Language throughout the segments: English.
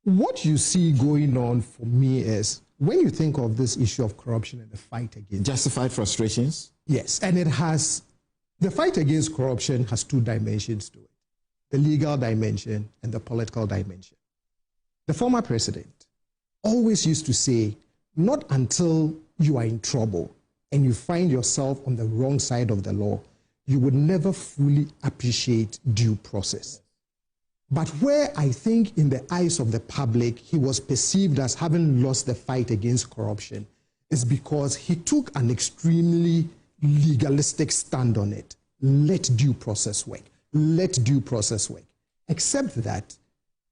what you see going on for me is, when you think of this issue of corruption and the fight against... Justified frustrations? Yes, and the fight against corruption has two dimensions to it: the legal dimension and the political dimension. The former president always used to say, not until you are in trouble and you find yourself on the wrong side of the law, you would never fully appreciate due process. But where I think in the eyes of the public he was perceived as having lost the fight against corruption is because he took an extremely legalistic stand on it. Let due process work. Let due process work. Except that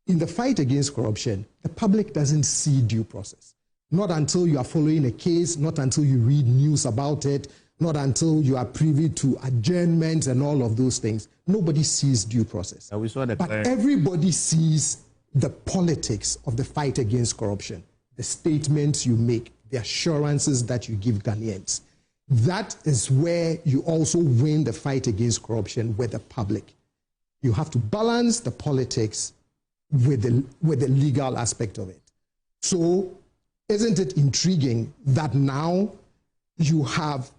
in the fight against corruption, the public doesn't see due process. Not until you are following a case, not until you read news about it, not until you are privy to adjournments and all of those things. Nobody sees due process. But everybody sees the politics of the fight against corruption, the statements you make, the assurances that you give Ghanaians. That is where you also win the fight against corruption with the public. You have to balance the politics with the legal aspect of it. So, isn't it intriguing that now you have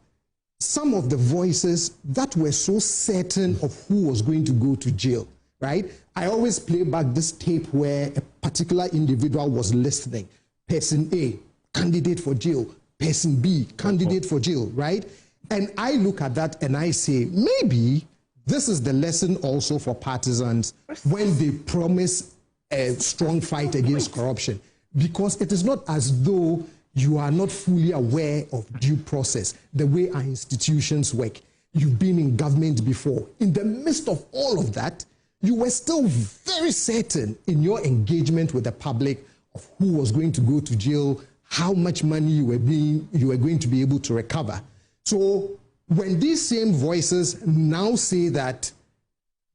some of the voices that were so certain of who was going to go to jail, right? I always play back this tape where a particular individual was listening. Person A, candidate for jail. Person B, candidate for jail, right? And I look at that and I say, maybe this is the lesson also for partisans when they promise a strong fight against corruption. Because it is not as though you are not fully aware of due process, the way our institutions work. You've been in government before. In the midst of all of that, you were still very certain in your engagement with the public of who was going to go to jail, how much money you were going to be able to recover. So when these same voices now say that,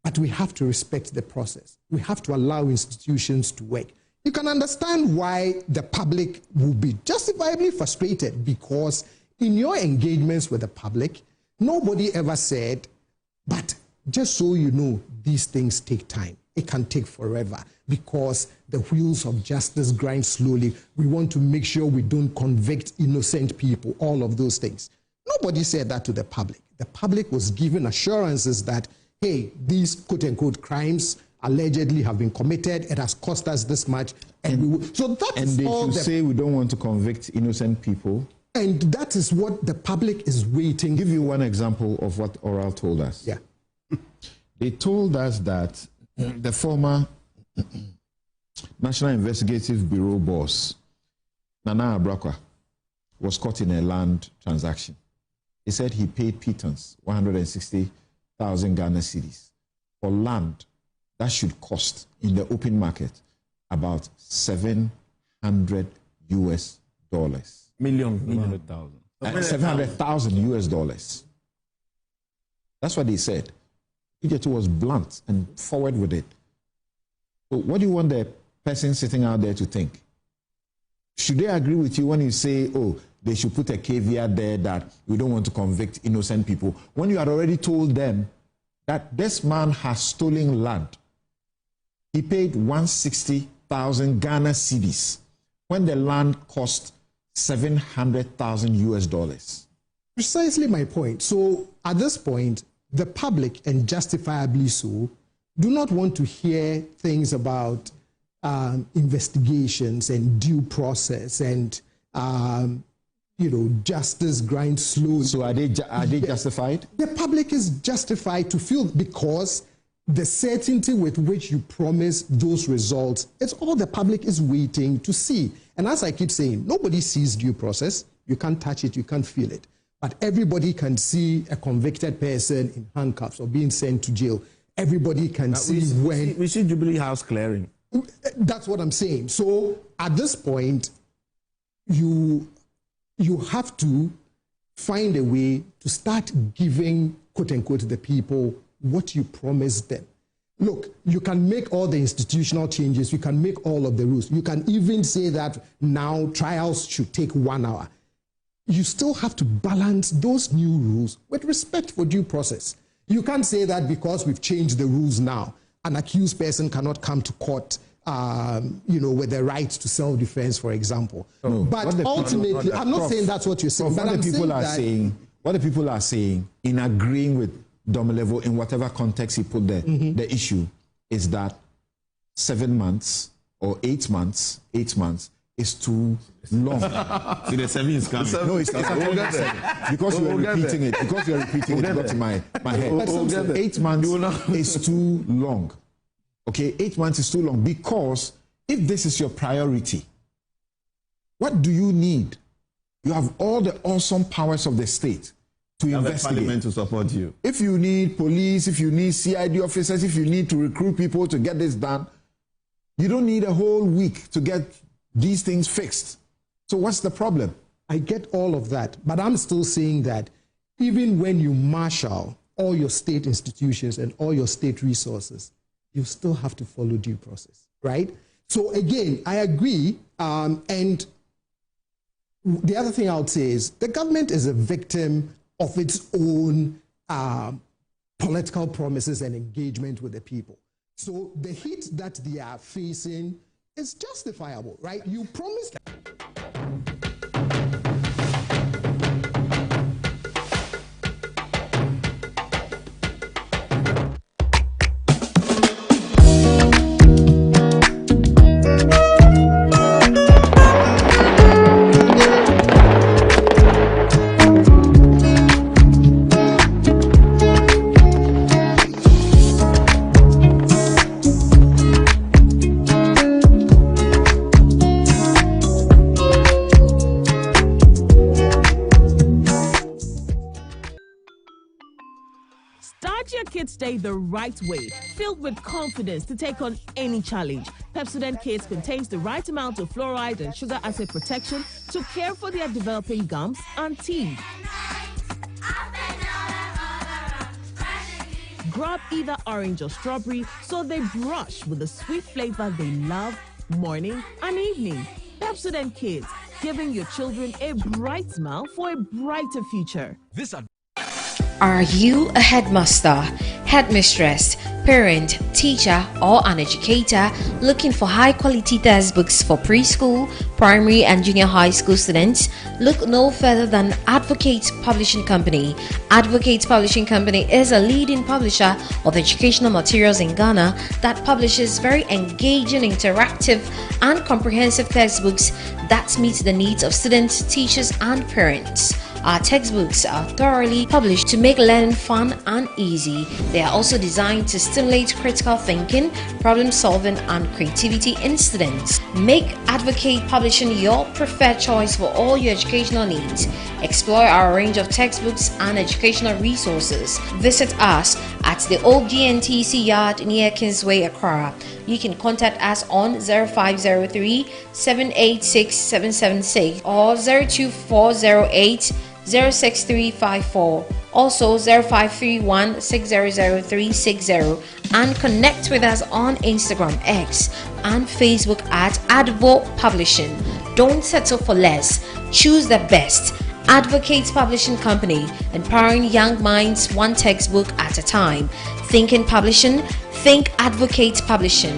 but we have to respect the process, we have to allow institutions to work, you can understand why the public will be justifiably frustrated, because in your engagements with the public, nobody ever said, but just so you know, these things take time. It can take forever because the wheels of justice grind slowly. We want to make sure we don't convict innocent people, all of those things. Nobody said that to the public. The public was given assurances that, hey, these quote-unquote crimes allegedly have been committed, it has cost us this much, so that is all. And they should say we don't want to convict innocent people. And that is what the public is waiting. Give you one example of what Oral told us. Yeah. They told us that the former National Investigative Bureau boss, Nana Abrakwa, was caught in a land transaction. He said he paid pittance, 160,000 Ghana cedis, for land that should cost in the open market about $700 US. $700,000. $700,000 US. That's what they said. PJ2 was blunt and forward with it. So what do you want the person sitting out there to think? Should they agree with you when you say, oh, they should put a caveat there that we don't want to convict innocent people, when you had already told them that this man has stolen land? He paid 160,000 Ghana cedis when the land cost $700,000 US. Precisely my point. So at this point, the public, and justifiably so, do not want to hear things about investigations and due process and justice grinds slowly. So are they justified? The public is justified to feel, because the certainty with which you promise those results, it's all the public is waiting to see. And as I keep saying, nobody sees due process. You can't touch it, you can't feel it. But everybody can see a convicted person in handcuffs or being sent to jail. Everybody can see when... We see Jubilee House clearing. That's what I'm saying. So at this point, you have to find a way to start giving, quote-unquote, the people what you promised them. Look, you can make all the institutional changes, you can make all of the rules, you can even say that now trials should take 1 hour. You still have to balance those new rules with respect for due process. You can't say that because we've changed the rules now, an accused person cannot come to court with the right to self-defense, for example. No, but ultimately, I'm not saying that's what you're saying. But what the people are saying, in agreeing with Domolevo in whatever context he put there, the issue is that 7 months or 8 months is too long. See, the 7 is coming. No, it's because you're repeating it. Because you're repeating it, it got to my head. 8 months is too long. Okay, 8 months is too long because if this is your priority, what do you need? You have all the awesome powers of the state to investigate. Parliament to support you. If you need police, if you need CID officers, if you need to recruit people to get this done, you don't need a whole week to get these things fixed. So what's the problem? I get all of that, but I'm still saying that even when you marshal all your state institutions and all your state resources, you still have to follow due process, right? So again, I agree. And the other thing I would say is the government is a victim of its own political promises and engagement with the people. So the heat that they are facing is justifiable, right? You promised. Start your kids' day the right way, filled with confidence to take on any challenge. Pepsodent Kids contains the right amount of fluoride and sugar acid protection to care for their developing gums and teeth. Grab either orange or strawberry so they brush with the sweet flavor they love morning and evening. Pepsodent Kids, giving your children a bright smile for a brighter future. Are you a headmaster, headmistress, parent, teacher, or an educator looking for high-quality textbooks for preschool, primary, and junior high school students? Look no further than Advocate Publishing Company. Advocate Publishing Company is a leading publisher of educational materials in Ghana that publishes very engaging, interactive, and comprehensive textbooks that meet the needs of students, teachers, and parents. Our textbooks are thoroughly published to make learning fun and easy. They are also designed to stimulate critical thinking, problem solving, and creativity in students. Make Advocate Publishing your preferred choice for all your educational needs. Explore our range of textbooks and educational resources. Visit us at the old GNTC yard near Kingsway, Accra. You can contact us on 0503 786 776 or 02408 06354, also 0531 600 360, and connect with us on Instagram, X, and Facebook at Advo Publishing. Don't settle for less. Choose the best. Advocate Publishing Company, empowering young minds one textbook at a time. Thinking publishing, think Advocate Publishing.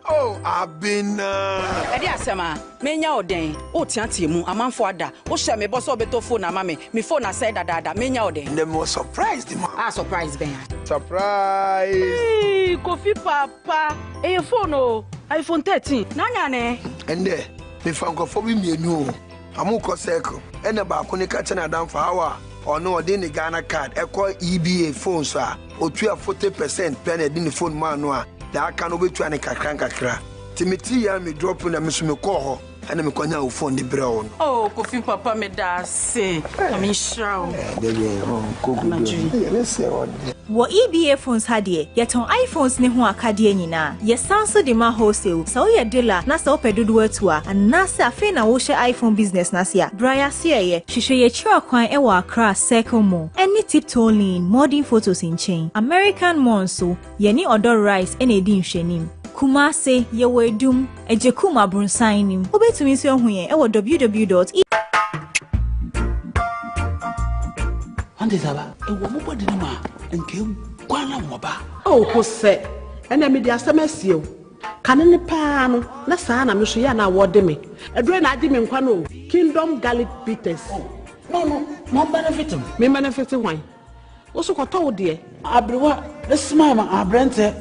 Oh, I've been Edi asema, menya oden. O tianti mu amanfo ada. O share me boss obeto phone na mama. Me phone na say dada. Menya oden. The most surprised man. Surprise ben. Surprise. Hey, Kofi papa. E phone o. iPhone 13. Nanya ne. Ende, me fankofo bi mienu. Amuko circle. Ene ba ko ne ka che na dan for hour. Ono ode ni Ghana card. E call EBA phone so a. O tua 40% pen e di ni phone man no a. Da aka no betu ane kakra. Timiti ya me drop na me so me call ho. Ana me kwanya wo phone de bre on. Oh, Kofi papa me da say. I'm sure. Wo EBA phones hadie, yeton iPhones ne ho akade nyina. Ye sanso de ma wholesale. So ye dealer na so pedodo atua. Anasa afi na wo she iPhone business na sia. Braya sia ye. Hwehwe ye chira kwan e wa Accra Circle Mall. Any Tiptoe Lane, modern photos in chain. American Monso, ye ni Odor Rice ene di nhwenim. Kumase ye wedum ejekuma brunsan nim. Obetumi so hu ye e wo www. Ante saba, e wo mo di ma nke kwana mo ba. Oh, ko se. Ena me di asemasi o. Kane ne pa no na saa na me so ya na wode me. Edure na adi me nkwa no. Kingdom Garlic Bitters. No, mo benefit him. Me benefit why? Oso ko to de. Abrewa, smile ma abrente.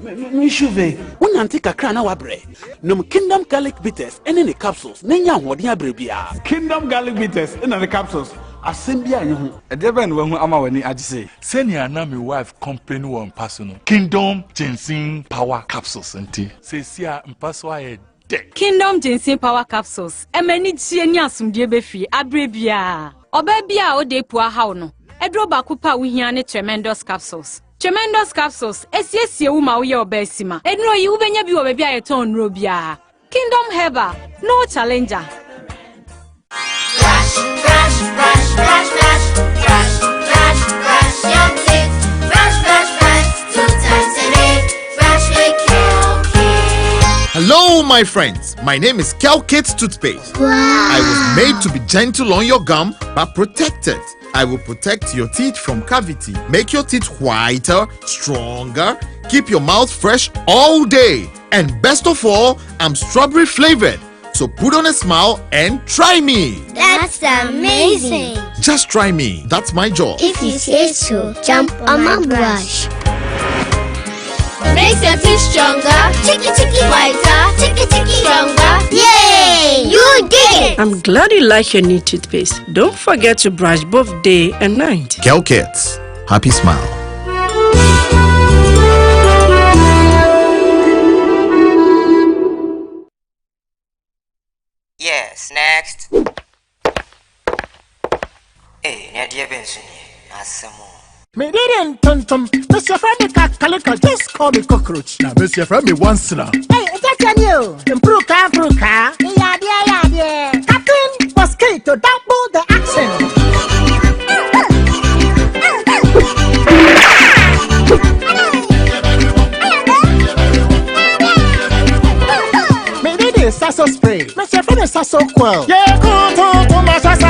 Me shuve. Wonante kakra na wabre. No Kingdom Garlic Bitters ene ne capsules. Nenya hoden abre bia. Kingdom Garlic Bitters in the capsules. Assembly anye ho. Edeben we hu ama wani agise. Senior na me wife complain won personal. Kingdom Ginseng Power Capsules nti. Se sia mpaso aye de. Kingdom Ginseng Power Capsules. Emani tie ni asumdie befi abre bia. Oba bia o de pua haw no. Edro ba kupa wo hia ne Tremendous Capsules. Tremendous Capsules esiesie wo ma wo ye oba asima. Enro yi wo benya bi wo ba bia ye ton nro bia. Kingdom Herbal, no challenger. Brush your teeth. Brush 2 times a day. Brush with Kel-Kit. Hello, my friends. My name is Kel-Kit toothpaste. Wow. I was made to be gentle on your gum, but protected. I will protect your teeth from cavity, make your teeth whiter, stronger, keep your mouth fresh all day. And best of all, I'm strawberry flavored. So put on a smile and try me. That's amazing. Just try me. That's my job. If you say so, jump on my brush. Makes your teeth stronger, chicky whiter, chicky stronger. Yay! You did it! I'm glad you like your new toothpaste. Don't forget to brush both day and night. Kel-Kit. Happy smile. Yes, next. Hey, Nadia Benson, Asamo. Me didn't tum. Mr. Friend, Calico, just call me cockroach. Now, Mr. Friend, me once now. Hey, that's on you. Improve car. Yeah. Captain Mosquito, double the accent. Me did it, Sasso spray. Mr. Friend, Sasso quell. Yeah, go to my Sasso.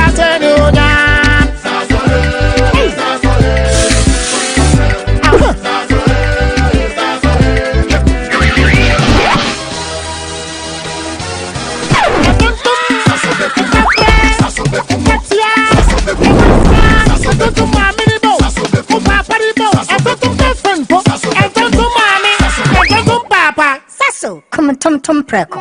Tom preko.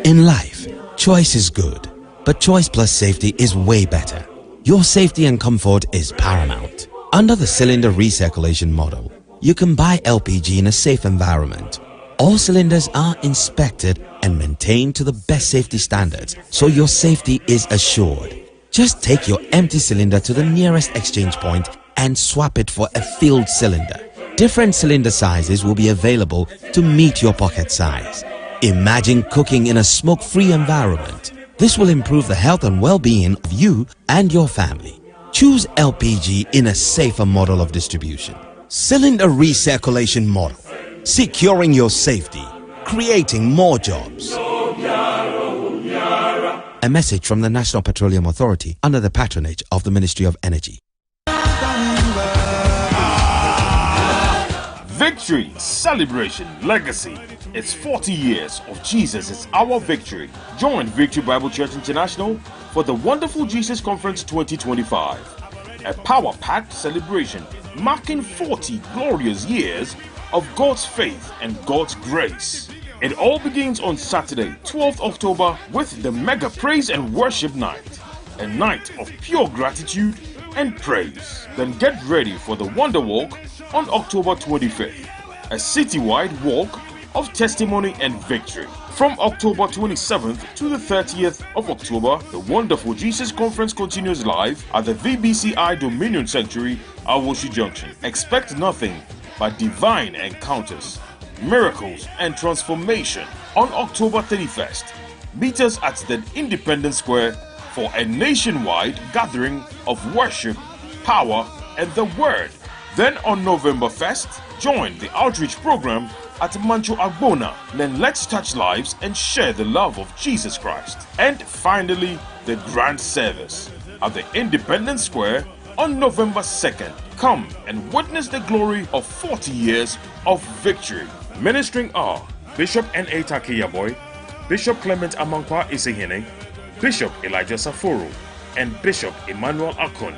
In life, choice is good, but choice plus safety is way better. Your safety and comfort is paramount. Under the cylinder recirculation model, you can buy LPG in a safe environment. All cylinders are inspected and maintained to the best safety standards, so your safety is assured. Just take your empty cylinder to the nearest exchange point and swap it for a filled cylinder. Different cylinder sizes will be available to meet your pocket size. Imagine cooking in a smoke-free environment. This will improve the health and well-being of you and your family. Choose LPG in a safer model of distribution. Cylinder recirculation model. Securing your safety. Creating more jobs. A message from the National Petroleum Authority under the patronage of the Ministry of Energy. Victory, celebration, legacy. It's 40 years of Jesus is our victory. Join Victory Bible Church International for the Wonderful Jesus Conference 2025. A power-packed celebration marking 40 glorious years of God's faith and God's grace. It all begins on Saturday, 12th October with the Mega Praise and Worship Night, a night of pure gratitude and praise. Then get ready for the Wonder Walk on October 25th, a citywide walk of testimony and victory. From October 27th to the 30th of October, the Wonderful Jesus Conference continues live at the VBCI Dominion Sanctuary, Awoshi Junction. Expect nothing but divine encounters, miracles and transformation. On October 31st, meet us at the Independence Square for a nationwide gathering of worship, power and the word. Then on November 1st, join the outreach program at Mancho Agbona. Then let's touch lives and share the love of Jesus Christ. And finally, the grand service at the Independence Square on November 2nd. Come and witness the glory of 40 years of victory. Ministering are Bishop N.A. Takiyaboy, Bishop Clement Amankwa Isehene, Bishop Elijah Saforo, and Bishop Emmanuel Akon.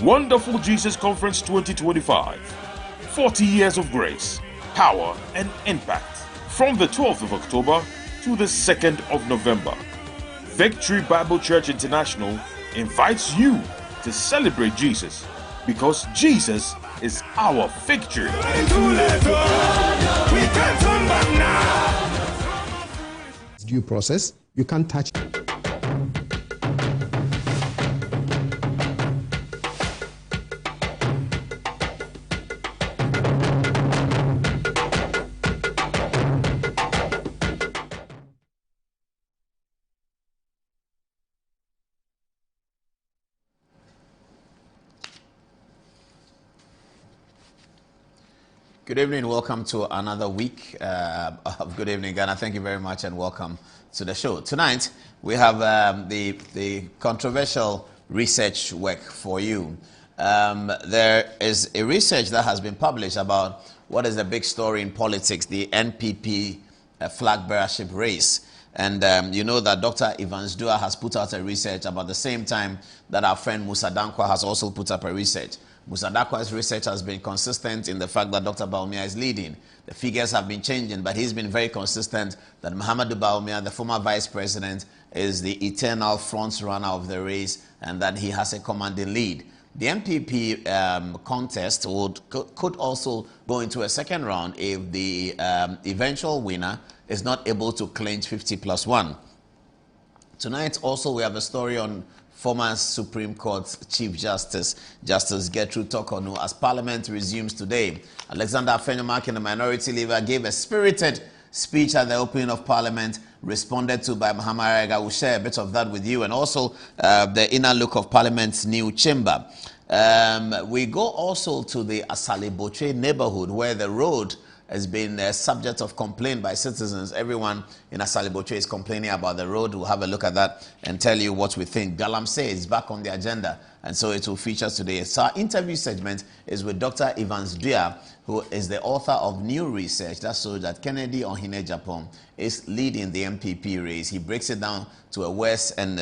Wonderful Jesus Conference 2025. 40 years of grace, power, and impact. From the 12th of October to the 2nd of November. Victory Bible Church International invites you to celebrate Jesus, because Jesus is our victory. Due process, you can't touch. Good evening, welcome to another week of Good Evening Ghana. Thank you very much and welcome to the show. Tonight, we have the controversial research work for you. There is a research that has been published about what is the big story in politics, the NPP flag bearership race. And you know that Dr. Evans Dua has put out a research about the same time that our friend Musa Dankwa has also put up a research. Musa Dankwa's research has been consistent in the fact that Dr. Bawumia is leading. The figures have been changing, but he's been very consistent that Muhammadu Bawumia, the former vice president, is the eternal front runner of the race and that he has a commanding lead. The MPP contest could also go into a second round if the eventual winner is not able to clinch 50+1. Tonight also we have a story on former Supreme Court Chief Justice Gertrude Torkornoo as Parliament resumes today. Alexander Afenyomarkin, the minority leader, gave a spirited speech at the opening of Parliament, responded to by Muhammad Arega. We'll share a bit of that with you, and also the inner look of Parliament's new chamber. We go also to the Asale Boche neighborhood, where the road has been a subject of complaint by citizens. Everyone in Asale Boche is complaining about the road. We'll have a look at that and tell you what we think. Galamsey is back on the agenda, and so it will feature today. So our interview segment is with Dr. Evans Dua, who is the author of new research that shows that Kennedy Ohine Japan is leading the MPP race. He breaks it down to a worst and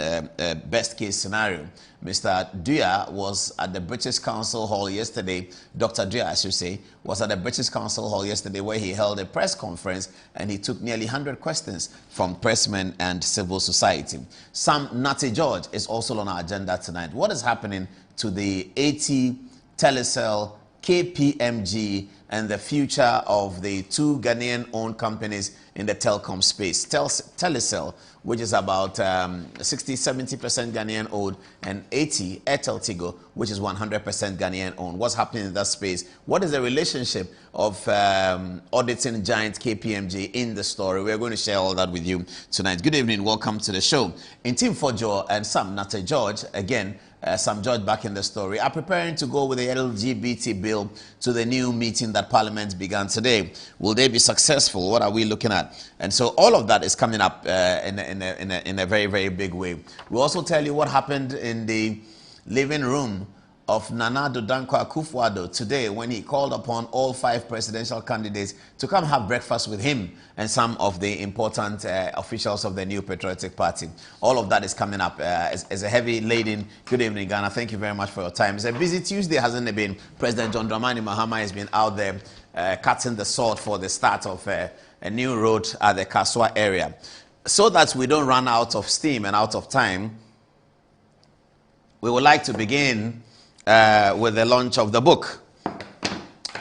best case scenario. Mr. Dua was at the British Council Hall yesterday. Dr. Dua, I should say, was at the British Council Hall yesterday, where he held a press conference and he took nearly 100 questions from pressmen and civil society. Sam Nate George is also on our agenda tonight. What is happening to the AT, Telecel, KPMG, and the future of the two Ghanaian-owned companies in the telecom space? Telecel, which is about 60-70% Ghanaian-owned, and AT, Airtel Tigo, which is 100% Ghanaian-owned. What's happening in that space? What is the relationship of auditing giant KPMG in the story? We're going to share all that with you tonight. Good evening. Welcome to the show. In Team Fojo and Sam Nate George, again, Sam George back in the story, are preparing to go with the LGBT bill to the new meeting that Parliament began today. Will they be successful? What are we looking at? And so all of that is coming up in a very, very big way. We'll also tell you what happened in the living room of Nana Addo Dankwa Akufo-Addo today when he called upon all 5 presidential candidates to come have breakfast with him and some of the important officials of the New Patriotic Party. All of that is coming up. It's a heavy laden. Good evening, Ghana. Thank you very much for your time. It's a busy Tuesday, hasn't it been? President John Dramani Mahama has been out there cutting the sword for the start of a new road at the Kaswa area. So that we don't run out of steam and out of time, we would like to begin with the launch of the book.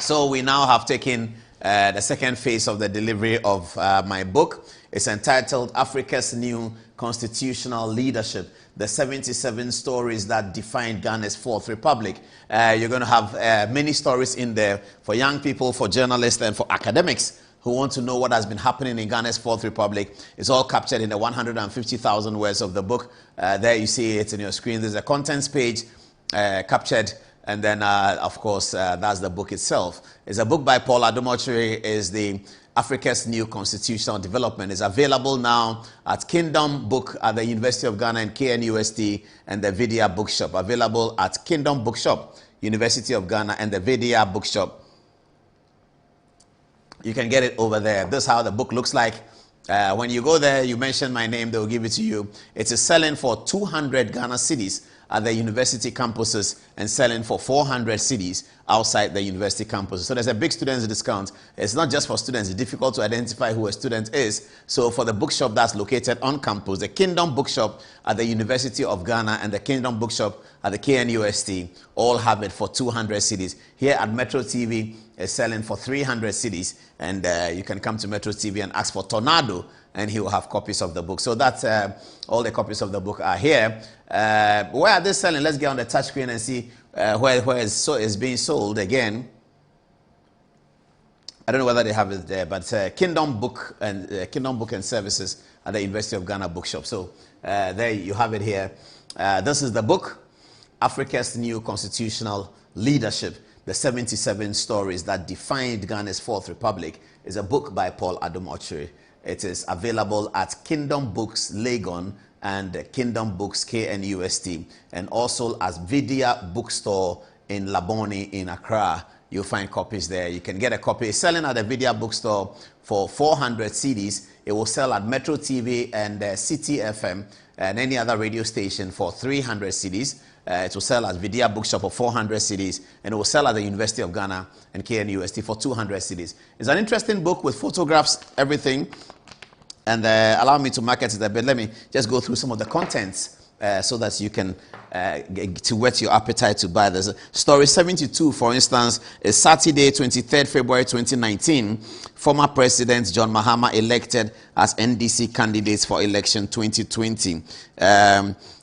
So we now have taken the second phase of the delivery of my book. It's entitled Africa's New Constitutional Leadership, the 77 stories that defined Ghana's Fourth Republic. You're going to have many stories in there for young people, for journalists, and for academics who want to know what has been happening in Ghana's Fourth Republic. It's all captured in the 150,000 words of the book. There you see it in your screen. There's a contents page captured, and then of course that's the book itself. It's a book by Paul Adomochiri, is the Africa's New Constitutional Development. Is available now at Kingdom Book at the University of Ghana and KNUST and the Vidya Bookshop. Available at Kingdom Bookshop, University of Ghana and the Vidya Bookshop. You can get it over there. This is how the book looks like. When you go there, you mention my name, they will give it to you. It is selling for 200 Ghana cedis at the university campuses and selling for 400 cedis outside the university campuses. So there's a big students discount. It's not just for students. It's difficult to identify who a student is. So for the bookshop that's located on campus, the Kingdom Bookshop at the University of Ghana and the Kingdom Bookshop at the KNUST all have it for 200 cedis. Here at Metro TV, is selling for 300 cedis, and you can come to Metro TV and ask for Tornado, and he will have copies of the book. So that's all the copies of the book are here. Where are they selling? Let's get on the touch screen and see where it's being sold again. I don't know whether they have it there, but Kingdom Book and Services at the University of Ghana Bookshop. So there you have it here. This is the book, Africa's New Constitutional Leadership, the 77 Stories That Defined Ghana's Fourth Republic. Is a book by Paul Adom-Okyere. It is available at Kingdom Books Legon and Kingdom Books KNUST, and also as Vidya Bookstore in Labone in Accra. You'll find copies there. You can get a copy. It's selling at the Vidya Bookstore for 400 cedis. It will sell at Metro TV and City FM and any other radio station for 300 cedis. It will sell at Vidya Bookshop for 400 cedis, and it will sell at the University of Ghana and KNUST for 200 cedis. It's an interesting book with photographs, everything, and allow me to market it a bit. Let me just go through some of the contents so that you can to whet your appetite to buy this. Story 72, for instance, is Saturday, 23rd February 2019. Former President John Mahama elected as NDC candidates for election 2020.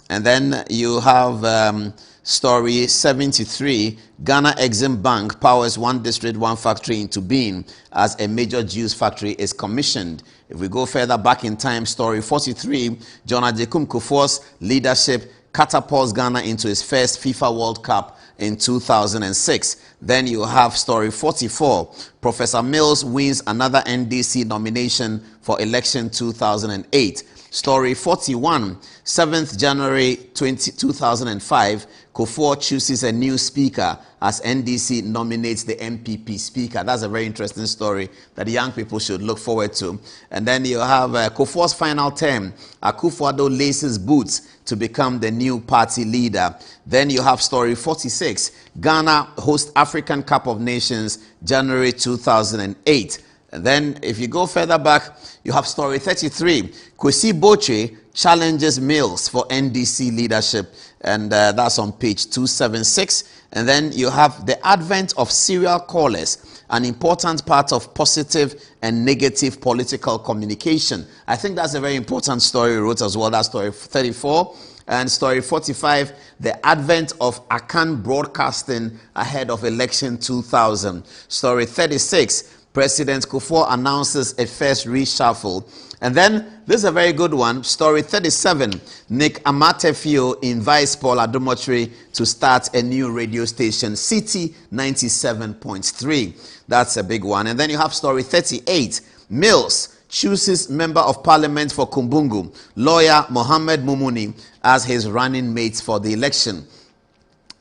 And then you have story 73, Ghana Exim Bank powers one district, one factory into being as a major juice factory is commissioned. If we go further back in time, story 43, John Adjekum Kufuor's leadership catapults Ghana into his first FIFA World Cup in 2006. Then you have story 44, Professor Mills wins another NDC nomination for election 2008. Story 41, 7th January 2005, Kufuor chooses a new speaker as NDC nominates the MPP speaker. That's a very interesting story that young people should look forward to. And then you have Kufuor's final term. Akufo-Addo laces boots to become the new party leader. Then you have story 46, Ghana hosts African Cup of Nations, January 2008. And then if you go further back, you have story 33. Kwesi Boche challenges Mills for NDC leadership. And that's on page 276. And then you have the advent of serial callers, an important part of positive and negative political communication. I think that's a very important story we wrote as well. That's story 34. And story 45, the advent of Akan broadcasting ahead of election 2000. Story 36, President Kufuor announces a first reshuffle. And then, this is a very good one, story 37, Nick Amatefio invites Paul Adom-Okyere to start a new radio station, City 97.3. That's a big one. And then you have story 38, Mills chooses Member of Parliament for Kumbungu, lawyer Mohammed Mumuni, as his running mate for the election.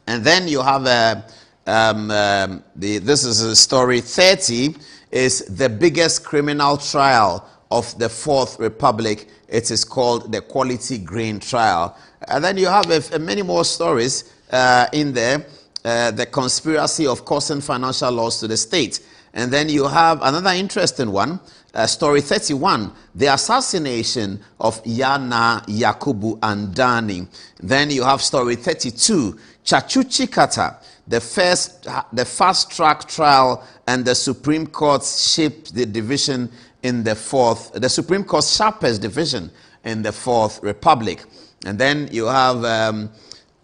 And then you have, this is story 30, is the biggest criminal trial of the Fourth Republic. It is called the Quality Grain Trial. And then you have many more stories in there. The conspiracy of causing financial loss to the state. And then you have another interesting one, story 31, the assassination of Yana Yakubu Andani. Then you have story 32, Chachuchi Kata, the fast-track trial, and the Supreme Court shaped the division in the Supreme Court's sharpest division in the Fourth Republic. And then you have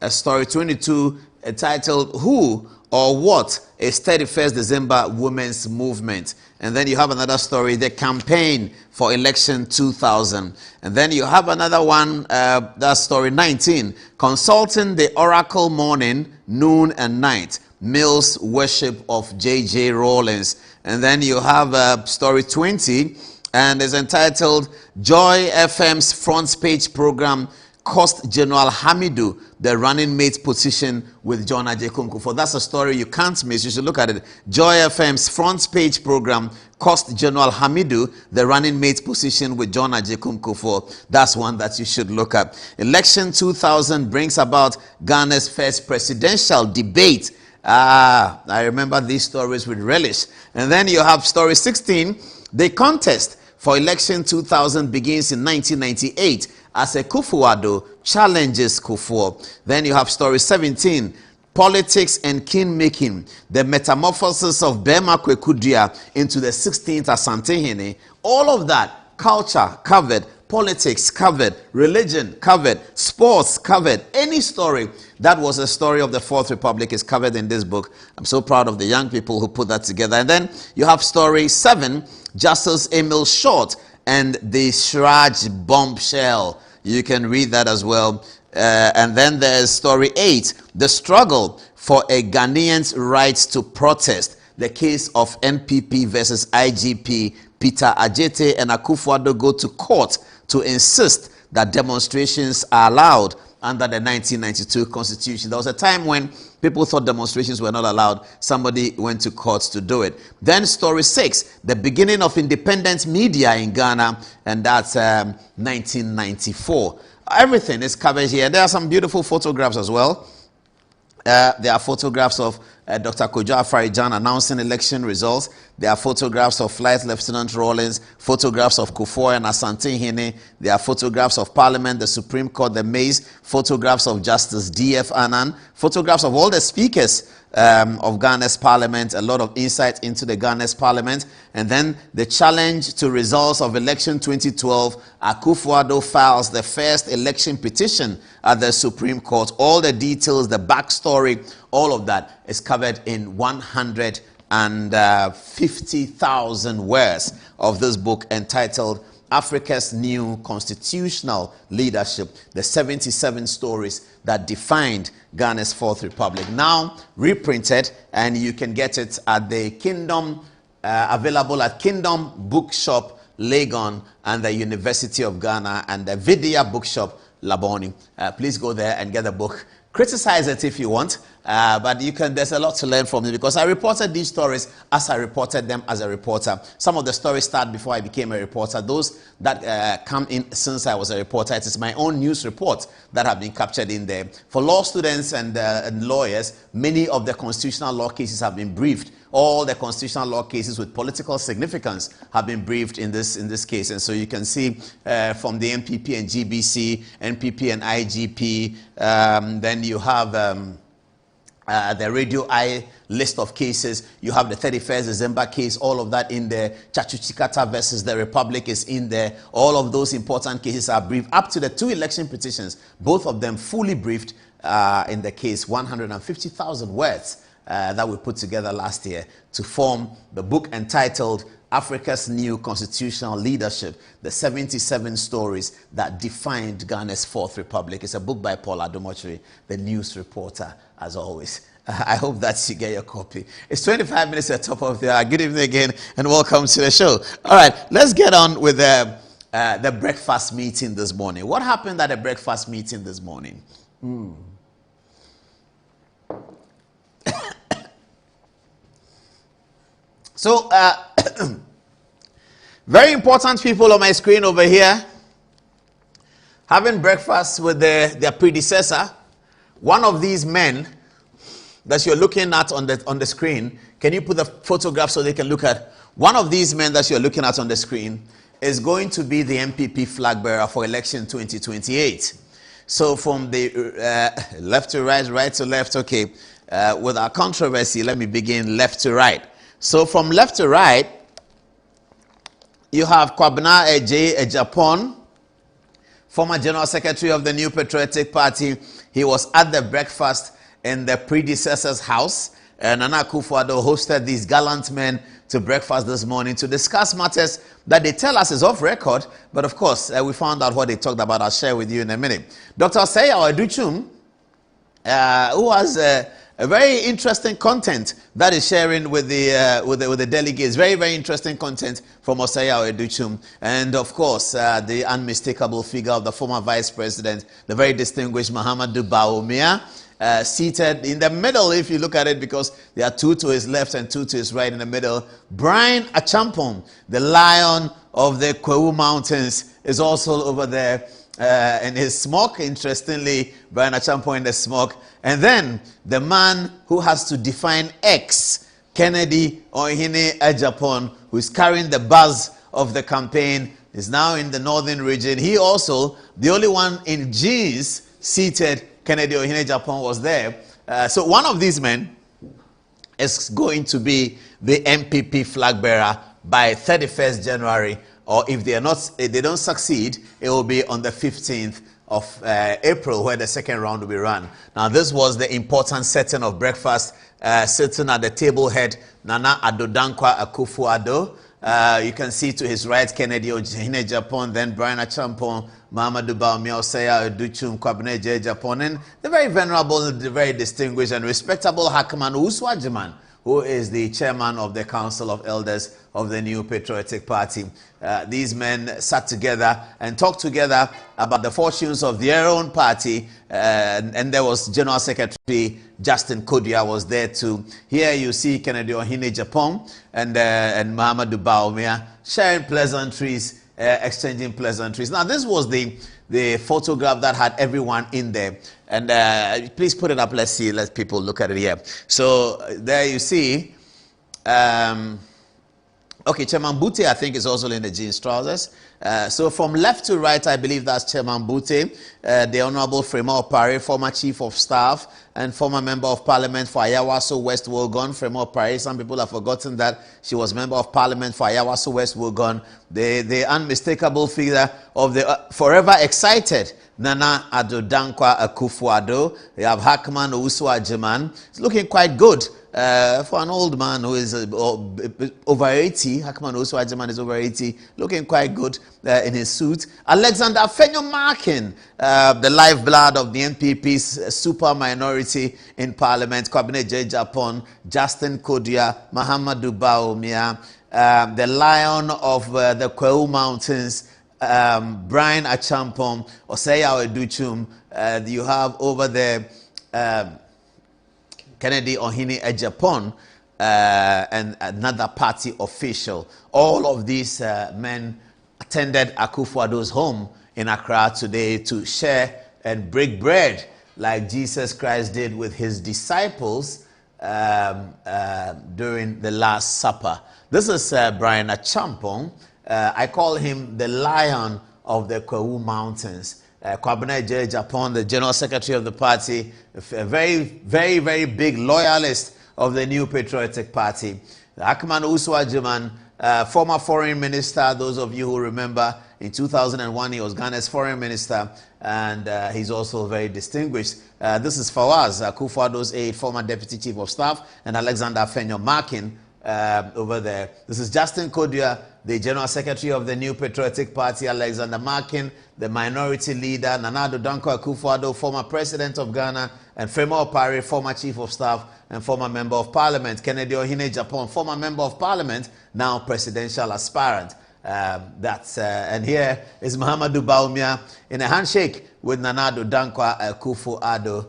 a story 22 titled, Who or What is 31st December Women's Movement? And then you have another story, the campaign for election 2000. And then you have another one, that's story 19, consulting the Oracle morning, noon and night. Mill's worship of J.J. Rawlings. And then you have story 20, and it's entitled Joy FM's front page program cost General Hamidu the running mate position with John Agyekum Kufuor. That's a story you can't miss. You should look at it. Joy FM's front page program cost General Hamidu the running mate position with John Agyekum Kufuor. That's one that you should look at. Election 2000 brings about Ghana's first presidential debate. I remember these stories with relish. And then you have story 16. The contest for election 2000 begins in 1998 as a Kufuor challenges Kufuor. Then you have story 17. Politics and king-making. The metamorphosis of Bema Kwekudua into the 16th Asante-Hene. All of that, culture covered, politics covered, religion covered, sports covered. Any story that was a story of the Fourth Republic is covered in this book. I'm so proud of the young people who put that together. And then you have story 7, Justice Emil Short and the Shraj bombshell. You can read that as well. And then there's story 8, the struggle for a Ghanaian's rights to protest. The case of NPP versus IGP. Peter Adjete and Akufo-Addo go to court to insist that demonstrations are allowed under the 1992 Constitution. There was a time when people thought demonstrations were not allowed. Somebody went to court to do it. Then story 6, the beginning of independent media in Ghana, and that's 1994. Everything is covered here. There are some beautiful photographs as well. There are photographs of Dr. Kojo Afari-Jan announcing election results. There are photographs of Flight Lieutenant Rawlings, photographs of Kufuor and Asante-Hene. There are photographs of Parliament, the Supreme Court, the Maze, photographs of Justice D.F. Annan, photographs of all the speakers of Ghana's Parliament, a lot of insight into the Ghana's Parliament. And then the challenge to results of election 2012, Akufo-Addo files the first election petition at the Supreme Court. All the details, the backstory, all of that is covered in 150,000 words of this book entitled Africa's New Constitutional Leadership, the 77 stories that defined Ghana's Fourth Republic. Now reprinted, and you can get it at the Kingdom, available at Kingdom Bookshop, Legon, and the University of Ghana, and the Vidya Bookshop, Laboni. Please go there and get the book. Criticize it if you want, but you can. There's a lot to learn from it because I reported these stories as I reported them as a reporter. Some of the stories start before I became a reporter. Those that come in since I was a reporter, it is my own news reports that have been captured in there. For law students and lawyers, many of the constitutional law cases have been briefed. All the constitutional law cases with political significance have been briefed in this case. And so you can see from the NPP and GBC, NPP and IGP, then you have the Radio I list of cases. You have the 31st December case, all of that in there. Chachuchikata versus the Republic is in there. All of those important cases are briefed up to the 2 election petitions, both of them fully briefed in the case, 150,000 words. That we put together last year to form the book entitled Africa's New Constitutional Leadership, the 77 stories that defined Ghana's Fourth Republic. It's a book by Paul Adomochiri, the news reporter, as always. I hope that you get your copy. It's 25 minutes at the top of the hour. Good evening again and welcome to the show. All right, let's get on with the breakfast meeting this morning. What happened at the breakfast meeting this morning? So, very important people on my screen over here, having breakfast with their predecessor. One of these men that you're looking at on the screen, can you put the photograph so they can look at? One of these men that you're looking at on the screen is going to be the MPP flag bearer for election 2028. So from the left to right, right to left, okay. With our controversy, let me begin left to right. So from left to right, you have Kwabena Ejapon, former General Secretary of the New Patriotic Party. He was at the breakfast in the predecessor's house. And Nana Akufo-Addo hosted these gallant men to breakfast this morning to discuss matters that they tell us is off record. But of course, we found out what they talked about. I'll share with you in a minute. Dr. Osei Aduchum, who has A very interesting content that is sharing with the delegates. Very, very interesting content from Osei Aduchum. And of course, the unmistakable figure of the former vice president, the very distinguished Mahamudu Bawumia, seated in the middle, if you look at it, because there are two to his left and two to his right in the middle. Brian Achampong, the lion of the Kwewu Mountains, is also over there in his smoke. Interestingly, Brian Achampong in the smoke. And then the man who has to define X, Kennedy Ohene Agyapong, who is carrying the buzz of the campaign, is now in the northern region. He also, the only one in jeans, seated. Kennedy Ohene Agyapong was there. So one of these men is going to be the MPP flag bearer by 31st January. Or if they don't succeed, it will be on the 15th of April, where the second round will be run. Now, this was the important setting of breakfast, sitting at the table head, Nana Addo Dankwa Akufo-Addo. You can see to his right, Kennedy Ohene Agyapong, then Brian Achampong, Mahamudu Bawumia, Osei Aduchum, Kwabena Agyapong, and the very venerable, the very distinguished and respectable Hackman Owusu Agyeman, who is the chairman of the Council of Elders of the New Patriotic Party. These men sat together and talked together about the fortunes of their own party, and there was General Secretary Justin Kodua was there too. Here you see Kennedy Ohene Agyapong and Mahamudu Bawumia sharing pleasantries, exchanging pleasantries. Now, this was the photograph that had everyone in there. And please put it up. Let's see. Let people look at it here. So there you see. Okay, Chairman Bute, I think, is also in the jeans trousers. So from left to right, I believe that's Chairman Bute, the Honorable Frema Opare, former Chief of Staff and former Member of Parliament for Ayawaso West Wuogon. Frema Opare, some people have forgotten that she was Member of Parliament for Ayawaso West Wuogon. The unmistakable figure of the forever excited Nana Addo Dankwa Akufo-Addo. They have Hackman Owusu Agyeman. It's looking quite good. For an old man who is over 80, Hackman Owusu Agyeman is over 80, looking quite good in his suit. Alexander Afenyo-Markin, the lifeblood of the NPP's super minority in Parliament, Kwabena Agyapong, Justin Kodua, Mahamudu Bawumia, the lion of the Kwewu Mountains, Brian Achampong, Osei Aduchum. You have over there Kennedy Ohene Agyapong, and another party official. All of these men attended Akufo-Addo's home in Accra today to share and break bread like Jesus Christ did with his disciples during the Last Supper. This is Brian Achampong. I call him the lion of the Kwewu Mountains. Kwabena Agyapong, the General Secretary of the party, a very, very, very big loyalist of the New Patriotic Party. Hackman Owusu Agyeman, former foreign minister. Those of you who remember, in 2001 he was Ghana's foreign minister, and he's also very distinguished. This is Fawaz Akufo-Addo's aide, former deputy chief of staff, and Alexander Afenyo-Markin over there. This is Justin Kodua, the General Secretary of the New Patriotic Party, Alexander Markin, the minority leader, Nana Addo Dankwa Akufo-Addo, former president of Ghana, and Frema Opare, former chief of staff and former member of parliament. Kennedy Ohene Agyapong, former member of parliament, now presidential aspirant. And here is Mahamudu Bawumia in a handshake with Nana Addo Dankwa Akufo-Addo,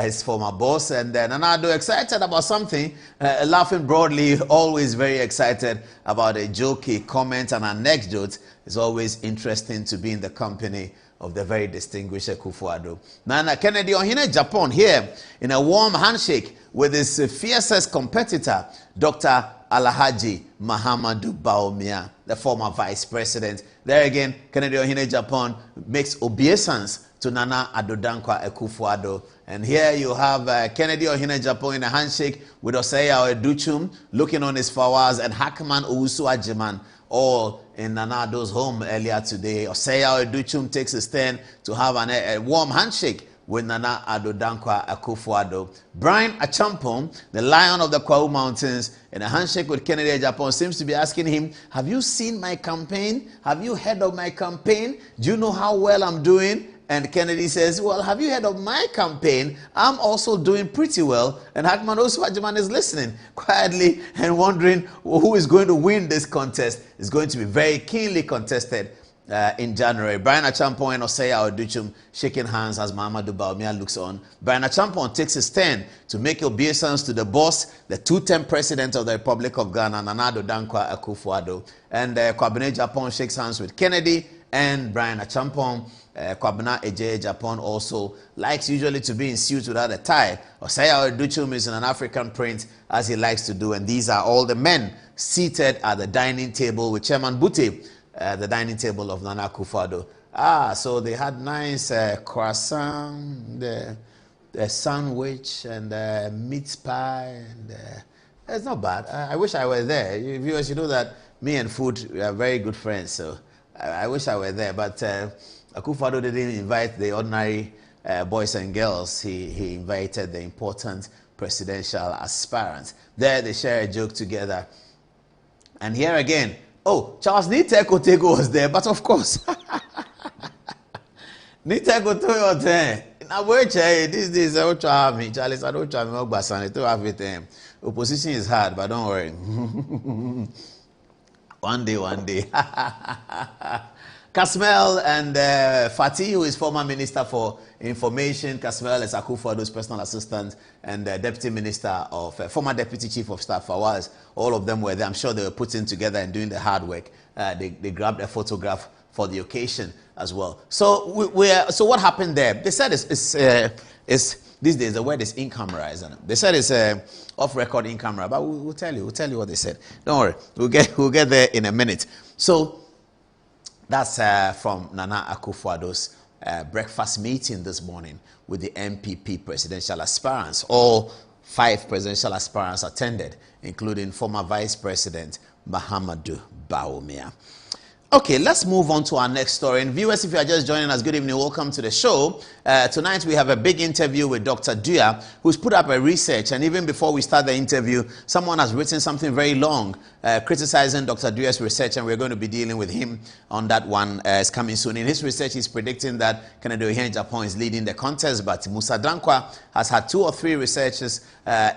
his former boss. And Nana Addo excited about something, laughing broadly, always very excited about a jokey comment and anecdote. It's always interesting to be in the company of the very distinguished Akufo-Addo. Nana Kennedy Ohene Agyapong here in a warm handshake with his fiercest competitor, Dr. Alhaji Mahamudu Bawumia, the former vice president. There again, Kennedy Ohene Agyapong makes obeisance to Nana Addo Dankwa Akufo-Addo. And here you have Kennedy Ohene Agyapong in a handshake with Osei Aduchum, looking on his Fawaz, and Hackman Owusu Agyeman, all in Nana Addo's home earlier today. Osei Aduchum takes his turn to have a warm handshake with Nana Addo Dankwa Akufo-Addo. Brian Achampong, the lion of the Kwewu Mountains, in a handshake with Kennedy Agyapong, seems to be asking him, have you seen my campaign? Have you heard of my campaign? Do you know how well I'm doing? And Kennedy says, well, have you heard of my campaign? I'm also doing pretty well. And Hackman Oswajiman is listening quietly and wondering who is going to win this contest. It's going to be very keenly contested in January. Brian Achampong and Osei Oduchum shaking hands as Mahamudu Bawumia looks on. Brian Achampong takes his turn to make obeisance to the boss, the two-term president of the Republic of Ghana, Nana Addo Dankwa Akufo-Addo. And Kwabena Agyapong shakes hands with Kennedy and Brian Achampong. Kwabena Agyapong also likes usually to be in suits without a tie. Osei Oduchum is in an African print as he likes to do. And these are all the men seated at the dining table with Chairman Bute, the dining table of Nana Akufo-Addo. So they had nice croissant, the sandwich, and meat pie. And it's not bad. I wish I were there. You viewers, you know that me and food are very good friends. So I wish I were there. But Akufo-Addo didn't invite the ordinary boys and girls. He invited the important presidential aspirants. There they share a joke together. And here again, Charles Niteko Tego was there, but of course, Niteko Tego was there. Now, wait, this is Charles, I don't have opposition is hard, but don't worry. One day. Kasmel and Fatih, who is former Minister for Information. Kasmel is Akufo-Addo's personal assistant and Deputy Minister of, former Deputy Chief of Staff for Wales. All of them were there. I'm sure they were putting together and doing the hard work. They grabbed a photograph for the occasion as well. So so what happened there? They said it's these days the word is in camera, isn't it? They said it's off record in camera, but we'll tell you what they said. Don't worry, we'll get there in a minute. So that's from Nana Akufo-Addo's breakfast meeting this morning with the MPP presidential aspirants. All 5 presidential aspirants attended, including former Vice President Mahamudu Bawumia. Okay, let's move on to our next story. And viewers, if you are just joining us, good evening, welcome to the show. Tonight we have a big interview with Dr. Dua, who's put up a research. And even before we start the interview, someone has written something very long criticizing Dr. Dua's research, and we're going to be dealing with him on that one. It's coming soon. In his research, he's predicting that Kennedy Oyedepo is leading the contest, but Musa Dankwa has had 2 or 3 researches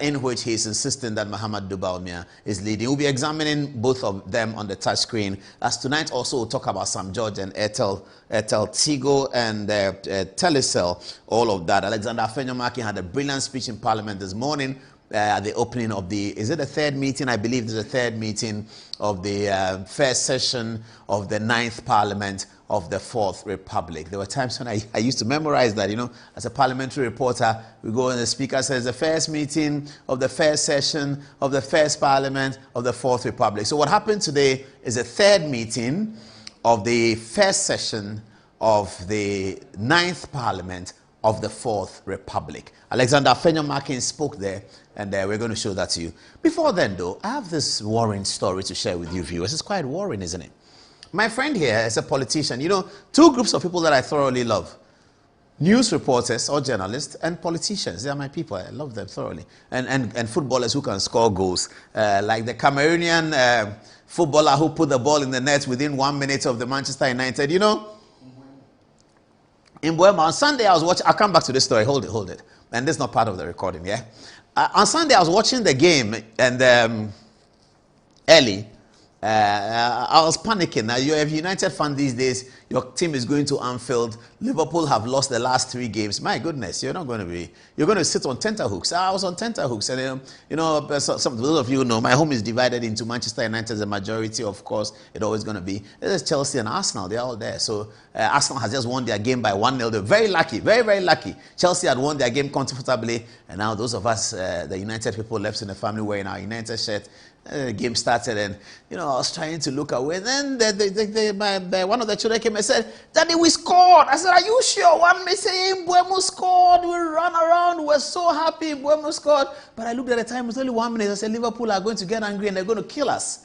in which he's insisting that Mahamudu Bawumia is leading. We'll be examining both of them on the touch screen. As tonight also we'll talk about Sam George and Airtel Tigo and Telecel, all of that. Alexander Afenyo-Markin had a brilliant speech in Parliament this morning at the opening of the 3rd meeting? I believe there's a 3rd meeting of the first session of the 9th Parliament of the 4th Republic. There were times when I used to memorize that, as a parliamentary reporter, we go and the speaker says the first meeting of the first session of the 1st Parliament of the 4th Republic. So what happened today is a 3rd meeting of the first session of the 9th Parliament of the 4th Republic. Alexander Afenyo-Markin spoke there, and we're going to show that to you. Before then, though, I have this worrying story to share with you viewers. It's quite worrying, isn't it? My friend here is a politician. 2 groups of people that I thoroughly love. News reporters or journalists and politicians. They are my people. I love them thoroughly. And footballers who can score goals. Like the Cameroonian footballer who put the ball in the net within 1 minute of the Manchester United. In Mbeumo, on Sunday I was watching. I'll come back to this story. Hold it. And this is not part of the recording, yeah? On Sunday I was watching the game and early. I was panicking. Now, you're a United fan these days. Your team is going to Anfield. Liverpool have lost the last 3 games. My goodness, you're going to sit on tenterhooks. I was on tenterhooks. And, some those of you know, my home is divided into Manchester United as a majority, of course. It's always going to be. There's Chelsea and Arsenal. They're all there. So, Arsenal has just won their game by 1-0. They're very lucky, very, very lucky. Chelsea had won their game comfortably. And now those of us, the United people left in the family wearing our United shirt, the game started, and I was trying to look away. Then one of the children came and said, "Daddy, we scored." I said, "Are you sure?" One may say, "Mbeumo scored." We ran around. We were so happy. Mbeumo scored. But I looked at the time. It was only 1 minute. I said, "Liverpool are going to get angry and they're going to kill us."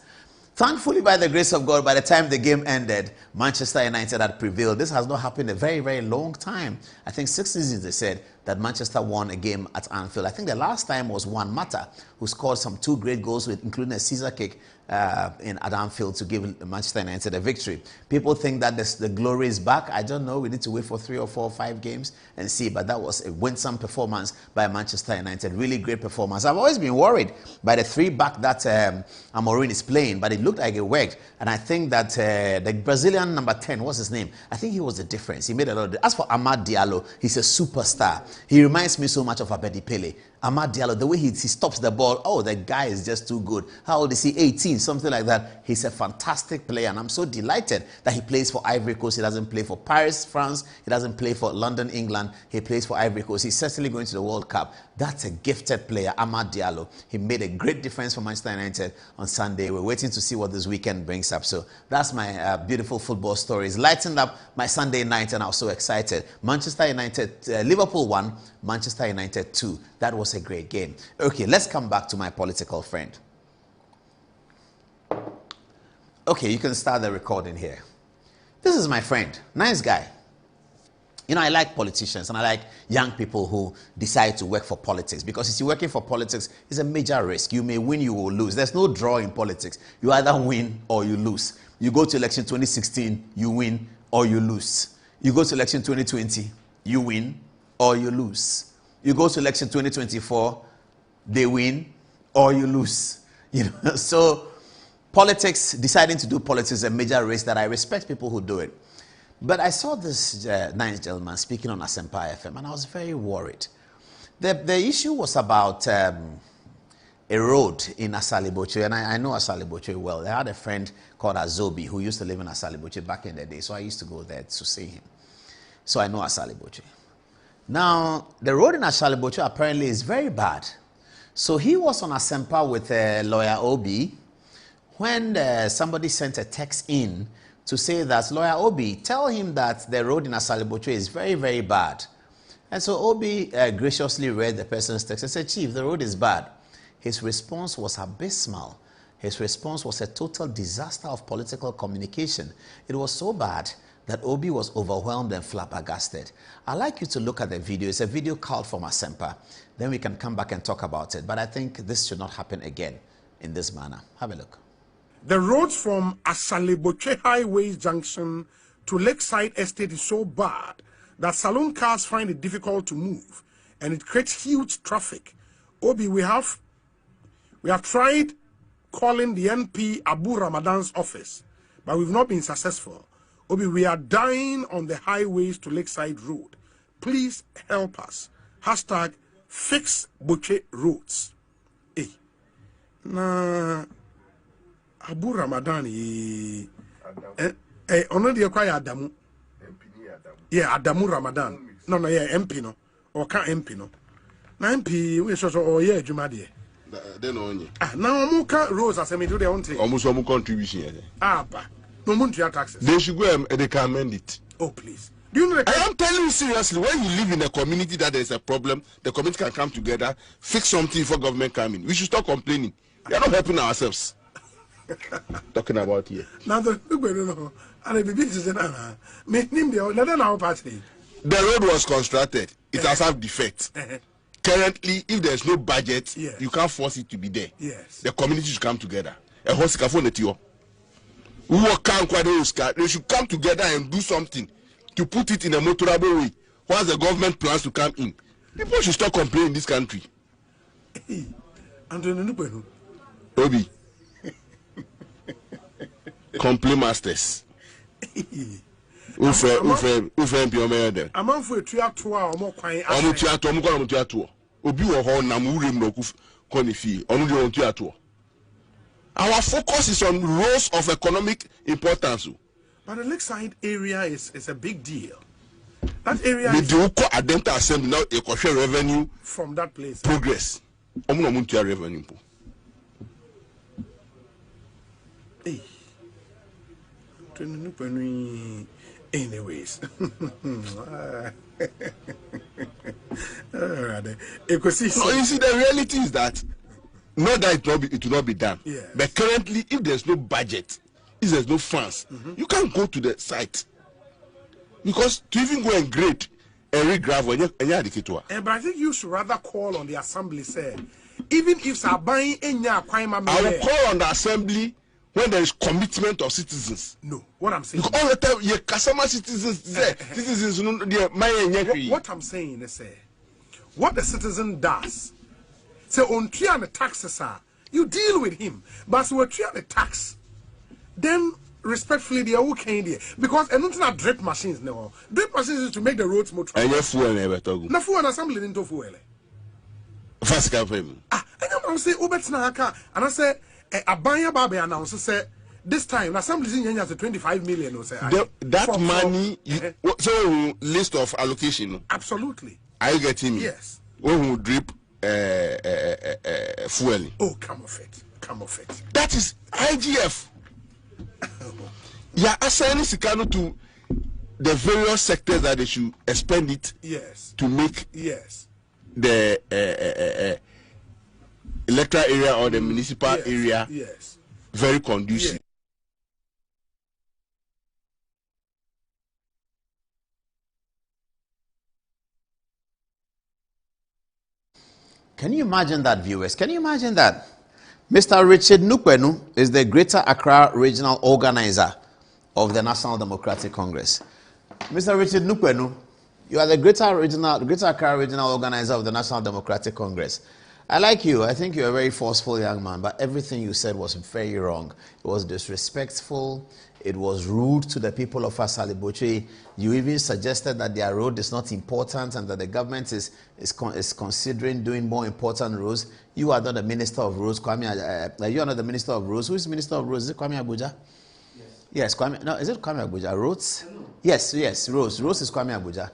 Thankfully, by the grace of God, by the time the game ended, Manchester United had prevailed. This has not happened in a very, very long time. I think 6 seasons, they said, that Manchester won a game at Anfield. I think the last time was Juan Mata, who scored some 2 great goals, including a Caesar kick in Anfield to give Manchester United a victory. People think that the glory is back. I don't know. We need to wait for 3 or 4 or 5 games and see. But that was a winsome performance by Manchester United. Really great performance. I've always been worried by the 3-back that Amorim is playing, but it looked like it worked. And I think that the Brazilian number 10, what's his name? I think he was the difference. He made a lot of difference. As for Amad Diallo, he's a superstar. He reminds me so much of Abedi Pele. Amad Diallo, the way he stops the ball, oh, the guy is just too good. How old is he? 18, something like that. He's a fantastic player, and I'm so delighted that he plays for Ivory Coast. He doesn't play for Paris, France. He doesn't play for London, England. He plays for Ivory Coast. He's certainly going to the World Cup. That's a gifted player, Amad Diallo. He made a great difference for Manchester United on Sunday. We're waiting to see what this weekend brings up. So that's my beautiful football stories. Lightened up my Sunday night, and I was so excited. Manchester United, Liverpool 1, Manchester United 2. That was a great game. Okay, let's come back to my political friend. Okay, you can start the recording here. This is my friend, nice guy. You know, I like politicians and I like young people who decide to work for politics, because if you're working for politics, it's a major risk. You may win, you will lose. There's no draw in politics. You either win or you lose. You go to election 2016, you win or you lose. You go to election 2020, you win or you lose. You go to election 2024, they win or you lose. You know, so politics, deciding to do politics is a major risk that I respect people who do it. But I saw this nice gentleman speaking on Asempa FM, and I was very worried. The issue was about a road in Asaliboche, and I know Asaliboche well. I had a friend called Azobi who used to live in Asaliboche back in the day, so I used to go there to see him. So I know Asaliboche. Now, the road in Asaliboche apparently is very bad. So he was on Asempa with lawyer Obi when somebody sent a text in to say that, lawyer Obi, tell him that the road in Asaliboche is very, very bad. And so Obi graciously read the person's text and said, Chief, the road is bad. His response was abysmal. His response was a total disaster of political communication. It was so bad that Obi was overwhelmed and flabbergasted. I'd like you to look at the video. It's a video called from Asempa. Then we can come back and talk about it. But I think this should not happen again in this manner. Have a look. The roads from Asaliboche Highway Junction to Lakeside Estate is so bad that saloon cars find it difficult to move, and it creates huge traffic. Obi, we have tried calling the MP Abu Ramadan's office, but we've not been successful. Obi, we are dying on the highways to Lakeside Road. Please help us. Hashtag fix Boche roads. Hey. Nah. Abu Ramadan ono de kwa ya Adamu. Yeah, Adamu Ramadan. No, yeah, MP no. Or can MP no. Na MP we so or yeah adwuma de. They no onye. Now omuka Rose asemi do their own thing. Almost some contribution here. Ba. No money taxes. They should go and they can amend it. Oh please. Do you know I am telling you seriously, when you live in a community that there is a problem, the community can come together, fix something before government come in. We should stop complaining. We are not helping ourselves. Talking about here. Now the road was constructed. It has have defects. Currently, if there's no budget, you can't force it to be there. Yes. The community should come together. They should come together and do something to put it in a motorable way. Once the government plans to come in, people should stop complaining in this country. Obi. Complain masters. Ufe mpi omede. Amanfo etua to a omo kwan a. Omo tua to, omo kwa omo tua to. Obi wo ho na mu rem no ku koni fi. Onu de on tua to. Our focus is on roles of economic importance. But the Lakeside area is a big deal. That area is the Uko Adenta Assembly now a revenue from that place. Progress. Omo no tua revenue po. Hey. Anyways. You see, the reality is that not that it will not be done. Yes. But currently, if there's no budget, if there's no funds, you can't go to the site. Because to even go and grade and regravel, but I think you should rather call on the assembly, say, even if Sabain Enya Kwaima, I will call on the assembly when there is commitment of citizens. No, what I'm saying. Because all the time, you customer citizens there, citizens, what I'm saying is, what the citizen does, say on three the taxes are, you deal with him, but so three the tax, then respectfully they are okay there because and not drip machines now. Drip machines is to make the roads more traffic. And fuel never talk. Na fuel assembly into fuel. Fast can frame. I'm say Ubet Naka, and I say a buyer baby announced say this time assembly in Yanya 25 million or say that money so list of allocation. Absolutely. Are you getting me? Yes. When we drip fuel. Oh, come off it. Come off it. That is IGF. Yeah, assigning Sikano to the various sectors that they should expend it. Yes. To make the electoral area or the municipal area very conducive. Yes. Can you imagine that, viewers? Can you imagine that? Mr. Richard Nukwenu is the Greater Accra Regional Organizer of the National Democratic Congress. Mr. Richard Nukwenu, you are the Greater Accra Regional Organizer of the National Democratic Congress. I like you. I think you're a very forceful young man, but everything you said was very wrong. It was disrespectful. It was rude to the people of Asaliboche. You even suggested that their road is not important and that the government is considering doing more important roads. You are not the Minister of Roads, Kwame. You are not the Minister of Roads. Who is Minister of Roads? Is it Kwame Abuja? Yes, Kwame. No, is it Kwame Abuja? Roads? Yes, Roads. Roads is Kwame Abuja.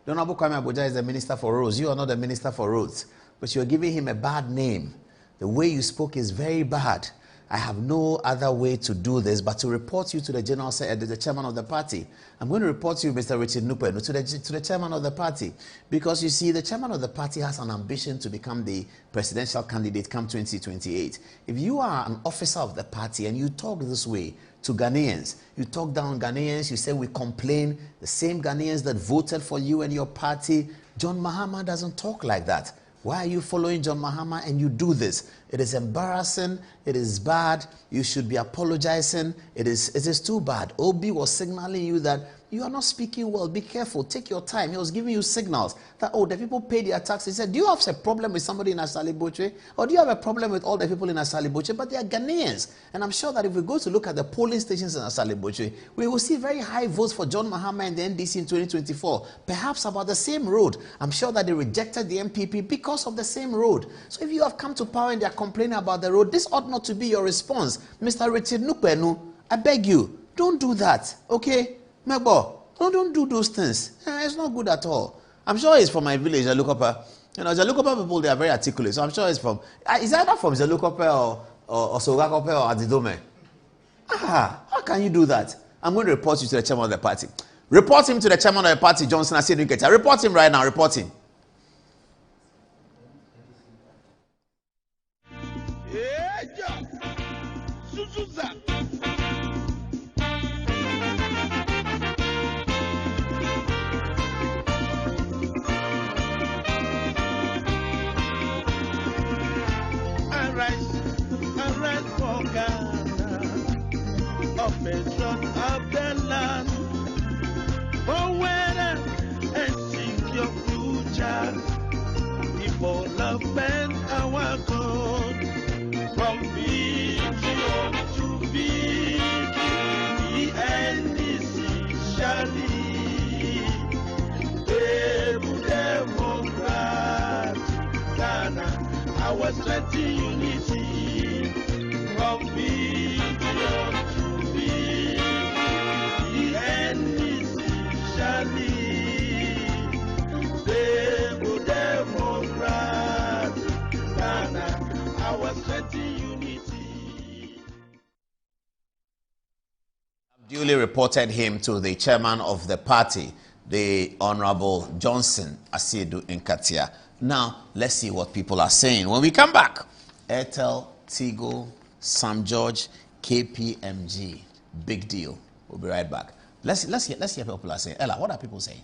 The Honorable Kwame Abuja is the Minister for Roads. You are not the Minister for Roads. But you are giving him a bad name. The way you spoke is very bad. I have no other way to do this but to report you to the General Secretary, the chairman of the party. I'm going to report you, Mr. Richard Nukwenu, to the chairman of the party. Because you see, the chairman of the party has an ambition to become the presidential candidate come 2028. If you are an officer of the party and you talk this way to Ghanaians, you talk down Ghanaians, you say we complain, the same Ghanaians that voted for you and your party, John Mahama doesn't talk like that. Why are you following John Mahama and you do this? It is embarrassing. It is bad. You should be apologizing. It is too bad. Obi was signaling you that you are not speaking well. Be careful. Take your time. He was giving you signals that, oh, the people pay their tax. He said, do you have a problem with somebody in Asaliboche? Or do you have a problem with all the people in Asaliboche? But they are Ghanaians. And I'm sure that if we go to look at the polling stations in Asaliboche, we will see very high votes for John Mahama and the NDC in 2024. Perhaps about the same road. I'm sure that they rejected the MPP because of the same road. So if you have come to power and they are complaining about the road, this ought not to be your response. Mr. Richard Nukwenu, I beg you, don't do that, okay? Mebo, don't do those things. It's not good at all. I'm sure it's from my village, Zalukopa. You know, Zalukopa people, they are very articulate. So I'm sure it's from, is either from Zalukopa or Sogakope or Adidome. How can you do that? I'm going to report you to the chairman of the party. Report him to the chairman of the party, Johnson Asiedu. Report him right now, report him. Patron of the land, for weather and seek your future. Development our God, from vision to victory, and essentially, Democrat, Ghana, our strength unity, from vision to victory, and essentially, Democrat, Ghana, our strength unity. Duly reported him to the chairman of the party, the Honorable Johnson Asiedu Nkatia. Now, let's see what people are saying. When we come back, Airtel, Tigo, Sam George, KPMG. Big deal. We'll be right back. Let's hear what people are saying. Ella, what are people saying?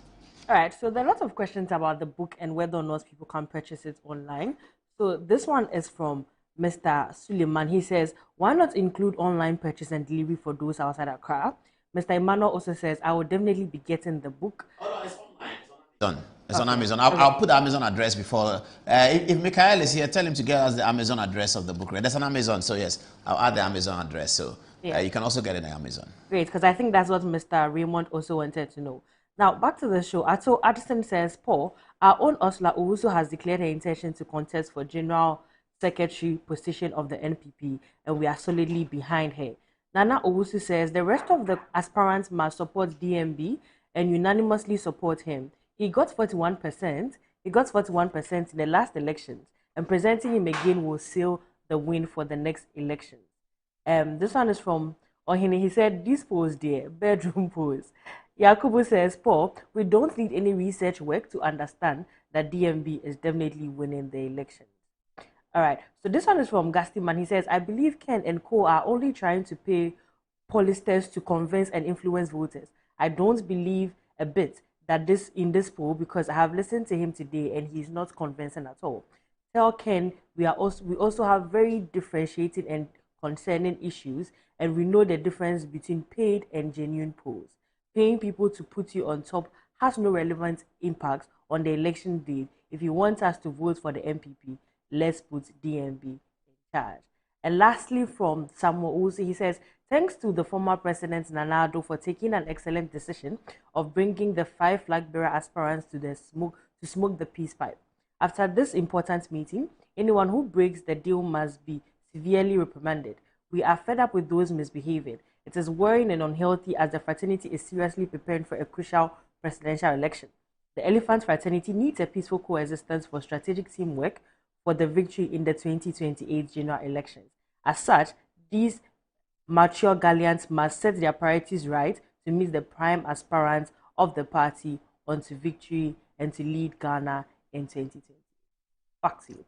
All right, so there are lots of questions about the book and whether or not people can purchase it online. So this one is from Mr. Suleiman. He says, why not include online purchase and delivery for those outside Accra? Mr. Emmanuel also says, I will definitely be getting the book. It's on Amazon. I'll put the Amazon address before. If Mikhail is here, tell him to get us the Amazon address of the book. There's an Amazon, so yes, I'll add the Amazon address. So you can also get it on Amazon. Great, because I think that's what Mr. Raymond also wanted to know. Now, back to the show. Ato Addison says, Paul, our own Ursula Owusu has declared her intention to contest for General Secretary position of the NPP, and we are solidly behind her. Nana Owusu says, the rest of the aspirants must support DMB and unanimously support him. He got 41%. He got 41% in the last elections, and presenting him again will seal the win for the next elections. This one is from Ohine. He said, these polls, dear, bedroom polls. Yakubu says, Paul, we don't need any research work to understand that DMB is definitely winning the election. All right, so this one is from Gastiman. He says, I believe Ken and Co are only trying to pay pollsters to convince and influence voters. I don't believe a bit that in this poll, because I have listened to him today and he's not convincing at all. Tell Ken we also have very differentiated and concerning issues, and we know the difference between paid and genuine polls. Paying people to put you on top has no relevant impact on the election day. If you want us to vote for the MPP, let's put DMB in charge. And lastly, from Samuel Uzi, he says, thanks to the former President Nana Addo for taking an excellent decision of bringing the 5 flag bearer aspirants to smoke the peace pipe. After this important meeting, anyone who breaks the deal must be severely reprimanded. We are fed up with those misbehaving. It is worrying and unhealthy as the fraternity is seriously preparing for a crucial presidential election. The Elephant fraternity needs a peaceful coexistence for strategic teamwork for the victory in the 2028 general elections. As such, these mature galleons must set their priorities right to meet the prime aspirants of the party onto victory and to lead Ghana in 2020. Back to you,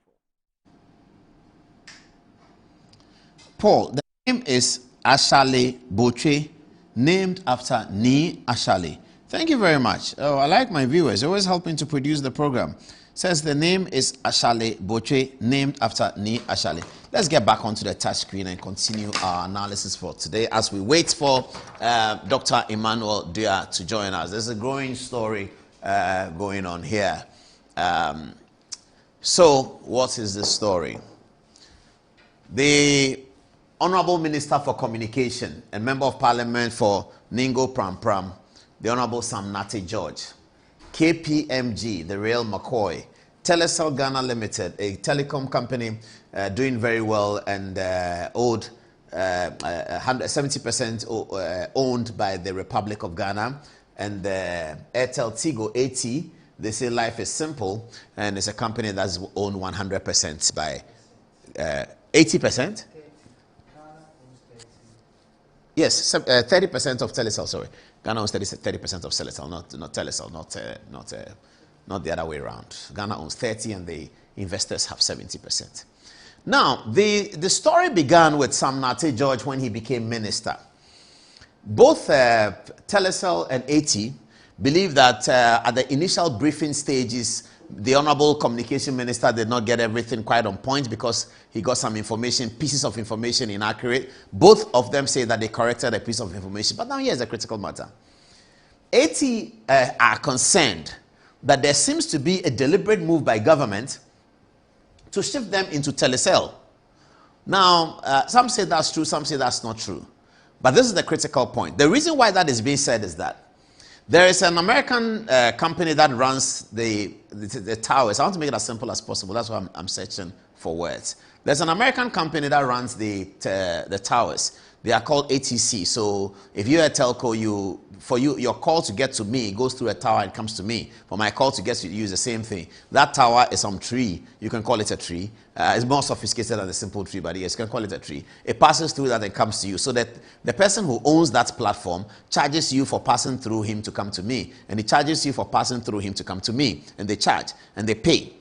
Paul. The name is Ashale Boche, named after Ni Ashale. Thank you very much. Oh, I like my viewers, always helping to produce the program. Says the name is Ashale Boche, named after Ni Ashale. Let's get back onto the touch screen and continue our analysis for today as we wait for Dr. Emmanuel Dia to join us. There's a growing story going on here. So, what is the story? The Honorable Minister for Communication and Member of Parliament for Ningo Pram Pram, the Honorable Sam Nate George, KPMG, the Real McCoy, Telecel Ghana Limited, a telecom company doing very well and owed 70% owned by the Republic of Ghana, and Airtel Tigo AT. They say life is simple, and it's a company that's owned 100% by 80%. Yes, 30% of Telecel. Sorry, Ghana owns 30% of Telecel, not Telecel, not the other way around. Ghana owns 30, and the investors have 70%. Now, the story began with Sam Nate George when he became minister. Both Telecel and AT believe that at the initial briefing stages, the Honorable Communication Minister did not get everything quite on point because he got some information, pieces of information inaccurate. Both of them say that they corrected a piece of information. But now here's the critical matter. AT are concerned that there seems to be a deliberate move by government to shift them into Telecel. Now, some say that's true, some say that's not true. But this is the critical point. The reason why that is being said is that there is an American company that runs the towers. I want to make it as simple as possible. That's why I'm searching for words. There's an American company that runs the towers. They are called ATC. So if you're a telco, your call to get to me goes through a tower and comes to me. For my call to get to you is the same thing. That tower is some tree. You can call it a tree. It's more sophisticated than a simple tree, but yes, you can call it a tree. It passes through that and comes to you. So that the person who owns that platform charges you for passing through him to come to me. And he charges you for passing through him to come to me. And they charge and they pay.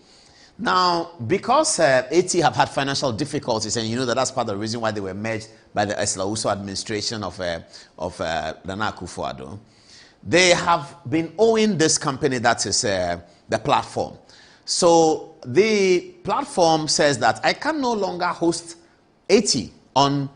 Now, because AT have had financial difficulties, and you know that's part of the reason why they were merged by the Ursula Owusu administration of Nana Akufo-Addo, they have been owing this company that is the platform. So the platform says that I can no longer host 80 on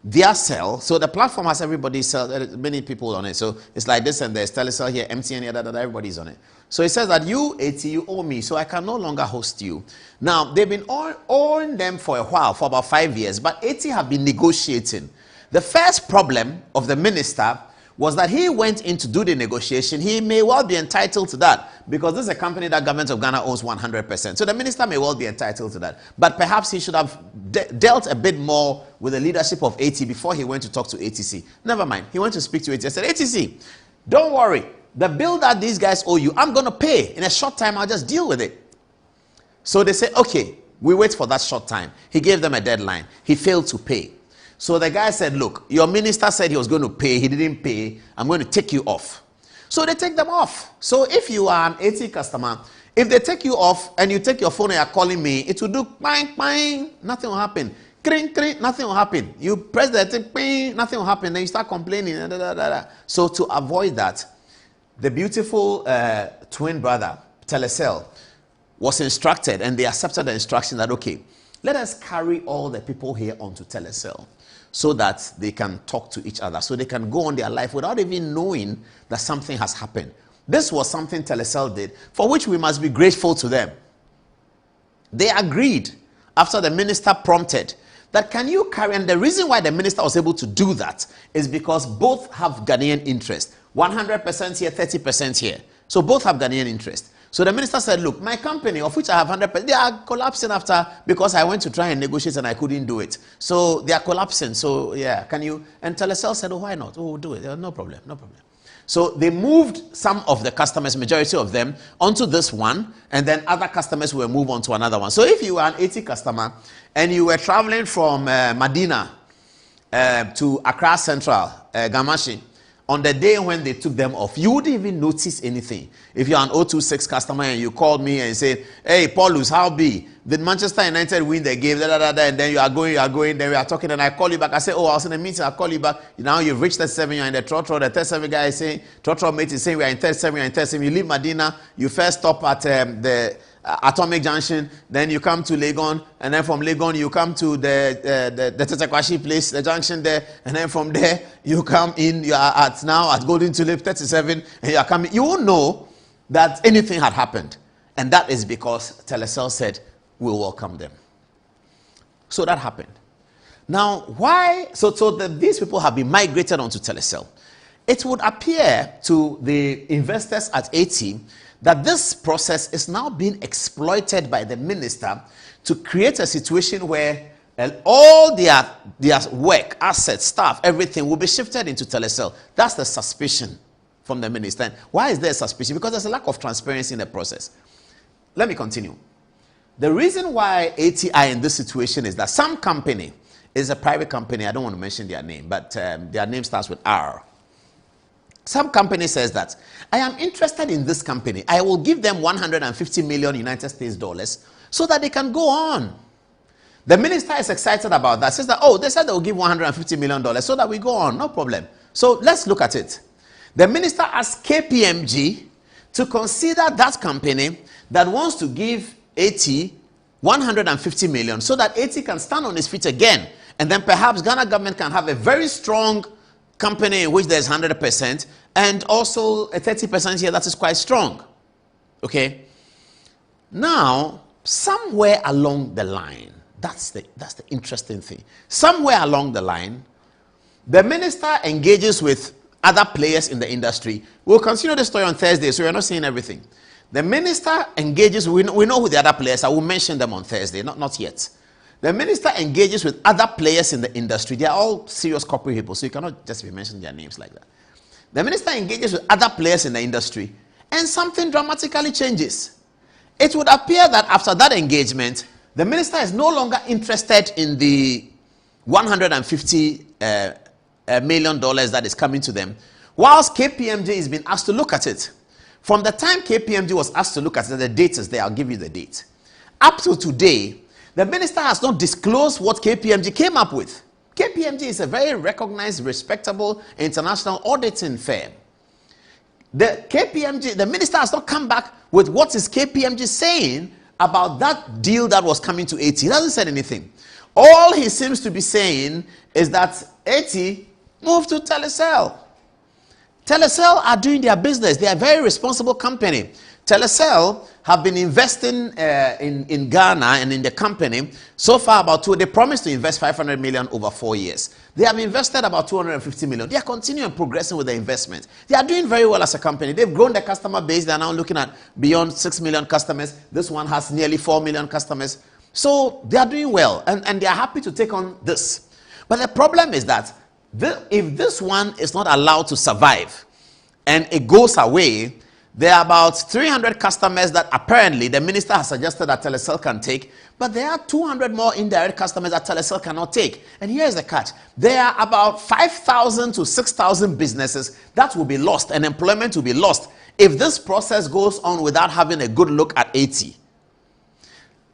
their cell. So the platform has everybody's cell, many people on it. So it's like this, and there's Telecel here, MTN here, everybody's on it. So it says that you, 80, you owe me, so I can no longer host you. Now, they've been owing them for a while, for about 5 years, but 80 have been negotiating. The first problem of the minister was that he went in to do the negotiation. He may well be entitled to that because this is a company that government of Ghana owns 100%. So the minister may well be entitled to that. But perhaps he should have dealt a bit more with the leadership of AT before he went to talk to ATC. Never mind. He went to speak to AT. I said, ATC, don't worry. The bill that these guys owe you, I'm going to pay. In a short time, I'll just deal with it. So they say, okay, we wait for that short time. He gave them a deadline. He failed to pay. So the guy said, look, your minister said he was going to pay. He didn't pay. I'm going to take you off. So they take them off. So if you are an AT customer, if they take you off and you take your phone and you're calling me, it will do bang, bang, nothing will happen. Kring, kring, nothing will happen. You press the thing, bang, nothing will happen. Then you start complaining. Da, da, da, da. So to avoid that, the beautiful twin brother, Telecel, was instructed, and they accepted the instruction that, okay, let us carry all the people here onto Telecel so that they can talk to each other, so they can go on their life without even knowing that something has happened. This was something Telecel did, for which we must be grateful to them. They agreed after the minister prompted that can you carry, and the reason why the minister was able to do that is because both have Ghanaian interest. 100% here, 30% here. So both have Ghanaian interest. So the minister said, look, my company, of which I have 100%, they are collapsing after, because I went to try and negotiate and I couldn't do it. So they are collapsing. So yeah, can you? And Telecel said, oh, why not? Oh, we'll do it. No problem, no problem. So they moved some of the customers, majority of them, onto this one, and then other customers will move on to another one. So if you are an 80 customer and you were traveling from Medina to Accra Central, Gamashi, on the day when they took them off, you wouldn't even notice anything. If you're an 026 customer and you called me and say, hey, Paulus, how be? Did Manchester United win the game? And then you are going, then we are talking, and I call you back. I say, oh, I was in a meeting, I'll call you back. Now you've reached the 7, you're in the Trotro. The 37 guy is saying, Trotro mate is saying, we are in 37, you're in 37. You leave Medina, you first stop at the Atomic Junction, then you come to Legon, and then from Legon you come to the Tetekwashi place, the junction there, and then from there you come in, you are now at Golden Tulip 37, and you are coming. You won't know that anything had happened, and that is because Telecel said, we'll welcome them. So that happened. Now, why? So these people have been migrated onto Telecel. It would appear to the investors at AT that this process is now being exploited by the minister to create a situation where all their work, assets, staff, everything will be shifted into Telecel. That's the suspicion from the minister. And why is there a suspicion? Because there's a lack of transparency in the process. Let me continue. The reason why ATI in this situation is that some company is a private company. I don't want to mention their name, but their name starts with R. Some company says that, I am interested in this company. I will give them 150 million United States dollars so that they can go on. The minister is excited about that. Says that, oh, they said they will give $150 million so that we go on. No problem. So let's look at it. The minister asked KPMG to consider that company that wants to give AT 150 million so that AT can stand on its feet again. And then perhaps Ghana government can have a very strong company in which there's 100% and also a 30% here that is quite strong. Okay? Now, somewhere along the line, that's the interesting thing. Somewhere along the line, the minister engages with other players in the industry. We'll continue the story on Thursday, so we're not seeing everything. The minister engages, we know who the other players are. We'll mention them on Thursday, not yet. The minister engages with other players in the industry. They are all serious corporate people, so you cannot just be mentioning their names like that. The minister engages with other players in the industry, and something dramatically changes. It would appear that after that engagement, the minister is no longer interested in the $150 million that is coming to them, whilst KPMG is being asked to look at it. From the time KPMG was asked to look at it, the date is there. I'll give you the date. Up to today, the minister has not disclosed what KPMG came up with. KPMG is a very recognized, respectable international auditing firm. The KPMG, the minister has not come back with what is KPMG saying about that deal that was coming to AT. He hasn't said anything. All he seems to be saying is that AT moved to Telecel. Telecel are doing their business. They are a very responsible company. Telecel have been investing in Ghana and in the company so far they promised to invest 500 million over 4 years. They have invested about 250 million. They are continuing progressing with the investment. They are doing very well as a company. They've grown their customer base. They are now looking at beyond 6 million customers. This one has nearly 4 million customers. So they are doing well and they are happy to take on this. But the problem is that if this one is not allowed to survive and it goes away, there are about 300 customers that apparently the minister has suggested that Telecel can take, but there are 200 more indirect customers that Telecel cannot take. And here's the catch. There are about 5,000 to 6,000 businesses that will be lost and employment will be lost if this process goes on without having a good look at AT.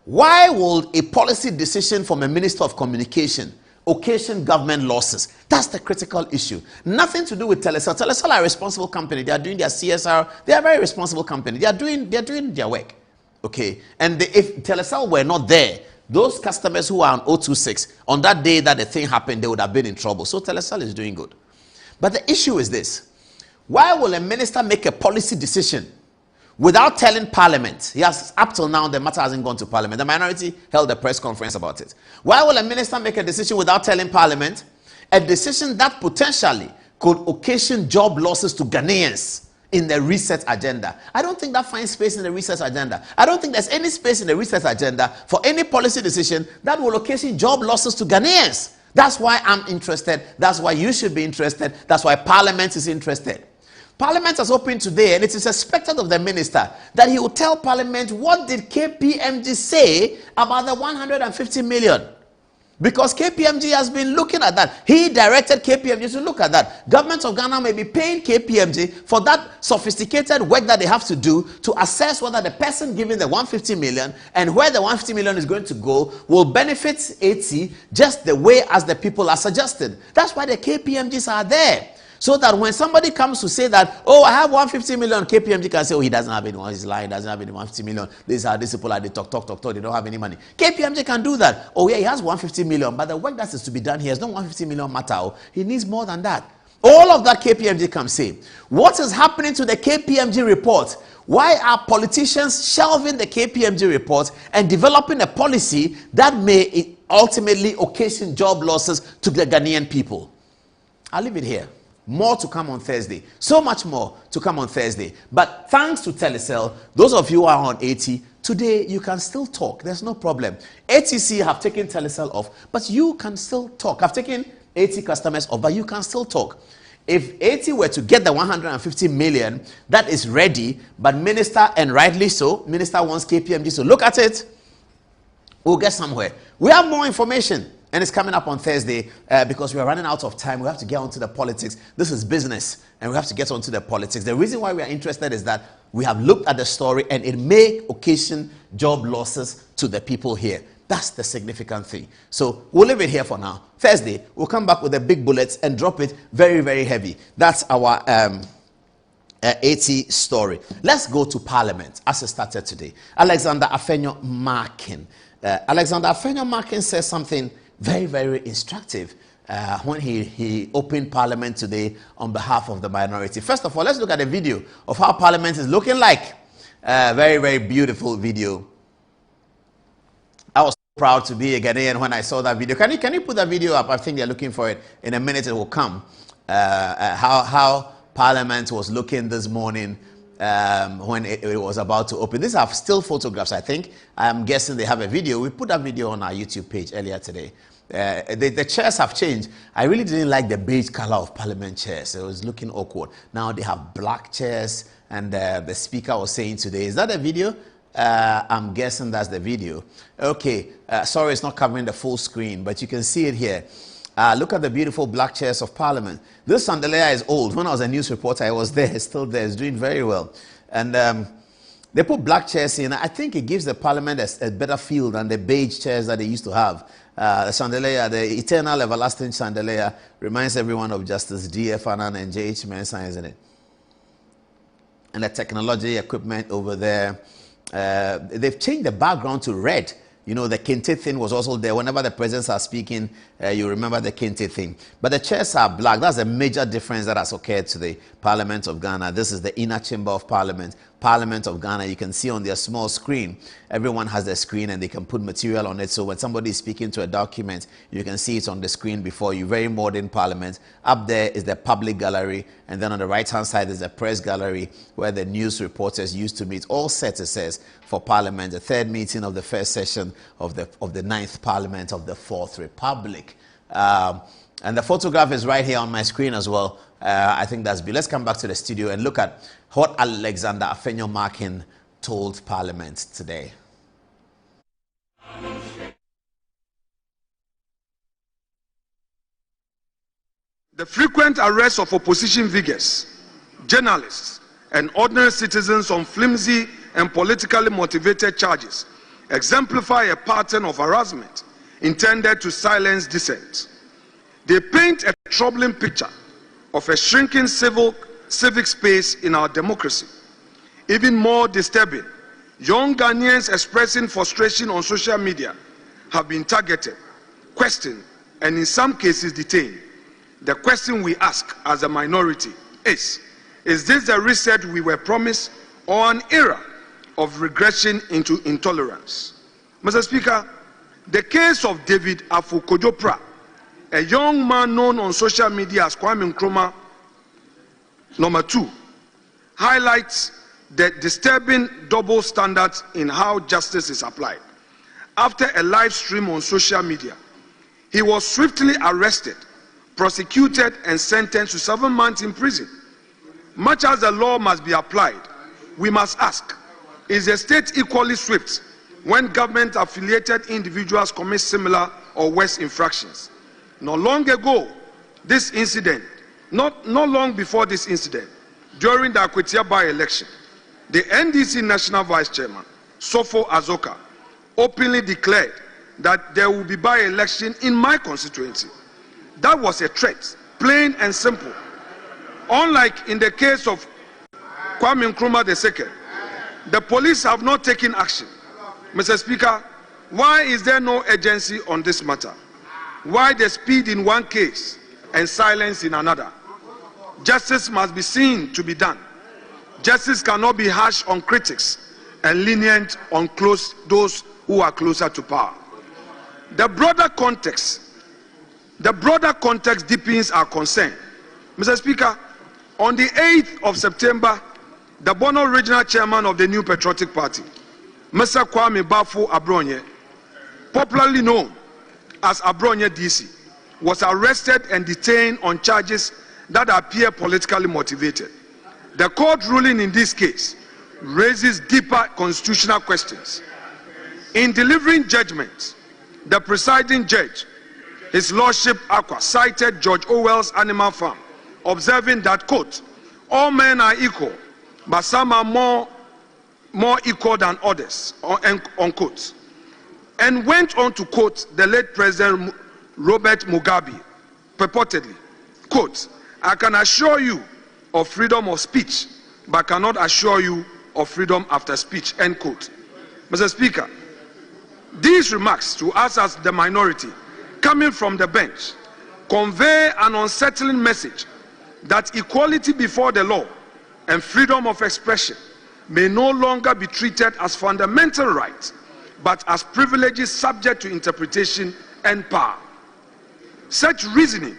Why will a policy decision from a minister of communication occasion government losses? That's the critical issue. Nothing to do with Telecel. Telecel are a responsible company. They are doing their CSR. They are a very responsible company. They are doing their work. Okay. And if Telecel were not there, those customers who are on 026, on that day that the thing happened, they would have been in trouble. So Telecel is doing good. But the issue is this. Why will a minister make a policy decision without telling Parliament? Up till now, the matter hasn't gone to Parliament. The minority held a press conference about it. Why will a minister make a decision without telling Parliament? A decision that potentially could occasion job losses to Ghanaians in the reset agenda. I don't think that finds space in the reset agenda. I don't think there's any space in the reset agenda for any policy decision that will occasion job losses to Ghanaians. That's why I'm interested. That's why you should be interested. That's why Parliament is interested. Parliament has opened today, and it is expected of the minister that he will tell Parliament what did KPMG say about the 150 million. Because KPMG has been looking at that. He directed KPMG to look at that. Government of Ghana may be paying KPMG for that sophisticated work that they have to do to assess whether the person giving the 150 million and where the 150 million is going to go will benefit AT just the way as the people are suggested. That's why the KPMGs are there. So that when somebody comes to say that, oh, I have 150 million, KPMG can say, oh, he doesn't have anyone, he's lying, doesn't have any 150 million. These people are, they talk, they don't have any money. KPMG can do that. Oh, yeah, he has 150 million, but the work that is to be done here is not 150 million matter. Oh, he needs more than that. All of that KPMG can say. What is happening to the KPMG report? Why are politicians shelving the KPMG report and developing a policy that may ultimately occasion job losses to the Ghanaian people? I'll leave it here. More to come on Thursday. So much more to come on Thursday. But thanks to Telecel, those of you who are on AT, today you can still talk. There's no problem. ATC have taken Telecel off, but you can still talk. I've taken AT customers off, but you can still talk. If AT were to get the 150 million, that is ready, but minister, and rightly so, minister wants KPMG to look at it, we'll get somewhere. We have more information. And it's coming up on Thursday because we are running out of time. We have to get onto the politics. This is business, and we have to get onto the politics. The reason why we are interested is that we have looked at the story, and it may occasion job losses to the people here. That's the significant thing. So we'll leave it here for now. Thursday, we'll come back with the big bullets and drop it very, very heavy. That's our AT story. Let's go to Parliament as it started today. Alexander Afenyo-Markin. Alexander Afenyo-Markin says something very, very instructive when he opened Parliament today on behalf of the minority. First of all, let's look at a video of how Parliament is looking like. Very, very beautiful video. I was proud to be a Ghanaian when I saw that video. Can you put that video up? I think they're looking for it. In a minute it will come. How Parliament was looking this morning when it was about to open. These are still photographs, I think. I'm guessing they have a video. We put that video on our YouTube page earlier today. The chairs have changed. I really didn't like the beige color of Parliament chairs. It was looking awkward. Now they have black chairs, and the speaker was saying today, is that a video? I'm guessing that's the video. Okay, sorry it's not covering the full screen, but you can see it here. Look at the beautiful black chairs of Parliament. This chandelier is old. When I was a news reporter, I was there. It's still there. It's doing very well. And they put black chairs in. I think it gives the Parliament a better feel than the beige chairs that they used to have. The chandelier, the eternal everlasting chandelier, reminds everyone of Justice D.F. Annan and J.H. Mensah, isn't it? and the technology equipment over there. They've changed the background to red. You know, the kente thing was also there. Whenever the presidents are speaking, you remember the kente thing. But the chairs are black. That's a major difference that has occurred to the Parliament of Ghana. This is the inner chamber of Parliament. Parliament of Ghana, you can see on their small screen, everyone has their screen and they can put material on it. So when somebody is speaking to a document, you can see it on the screen before you. Very modern Parliament. Up there is the public gallery, and then on the right-hand side is the press gallery where the news reporters used to meet. All set, it says, for Parliament, the third meeting of the first session of the ninth Parliament of the Fourth Republic. And the photograph is right here on my screen as well. I think that's good. Let's come back to the studio and look at what Alexander Afenyo-Markin told Parliament today. The frequent arrests of opposition figures, journalists, and ordinary citizens on flimsy and politically motivated charges exemplify a pattern of harassment intended to silence dissent. They paint a troubling picture of a shrinking civic space in our democracy. Even more disturbing, young Ghanaians expressing frustration on social media have been targeted, questioned, and in some cases detained. The question we ask as a minority is this the reset we were promised, or an era of regression into intolerance? Mr. Speaker, the case of David Afu-Kojo-Praa, a young man known on social media as Kwame Nkrumah #2, highlights the disturbing double standards in how justice is applied. After a live stream on social media, he was swiftly arrested, prosecuted, and sentenced to 7 months in prison. Much as the law must be applied, we must ask, is the state equally swift when government-affiliated individuals commit similar or worse infractions? Not long before this incident, during the Akwatia by-election, the NDC National Vice Chairman, Sofo Azoka, openly declared that there will be by-election in my constituency. That was a threat, plain and simple. Unlike in the case of Kwame Nkrumah II, the police have not taken action. Mr. Speaker, why is there no urgency on this matter? Why the speed in one case and silence in another? Justice must be seen to be done. Justice cannot be harsh on critics and lenient on those who are closer to power. The broader context deepens our concern. Mr. Speaker, on the 8th of September, the Bono Regional Chairman of the New Patriotic Party, Mr. Kwame Bafo Abronye, popularly known as Abronye DC, was arrested and detained on charges that appear politically motivated. The court ruling in this case raises deeper constitutional questions. In delivering judgment, the presiding judge, His Lordship Akwa, cited George Orwell's Animal Farm, observing that, quote, all men are equal, but some are more equal than others, unquote, and went on to quote the late President Robert Mugabe, purportedly, quote, I can assure you of freedom of speech, but cannot assure you of freedom after speech, end quote. Mr. Speaker, these remarks to us as the minority, coming from the bench, convey an unsettling message that equality before the law and freedom of expression may no longer be treated as fundamental rights, but as privileges subject to interpretation and power. Such reasoning,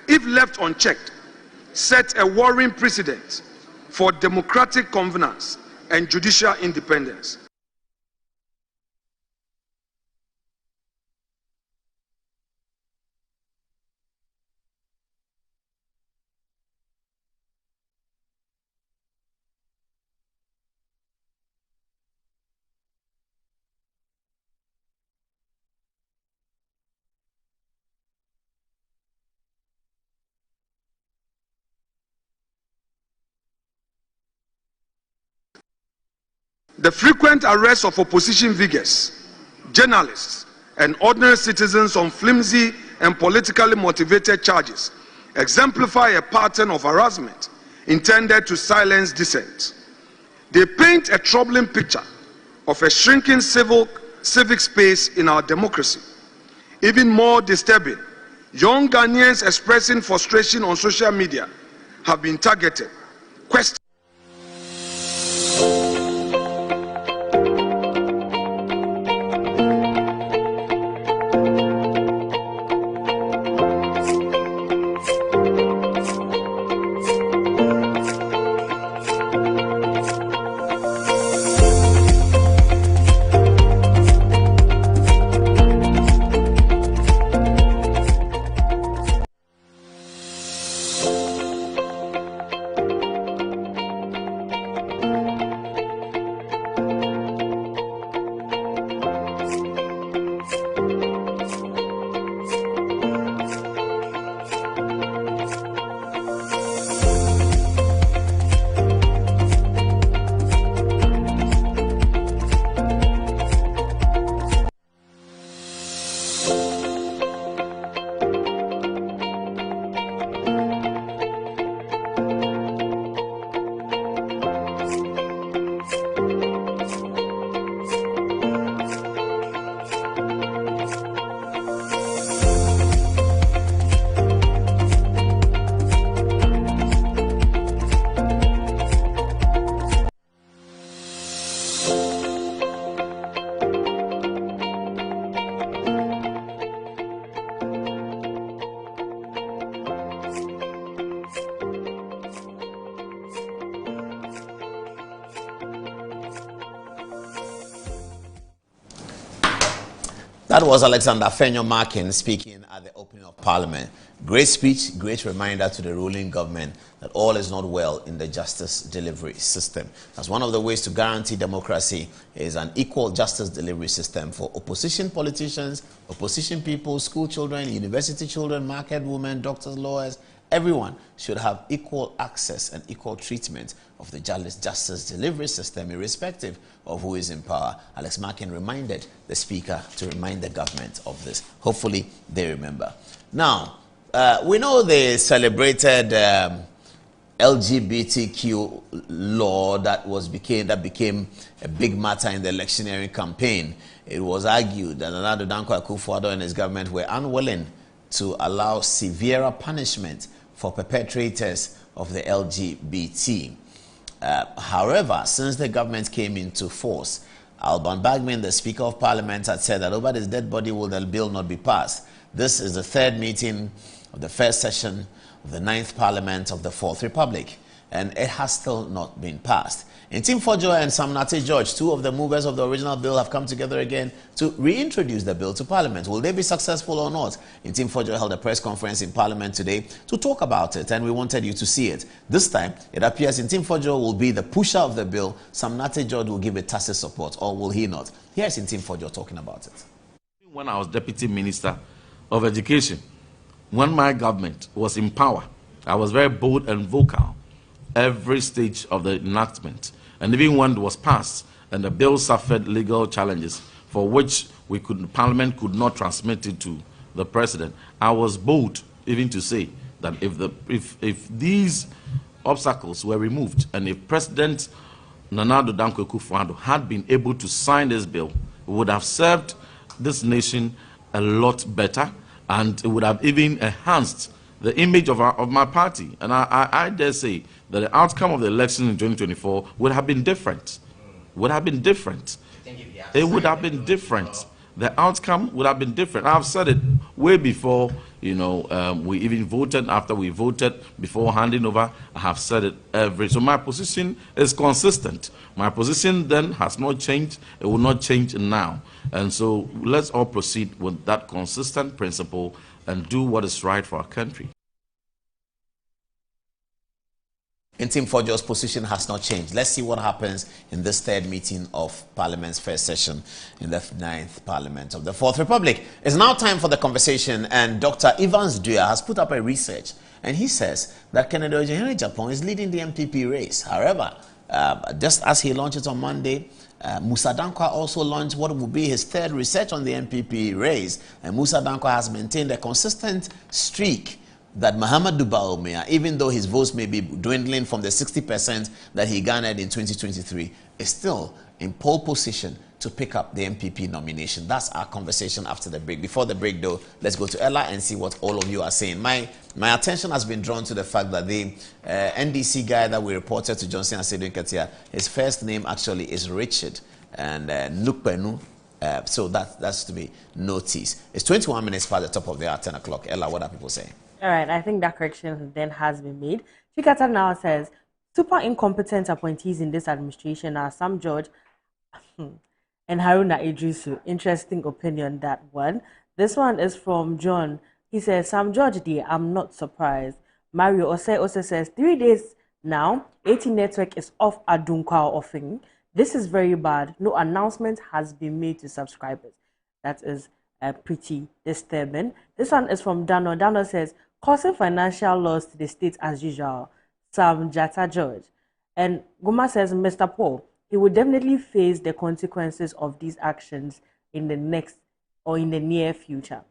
if left unchecked, set a worrying precedent for democratic governance and judicial independence. The frequent arrests of opposition figures, journalists, and ordinary citizens on flimsy and politically motivated charges exemplify a pattern of harassment intended to silence dissent. They paint a troubling picture of a shrinking civic space in our democracy. Even more disturbing, young Ghanaians expressing frustration on social media have been targeted. That was Alexander Afenyo-Markin speaking at the opening of Parliament. Great speech, great reminder to the ruling government that all is not well in the justice delivery system. As one of the ways to guarantee democracy is an equal justice delivery system for opposition politicians, opposition people, school children, university children, market women, doctors, lawyers. Everyone should have equal access and equal treatment of the justice delivery system, irrespective of who is in power. Alex Markin reminded the Speaker to remind the government of this. Hopefully, they remember. Now, we know the celebrated LGBTQ law that became a big matter in the electioneering campaign. It was argued that Nana Addo Dankwa Akufo-Addo and his government were unwilling to allow severer punishment for perpetrators of the LGBT. However, since the government came into force, Alban Bagman, the Speaker of Parliament, had said that over this dead body will the bill not be passed. This is the third meeting of the first session of the 9th Parliament of the 4th Republic, and it has still not been passed. Ntim Fodjo and Sam Nate George, two of the movers of the original bill, have come together again to reintroduce the bill to Parliament. Will they be successful or not? Ntim Fodjo held a press conference in Parliament today to talk about it, and we wanted you to see it. This time, it appears Ntim Fodjo will be the pusher of the bill. Sam Nate George will give it tacit support, or will he not? Here's Ntim Fodjo talking about it. When I was Deputy Minister of Education, when my government was in power, I was very bold and vocal every stage of the enactment. And even when it was passed and the bill suffered legal challenges for which Parliament could not transmit it to the President, I was bold even to say that if these obstacles were removed and if President Nana Addo Dankwa Akufo-Addo had been able to sign this bill, it would have served this nation a lot better, and it would have even enhanced the image of my party. And I dare say that the outcome of the election in 2024 would have been different. Would have been different. It would have been different. The outcome would have been different. I've said it way before, we even voted, after we voted, before handing over. I have said it so my position is consistent. My position then has not changed. It will not change now. And so let's all proceed with that consistent principle and do what is right for our country. Ntim Fodjo's position has not changed. Let's see what happens in this third meeting of Parliament's first session in the 9th Parliament of the 4th Republic. It's now time for the conversation, and Dr. Evans Dua has put up a research, and he says that Kennedy Ojehere-Agyapong is leading the MPP race. However, just as he launched it on Monday, Musa Dankwa also launched what will be his third research on the MPP race, and Musa Dankwa has maintained a consistent streak that Mahamadou Bawumia, even though his votes may be dwindling from the 60% that he garnered in 2023, is still in pole position to pick up the MPP nomination. That's our conversation after the break. Before the break, though, let's go to Ella and see what all of you are saying. My attention has been drawn to the fact that the NDC guy that we reported to, Johnson Asedu Nketia, his first name actually is Richard, and Nukpenu. So that's to be noticed. It's 21 minutes past the top of the hour, 10 o'clock. Ella, what are people saying? All right, I think that correction then has been made. Chikata now says, super incompetent appointees in this administration are Sam George and Haruna Idrisu. Interesting opinion, that one. This one is from John. He says, Sam George D, I'm not surprised. Mario Ose says, 3 days now, 80 network is off Adunkwa offing. This is very bad. No announcement has been made to subscribers. That is pretty disturbing. This one is from Dano. Dano says, causing financial loss to the state as usual. Sam Jata George. And Guma says, Mr. Paul, he will definitely face the consequences of these actions in the next or in the near future.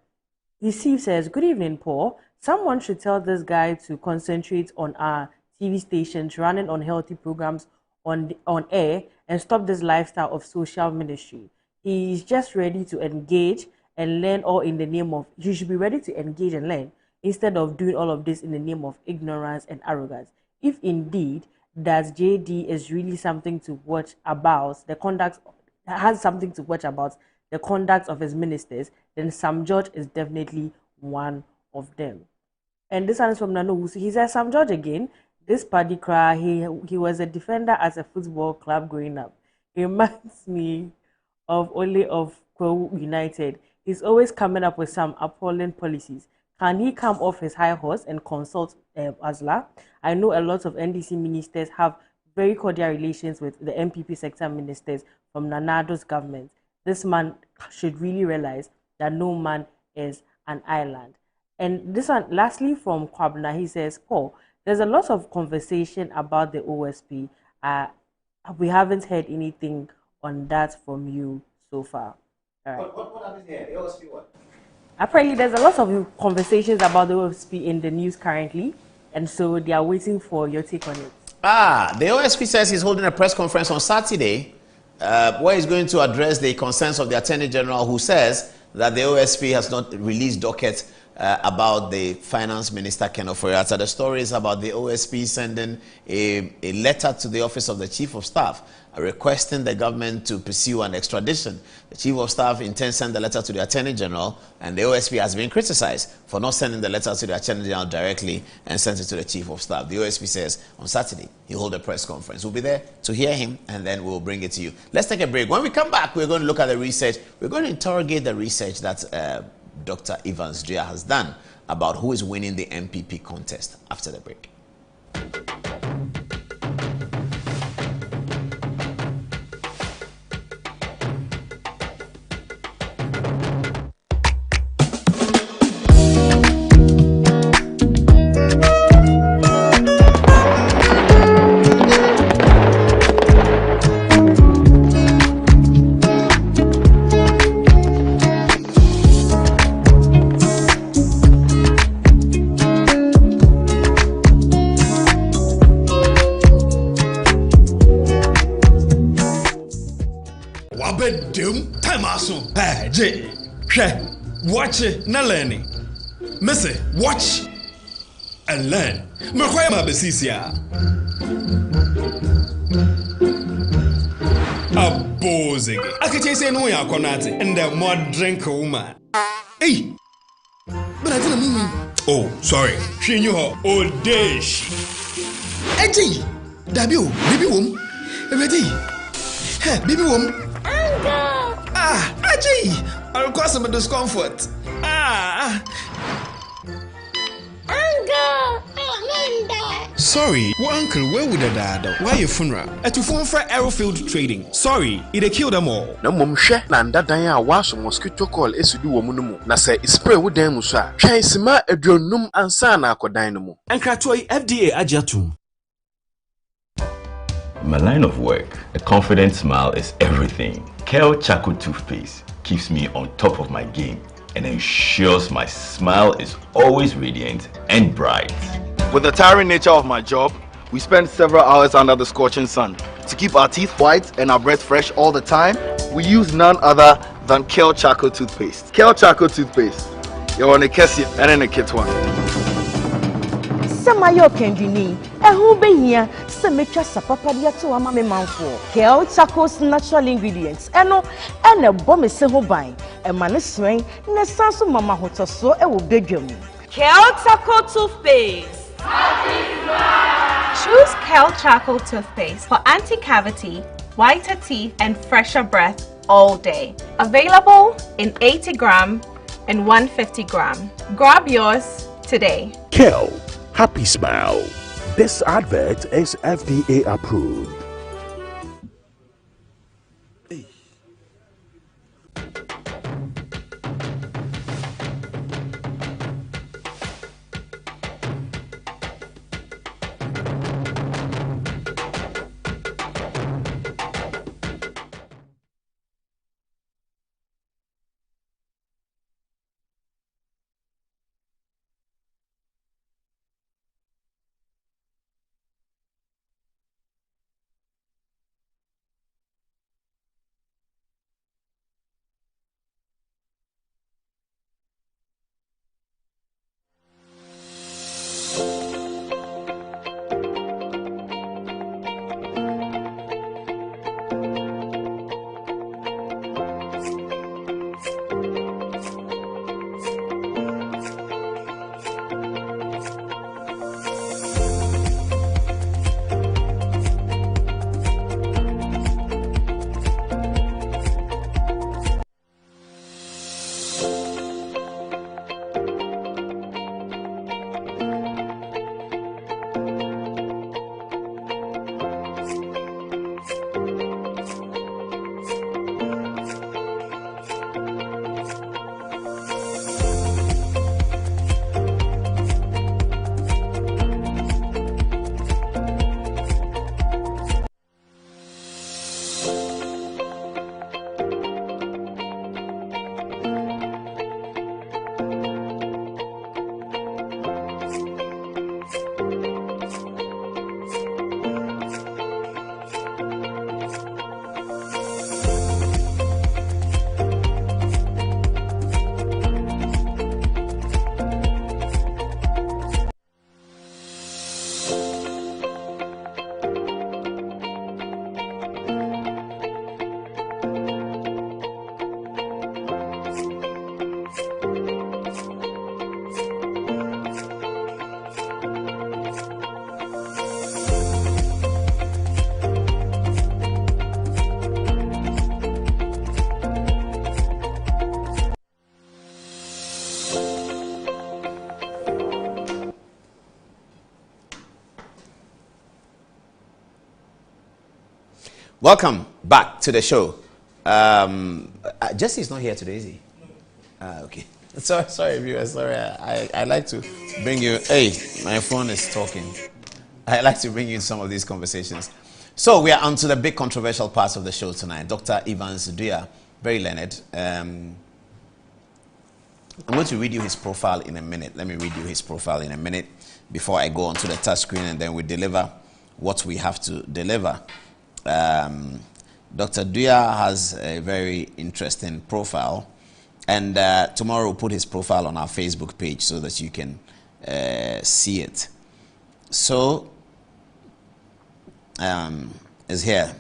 Steve says, good evening, Paul. Someone should tell this guy to concentrate on our TV stations running unhealthy programs on air and stop this lifestyle of social ministry. He is just ready to engage and learn, all in the name of, you should be ready to engage and learn instead of doing all of this in the name of ignorance and arrogance. If indeed that JD is really something to watch about, the conduct has something to watch about the conduct of his ministers, then Sam George is definitely one of them. And this one is from Nano Wusu. He says, Sam George again, this paddy cry, he was a defender at a football club growing up. He reminds me of only of Kwewu United. He's always coming up with some appalling policies. Can he come off his high horse and consult Asla? I know a lot of NDC ministers have very cordial relations with the MPP sector ministers from Nanado's government. This man should really realize that no man is an island. And this one, lastly, from Kwabna, he says, Paul, there's a lot of conversation about the OSP. We haven't heard anything on that from you so far. All right. What happened here? The OSP what? Apparently, there's a lot of conversations about the OSP in the news currently, and so they are waiting for your take on it. The OSP says he's holding a press conference on Saturday where he's going to address the concerns of the Attorney General, who says that the OSP has not released docket about the Finance Minister, Ken Ofori-Atta. The story is about the OSP sending a letter to the Office of the Chief of Staff requesting the government to pursue an extradition. The Chief of Staff intends to send the letter to the Attorney General, and the OSP has been criticized for not sending the letter to the Attorney General directly and sent it to the Chief of Staff. The OSP says on Saturday he'll hold a press conference. We'll be there to hear him, and then we'll bring it to you. Let's take a break. When we come back, we're going to look at the research. We're going to interrogate the research that Dr. Evans Drea has done about who is winning the MPP contest after the break. Watch it, not learning. Missy, watch and learn. Makwaya mabesisia. Abozege. Akete say no ya konate and the more drink woman. Hey. But I didn't mean. Oh, sorry. She knew her old dish. Eji. Dabio, baby wom. Ready. Hey, baby wom. Uncle. Aji. I'll cause some discomfort. Uncle! Sorry, uncle, where would the dad? Why your funeral? At your phone for Aerofield Trading. Sorry, it killed them all. No mum share Nanda Daya was mosquito call Esudu Womunumu. Na say spray with them musa. Chaisima edronum ansana ko dynamo. And Kratoi FDA Ajatum. My line of work, a confident smile is everything. Kel Chaco toothpaste keeps me on top of my game. and ensures my smile is always radiant and bright. With the tiring nature of my job, we spend several hours under the scorching sun. To keep our teeth white and our breath fresh all the time, we use none other than Kale Charcoal Toothpaste. Kale Charcoal Toothpaste. You're on a Kessie and in a kit one. Samayo Kendini, who be here, Semetra Sapapadia to a mammy manful. Kale Charcoal's natural ingredients, and a bomb is so buying, and manis rain, and a sansu mama hotel so a will beg you. Kale Charcoal Toothpaste. Choose Kale Charcoal Toothpaste for anti-cavity, whiter teeth, and fresher breath all day. Available in 80 gram and 150 gram. Grab yours today. Kale, happy smile. This advert is FDA approved. Welcome back to the show. Jesse is not here today, is he? Okay. Sorry, viewers. Sorry, I like to bring you. Hey, my phone is talking. I like to bring you in some of these conversations. So we are on to the big controversial parts of the show tonight. Dr. Evans Dua, very learned. I'm going to read you his profile in a minute. Let me read you his profile in a minute before I go on to the touch screen, and then we deliver what we have to deliver. Dr. Dua has a very interesting profile, and tomorrow we'll put his profile on our Facebook page so that you can see it. So, is here.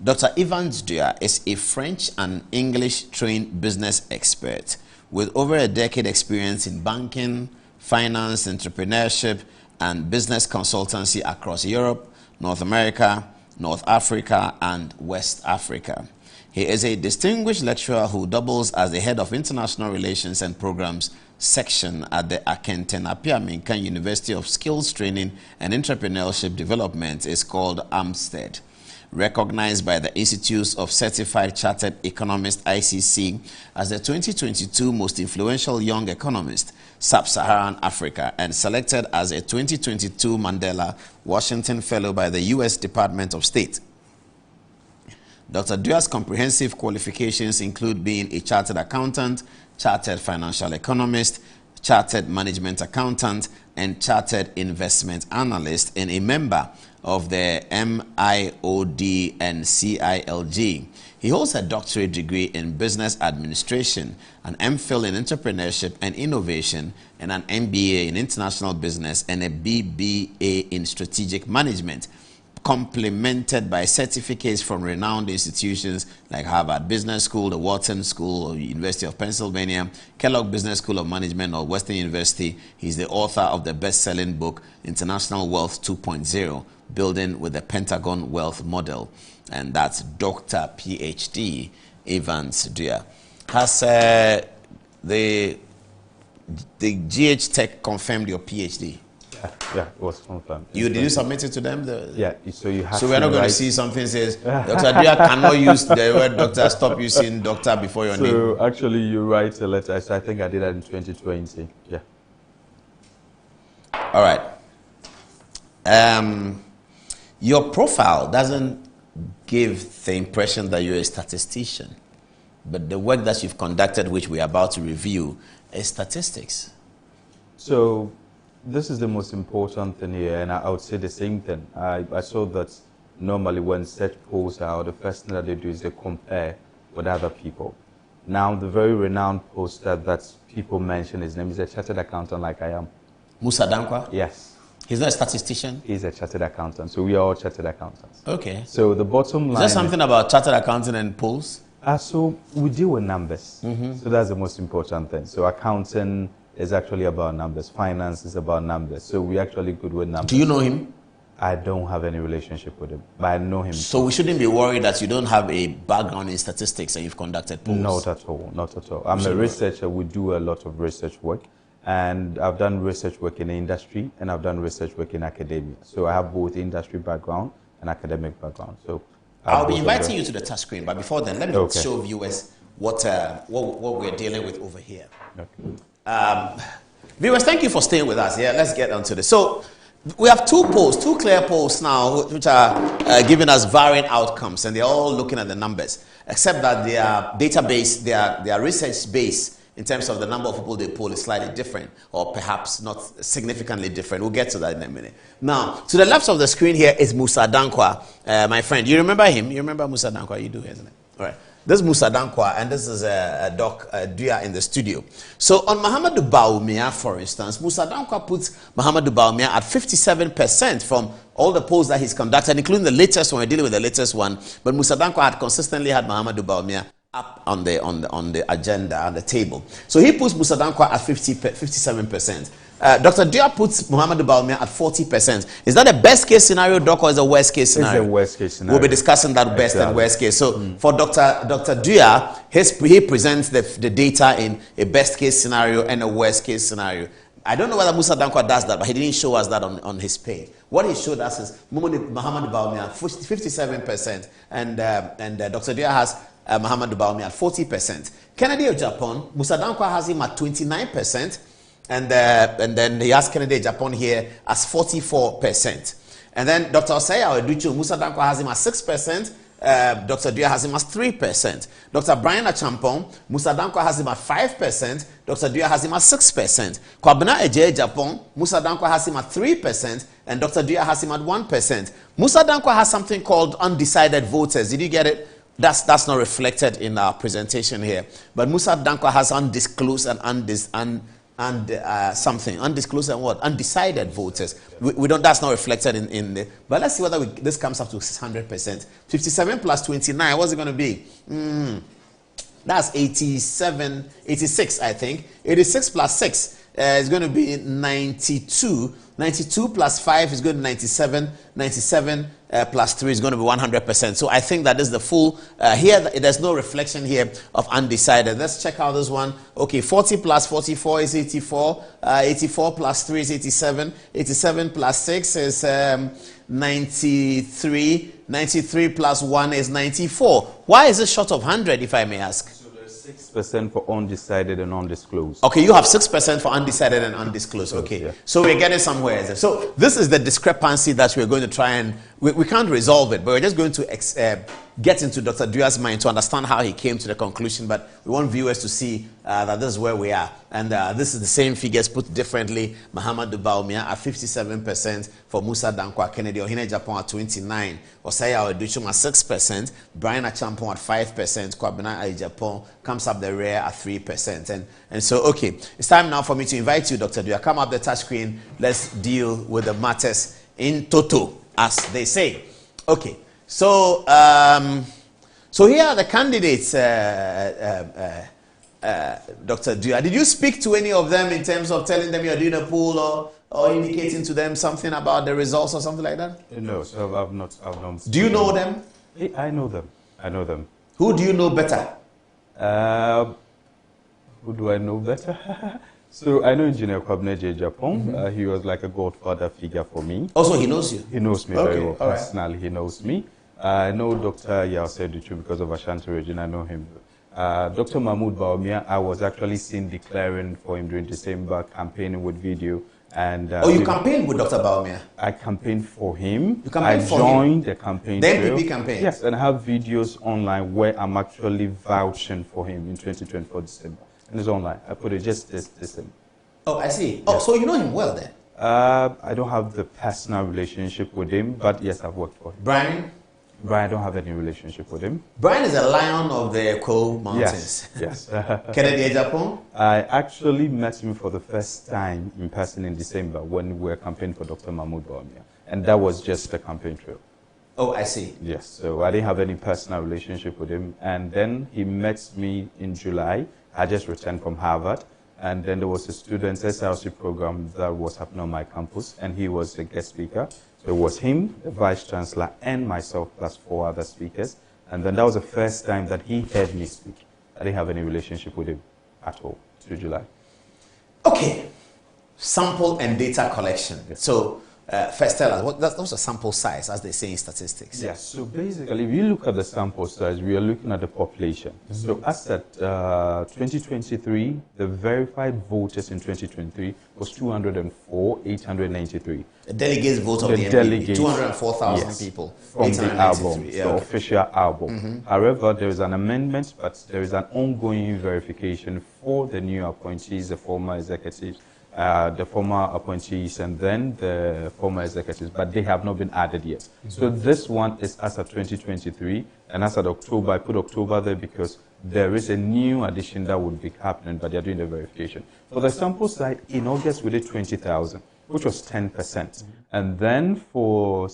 Dr. Evans Dua is a French and English-trained business expert with over a decade experience in banking, finance, entrepreneurship, and business consultancy across Europe, North America, North Africa, and West Africa. He is a distinguished lecturer who doubles as the head of International Relations and Programs section at the Akenten Apia Minkan University of Skills Training and Entrepreneurship Development is called AMSTED. Recognized by the Institute of Certified Chartered Economists ICC as the 2022 most influential young economist, Sub-Saharan Africa, and selected as a 2022 Mandela Washington Fellow by the U.S. Department of State. Dr. Dua's comprehensive qualifications include being a chartered accountant, chartered financial economist, chartered management accountant, and chartered investment analyst, and a member of the MIOD and CILG. He holds a doctorate degree in business administration, an MPhil in entrepreneurship and innovation, and an MBA in international business, and a BBA in strategic management, complemented by certificates from renowned institutions like Harvard Business School, the Wharton School, University of Pennsylvania, Kellogg Business School of Management, or Western University. He's the author of the best-selling book, International Wealth 2.0, Building with the Pentagon Wealth Model. And that's Dr. PhD Evans Dua. Has the GH Tech confirmed your PhD? Yeah, it was confirmed. Did you submit it to them? Yeah, so you have. So we're not going to see something says Dr. Dua cannot use the word doctor. Stop using doctor before your name. So actually, you write a letter. So I think I did that in 2020. Yeah. All right. Your profile doesn't give the impression that you're a statistician, but the work that you've conducted, which we're about to review, is statistics. So this is the most important thing here, and I would say the same thing. I saw that normally when such polls are out, the first thing that they do is they compare with other people. Now, the very renowned poster that people mention, his name is a chartered accountant like I am. Musa Dankwa? Yes. He's not a statistician? He's a chartered accountant, so we are all chartered accountants. Okay. So the bottom line... Is there something about chartered accounting and polls? So we deal with numbers. So that's the most important thing. So accounting is actually about numbers. Finance is about numbers. So we actually good with numbers. Do you know him? I don't have any relationship with him, but I know him. So we shouldn't be worried that you don't have a background in statistics and you've conducted polls? Not at all, not at all. I'm a researcher. We do a lot of research work. And I've done research work in the industry and I've done research work in academia. So I have both industry background and academic background. So I'll be inviting you to the touch screen, but before then, let me show viewers what we're dealing with over here. Okay. Viewers, thank you for staying with us. Yeah, let's get on to this. So we have two clear polls now, which are giving us varying outcomes, and they're all looking at the numbers, except that their database, their research base, in terms of the number of people they poll is slightly different, or perhaps not significantly different. We'll get to that in a minute. Now, to the left of the screen here is Musa Dankwa, my friend. You remember him? You remember Musa Dankwa? You do, isn't it? All right. This is Musa Dankwa, and this is Doc Dua in the studio. So on Mahamadou Bawumia, for instance, Musa Dankwa puts Mahamadou Bawumia at 57% from all the polls that he's conducted, including the latest one. We're dealing with the latest one. But Musa Dankwa had consistently had Mahamadou Bawumia up on the agenda, on the table. So he puts Musa Dankwa at 57%. Dr. Dua puts Mahamadou Bawumia at 40%. Is that a best case scenario, Doc, or is it a worst case scenario? It's a worst case scenario. We'll be discussing that best and worst case. So for Dr. Dua, he presents the data in a best case scenario and a worst case scenario. I don't know whether Musa Dankwa does that, but he didn't show us that on his page. What he showed us is Mahamadou Bawumia 57%, and Dr. Dua has Mahamadou Bawumia at 40%. Kennedy of Japan, Musa Dankwa has him at 29%, and then he has Kennedy of Japan here as 44%. And then Dr. Osaya Oduchu, Musa Dankwa has him at 6%. Dr. Dua has him as 3%. Dr. Brian Achampong, Musa Dankwa has him at 5%. Dr. Dua has him at 6%. Kwabena Eje Japan, Musa Dankwa has him at 3%. And Dr. Dua has him at 1%. Musa Dankwa has something called undecided voters. Did you get it? That's not reflected in our presentation here. But Musa Dankwa has undisclosed and undisclosed and what? Undecided voters. We don't. That's not reflected in the. But let's see whether this comes up to 100%. 57 plus 29. What's it going to be? That's 86, I think. 86 plus 6 is going to be 92. 92 plus 5 is going to be 97. 97 plus 3 is going to be 100%. So I think that is the full. Here, there's no reflection here of undecided. Let's check out this one. Okay, 40 plus 44 is 84. 84 plus 3 is 87. 87 plus 6 is 93. 93 plus 1 is 94. Why is it short of 100, if I may ask? So there's 6% for undecided and undisclosed. Okay, you have 6% for undecided and undisclosed. Okay, yeah. So we're getting somewhere. So this is the discrepancy that we're going to try and, we can't resolve it, but we're just going to get into Dr. Dua's mind to understand how he came to the conclusion, but we want viewers to see that this is where we are. And this is the same figures put differently. Mahamadou Bawumia at 57%, for Musa Dankwa Kennedy, Ohene Japan at 29%, Osaya Oduchum at 6%, Brian Achampong at 5%, Kwabena Aijapong comes up the rear at 3%. And so, okay, it's time now for me to invite you, Dr. Dua. Come up the touch screen. Let's deal with the matters in toto, as they say. Okay. So, so here are the candidates, Dr. Dua. Did you speak to any of them in terms of telling them you're doing a poll or indicating to them something about the results or something like that? No, so I've not. Do you know them? I know them. I know them. Who do you know better? Who do I know better? So I know Engineer Kwabena Agyapong. He was like a godfather figure for me. Also, he knows you? He knows me very well personally. Right. He knows me. I know Dr. Yause Duchu because of Ashanti region. I know him. Dr. Mahmoud Bawumia, I was actually seen declaring for him during December, campaigning with video. And you campaigned with Dr. Bawumia? I campaigned for him. You campaigned for him? I joined the campaign. The NPP campaign? Yes, and I have videos online where I'm actually vouching for him in 2024 December. And it's online. I put it just this December. Oh, I see. Oh, so you know him well then? I don't have the personal relationship with him, but yes, I've worked for him. Brian? Brian, I don't have any relationship with him. Brian is a lion of the Ko Mountains. Yes. Kennedy Agyapong? I actually met him for the first time in person in December when we were campaigning for Dr. Mahmoud Bawumia. And that was just a campaign trail. Oh, I see. Yes, so I didn't have any personal relationship with him. And then he met me in July. I just returned from Harvard. And then there was a student SRC program that was happening on my campus, and he was the guest speaker. So it was him, the vice chancellor, and myself, plus 4 other speakers. And then that was the first time that he heard me speak. I didn't have any relationship with him at all, to July. Okay, sample and data collection. Yes. So first tell us, what's the sample size, as they say in statistics? Yes, so basically, if you look at the sample size, we are looking at the population. So as at 2023, the verified voters in 2023 was 204,893. The delegates vote of the NPP, 204,000 people. From the album, the official album. However, there is an amendment, but there is an ongoing verification for the new appointees, the former executives, the former appointees, and then the former executives, but they have not been added yet. So this one is as of 2023, and as of October, I put October there because there is a new addition that would be happening, but they're doing the verification. For the sample side, in August we did 20,000, which was 10%. And then for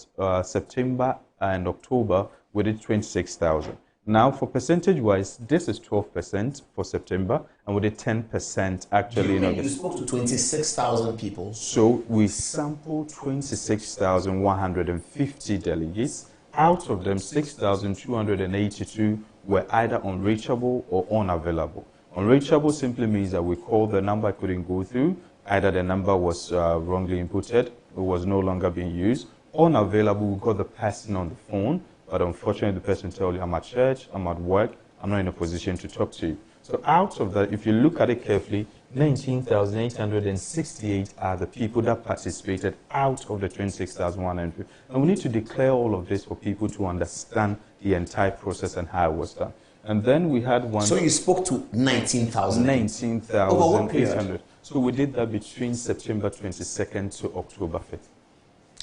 September and October, we did 26,000. Now, for percentage-wise, this is 12% for September, and we did 10% actually in August. You spoke to 26,000 people. So we sampled 26,150 delegates. Out of them, 6,282 were either unreachable or unavailable. Unreachable simply means that we called the number couldn't go through. Either the number was wrongly inputted, it was no longer being used. Unavailable, we got the person on the phone. But unfortunately, the person tells you, I'm at church, I'm at work, I'm not in a position to talk to you. So out of that, if you look at it carefully, 19,868 are the people that participated out of the 26,100. And we need to declare all of this for people to understand the entire process and how it was done. And then we had one... So you spoke to 19,000? 19,800. So we did that between September 22nd to October 5th.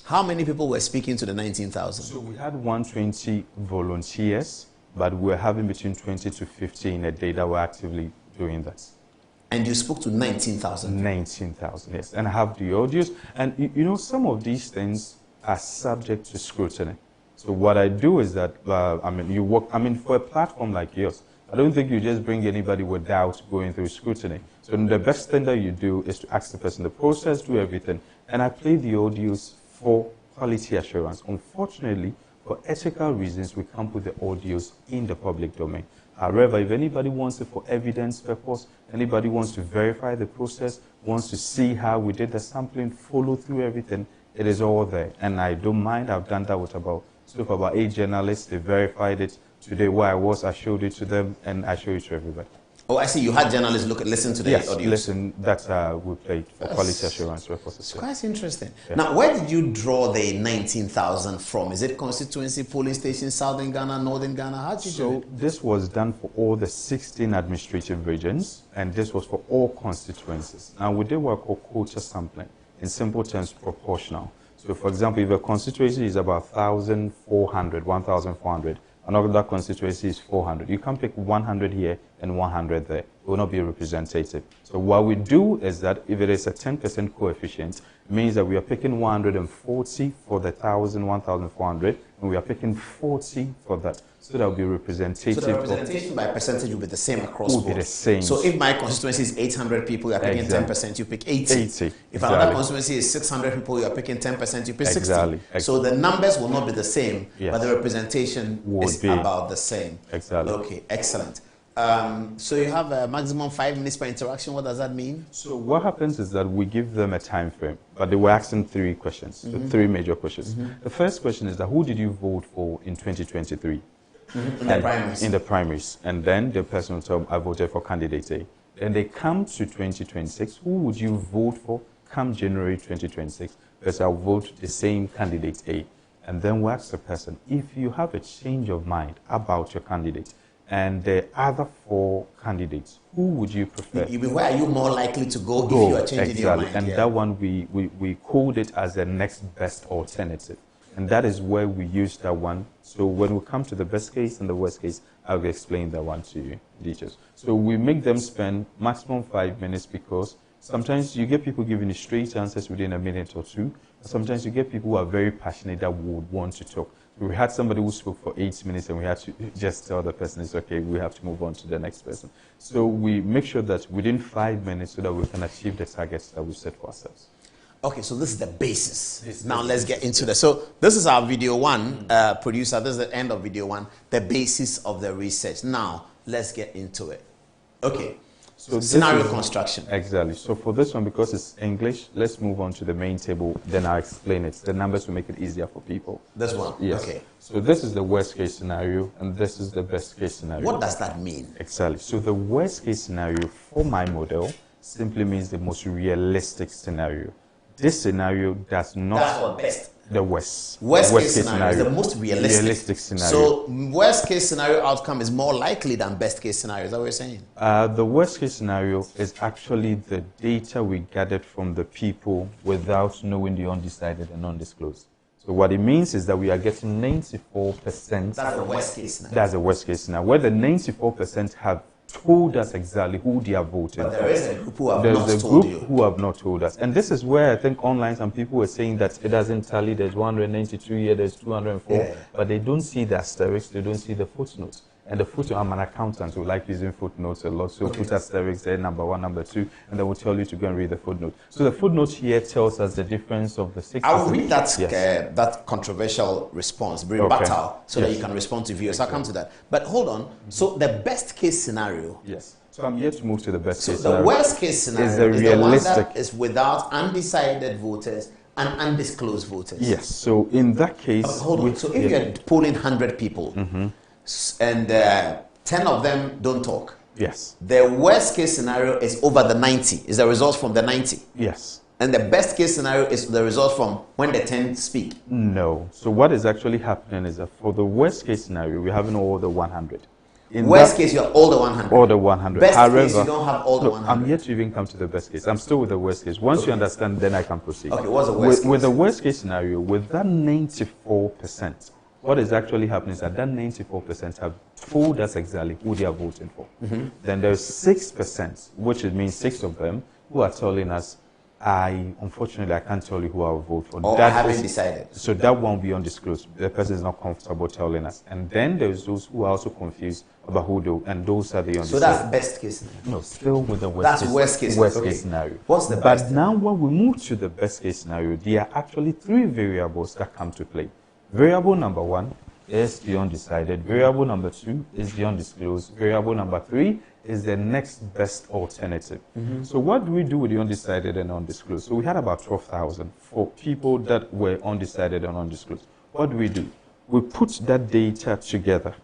How many people were speaking to the 19,000? So we had 120 volunteers, but we're having between 20 to 50 in a day that we're actively doing that. And you spoke to 19,000? 19,000, yes. And I have the audios. And you know, some of these things are subject to scrutiny. So what I do is that, for a platform like yours, I don't think you just bring anybody without going through scrutiny. So the best thing that you do is to ask the person the process, do everything. And I play the audios for quality assurance. Unfortunately, for ethical reasons, we can't put the audios in the public domain. However, if anybody wants it for evidence purpose, anybody wants to verify the process, wants to see how we did the sampling, follow through everything, it is all there. And I don't mind. I've done that with about 8 journalists. They verified it. Today, where I was, I showed it to them, and I show it to everybody. Oh, I see. You had journalists listen to the yes, audio. Listen, that we played for quality assurance purposes. It's quite interesting. Yeah. Now, where did you draw the 19,000 from? Is it constituency, polling stations, Southern Ghana, Northern Ghana? How did you do it? This was done for all the 16 administrative regions, and this was for all constituencies. Now, we did work called quota sampling, in simple terms, proportional. So, for example, if a constituency is about 1,400, another constituency is 400. You can't pick 100 here and 100 there. It will not be representative. So what we do is that if it is a 10% coefficient, it means that we are picking 140 for the 1,400, and we are picking 40 for that. So that will be representative. So the representation by percentage will be the same across board. Will be the same. So if my constituency is 800 people, you are picking 10%, you pick 80. If another constituency is 600 people, you are picking 10%, you pick 60. So the numbers will not be the same, but the representation is about the same. Exactly. Okay, excellent. So you have a maximum 5 minutes per interaction. What does that mean? So what happens is that we give them a time frame, but they were asking 3 questions, 3 major questions. The first question is that who did you vote for in 2023? In the primaries. In the primaries. And then the person will tell, I voted for candidate A. Then they come to 2026. Who would you vote for come January 2026? Because I'll vote the same candidate A. And then we ask the person, if you have a change of mind about your candidate and the other 4 candidates, who would you prefer? Where are you more likely to go if you are changing your mind? And that one, we called it as the next best alternative. And that is where we use that one. So when we come to the best case and the worst case, I'll explain that one to you, teachers. So we make them spend maximum 5 minutes because sometimes you get people giving you straight answers within a minute or 2. Sometimes you get people who are very passionate that would want to talk. We had somebody who spoke for 8 minutes and we had to just tell the person, it's okay, we have to move on to the next person. So we make sure that within 5 minutes so that we can achieve the targets that we set for ourselves. Okay, so this is the basis. Now let's get into that. So this is our video 1, producer. This is the end of video 1, the basis of the research. Now let's get into it. Okay, so scenario construction. Exactly. So for this one, because it's English, let's move on to the main table. Then I'll explain it. The numbers will make it easier for people. This one? Yes. Okay. So this is the worst case scenario, and this is the best case scenario. What does that mean? Exactly. So the worst case scenario for my model simply means the most realistic scenario. This scenario does not... That's what best. The worst. Worst case scenario is the most realistic scenario. So worst case scenario outcome is more likely than best case scenario. Is that what you're saying? The worst case scenario is actually the data we gathered from the people without knowing the undecided and undisclosed. So what it means is that we are getting 94%. That's the worst case scenario. That's the worst case scenario. Where the 94% have told us exactly who they are voting for. But there is a group who have There's not a told group you. who have not told us. And this is where I think online some people were saying that it doesn't tally. There's 192 here, there's 204. Yeah. But they don't see the asterisks, they don't see the footnotes. And the footnote, I'm an accountant who like using footnotes a lot. So put asterisks there, number 1, number 2, and they will tell you to go and read the footnote. So the footnote here tells us the difference of the 6%. I will read that, Yes. that controversial response, rebuttal, so that Yes. you can respond to viewers. I'll come to that. But hold on. So the best case scenario. Yes. So I'm here to move to the best So case the scenario. worst case scenario is is the one realistic. that is without undecided voters and undisclosed voters. Yes. So in that case, hold on. So if you're polling 100 people and 10 of them don't talk, yes, the worst case scenario is over the 90. Is the result from the 90? Yes. And the best case scenario is the result from when the 10 speak. No. So what is actually happening is that for the worst case scenario, we're having all the 100. In Worst case, you have all the 100. All the 100. Best However, case, you don't have all the look, 100. I'm yet to even come to the best case. I'm still with the worst case. Once you understand, then I can proceed. Okay, what's the worst With the worst case scenario, with that 94%, what is actually happening is that 94% have told us exactly who they are voting for. Then there's 6%, which it means 6 of them, who are telling us, unfortunately, I can't tell you who I will vote for. Or I haven't decided. So that won't be undisclosed. The person is not comfortable telling us. And then there's those who are also confused about who do, and those are the undisclosed. So that's best case scenario. No, still with the worst That's case, worst case worst scenario. case scenario. What's the but best? now when we move to the best case scenario, there are actually 3 variables that come to play. Variable number 1 is the undecided. Variable number 2 is the undisclosed. Variable number 3 is the next best alternative. So what do we do with the undecided and undisclosed? So we had about 12,000 for people that were undecided and undisclosed. What do? We put that data together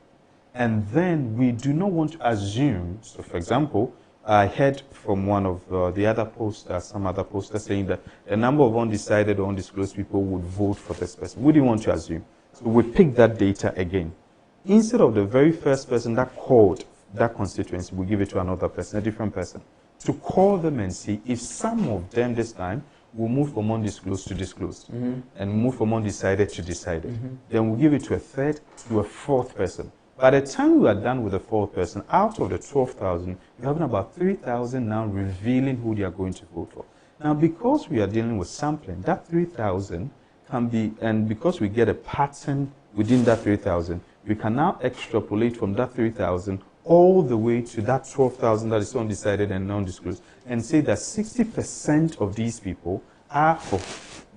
And then we do not want to assume, so for example, I heard from one of the other posters, some other posters saying that a number of undecided or undisclosed people would vote for this person. We didn't want to assume. So we picked that data again. Instead of the very first person that called that constituency, we give it to another person, a different person, to call them and see if some of them this time will move from undisclosed to disclosed, and move from undecided to decided. Then we'll give it to a third, to a fourth person. By the time we are done with the fourth person, out of the 12,000, we're having about 3,000 now revealing who they are going to vote for. Now, because we are dealing with sampling, that 3,000 can be, and because we get a pattern within that 3,000, we can now extrapolate from that 3,000 all the way to that 12,000 that is undecided and non-disclosed, and say that 60% of these people are for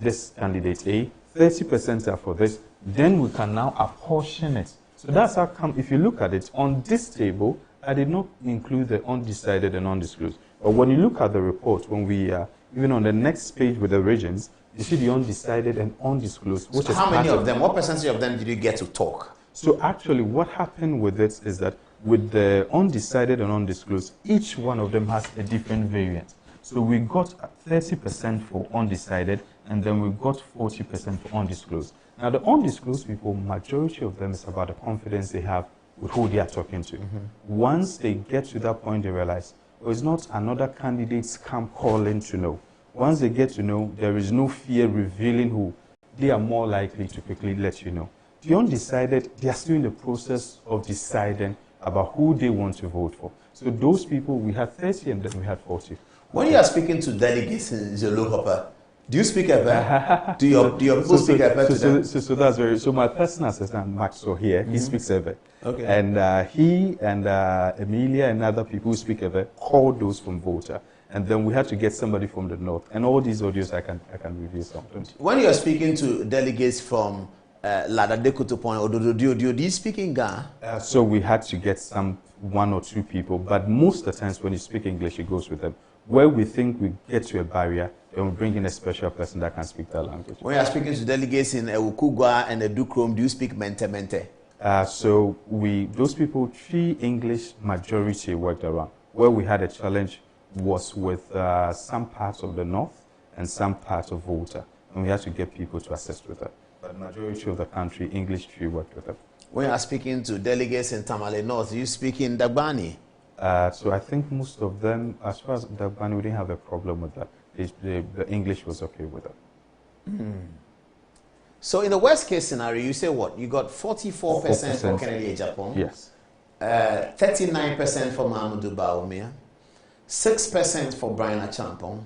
this candidate A, 30% are for this. Then we can now apportion it. So that's how come, if you look at it, on this table, I did not include the undecided and undisclosed. But when you look at the report, when we, even on the next page with the regions, you see the undecided and undisclosed. Which So is how many part of them, what percentage of them did you get to talk? So actually what happened with it is that with the undecided and undisclosed, each one of them has a different variant. So we got 30% for undecided, and then we got 40% for undisclosed. Now the undisclosed people, majority of them is about the confidence they have with who they are talking to. Once they get to that point, they realize, oh, it's not another candidate's camp calling to know. Once they get to know, there is no fear revealing who, they are more likely to quickly let you know. The undecided, they are still in the process of deciding about who they want to vote for. So those people, we had 30 and then we had 40. When you are speaking to delegates in Zulu Hopper, do you speak Ewe? Do your people speak Ewe to them? So that's very, so my personal assistant, Maxwell here, he speaks Ewe. Okay. And he and Emilia and other people who speak Ewe called those from Volta. And then we had to get somebody from the north. And all these audios, I can review something. When you are speaking to delegates from Ladade to Point or do you speak in Ghana? So we had to get one or two people, but most of the times when you speak English, it goes with them. Where we think we get to a barrier, then we bring in a special person that can speak that language. When you are speaking to delegates in Ukugwa and Edukrom, do you speak Mente? So those people, 3 English majority worked around. Where we had a challenge was with some parts of the north and some parts of Volta, and we had to get people to assist with that. But majority of the country, English 3 worked with them. When you are speaking to delegates in Tamale North, you speak in Dagbani? So I think most of them, as far as Dagbani, we didn't have a problem with that. The English was okay with it. So in the worst case scenario, you say what? You got 44% for Kennedy Japan. Yes. 39% for Mahamudu Bawumia, 6% for Brian Achampong,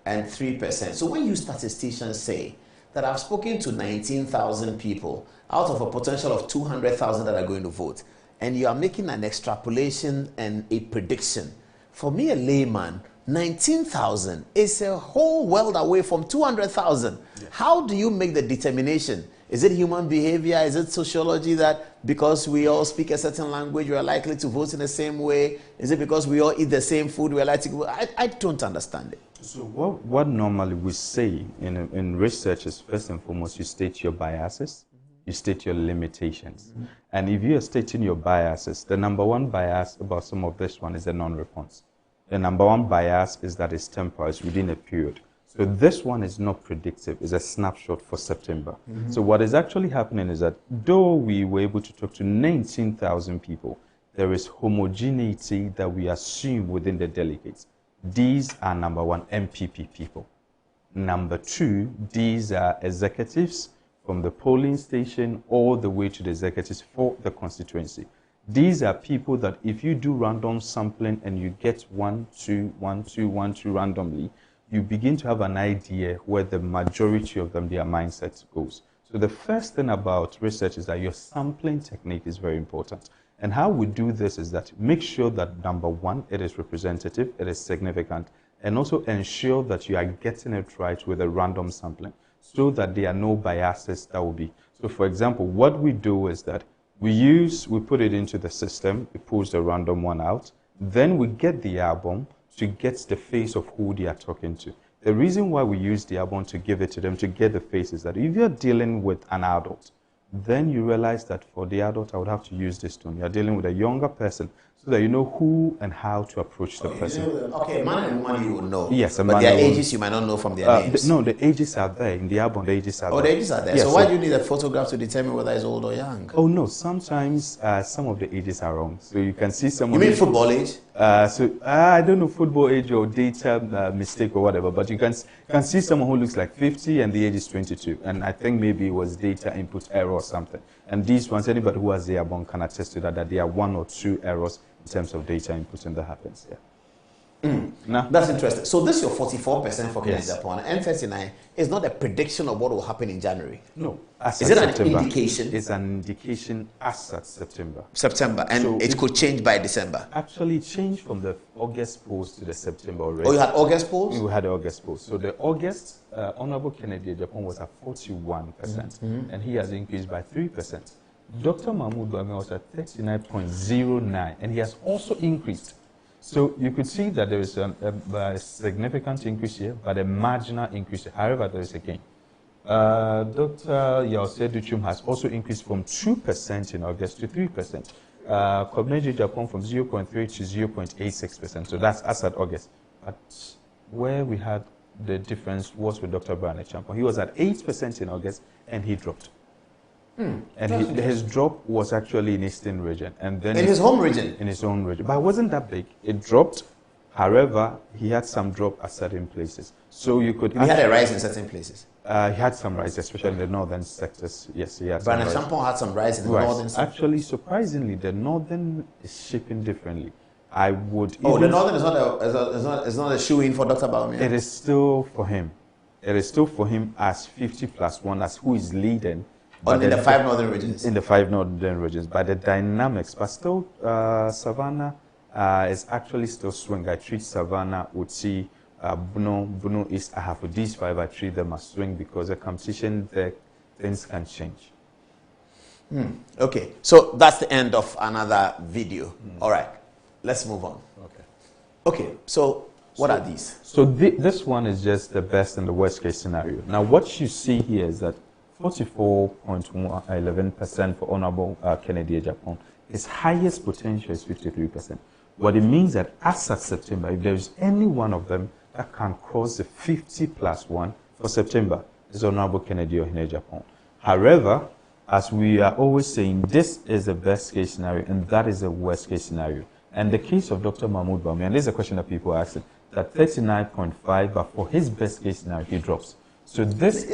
and 3%. So when you statisticians say that I've spoken to 19,000 people out of a potential of 200,000 that are going to vote, and you are making an extrapolation and a prediction, for me, a layman, 19,000 is a whole world away from 200,000. Yes. How do you make the determination? Is it human behavior? Is it sociology that because we all speak a certain language, we are likely to vote in the same way? Is it because we all eat the same food, we are likely to vote? I don't understand it. So what normally we say in research is, first and foremost, you state your biases, you state your limitations. And if you are stating your biases, the number one bias about some of this one is the non-response. The number one bias is that it's temporal, it's within a period. So this one is not predictive, it's a snapshot for September. So what is actually happening is that though we were able to talk to 19,000 people, there is homogeneity that we assume within the delegates. These are number one, MPP people. Number two, these are executives from the polling station all the way to the executives for the constituency. These are people that if you do random sampling and you get 1, 2, 1, 2, 1, 2 randomly, you begin to have an idea where the majority of them, their mindset goes. So the first thing about research is that your sampling technique is very important. And how we do this is that make sure that number one, it is representative, it is significant, and also ensure that you are getting it right with a random sampling so that there are no biases that will be. So for example, what we do is that we put it into the system, it pulls the random one out, then we get the album to get the face of who they are talking to. The reason why we use the album to give it to them to get the face is that if you're dealing with an adult, then you realize that for the adult, I would have to use this tone. You're dealing with a younger person so that you know who and how to approach the person. Okay, man and woman you will know. Yes, but their ages you might not know from their names. No, the ages are there. In the album, the ages are there. Oh, the ages are there. Yes, so why do you need a photograph to determine whether it's old or young? Oh, no. Sometimes some of the ages are wrong. So you can see someone... You mean football age? I don't know football age or data mistake or whatever, but you can see someone who looks like 50 and the age is 22. And I think maybe it was data input error or something. And these ones, anybody who has the album can attest to that there are 1 or 2 errors in terms of data input, and that happens. Yeah. Now, that's interesting. So this is your 44% for Kennedy Japan, and 39 is not a prediction of what will happen in January. No. Is it an indication? It's an indication as at September. September, and so it could change by December. Actually, it changed from the August polls to the September already. Oh, you had August polls? We had August polls. So the August Honorable Kennedy Japan was at 41%, and he has increased by 3%. Dr. Mahmoud Bawumia was at 39.09, and he has also increased. So you could see that there is a significant increase here, but a marginal increase. However, there is a gain. Dr. Yause Duchum has also increased from 2% in August to 3%. Kobneji Japan from 0.3 to 0.86%. So that's as at August. But where we had the difference was with Dr. Brian Acheampong. He was at 8% in August, and he dropped. And his drop was actually in Eastern region, and then in his home region. In his own region, but it wasn't that big. It dropped. However, he had some drop at certain places. So you could. He had a rise in certain places. He had some rise, especially in the northern sectors. Yes, he had. Brian Acheampong had some rise in the northern. Actually, surprisingly, the northern is shaping differently. I would. Oh, the northern is not a shoe-in for Dr. Bawumia. It is still for him. It is still for him as 50+1, as who is leading. But in the 5 northern regions? In the 5 northern regions. But the dynamics, but still Savannah is actually still swing. I treat Savannah, Uti, Buno East, I have these 5, I treat them as swing because the competition there, things can change. Okay, so that's the end of another video. All right, let's move on. Okay, so what are these? So this one is just the best and the worst case scenario. Now what you see here is that 44.11% for Honorable Kennedy Japan. His highest potential is 53%. What it means that as of September, if there is any one of them that can cross the 50+1 for September, is Honorable Kennedy Japan. However, as we are always saying, this is the best case scenario and that is the worst case scenario. And the case of Dr. Mahmoud Bawumia, and this is a question that people are asking, that 39.5, but for his best case scenario, he drops. So this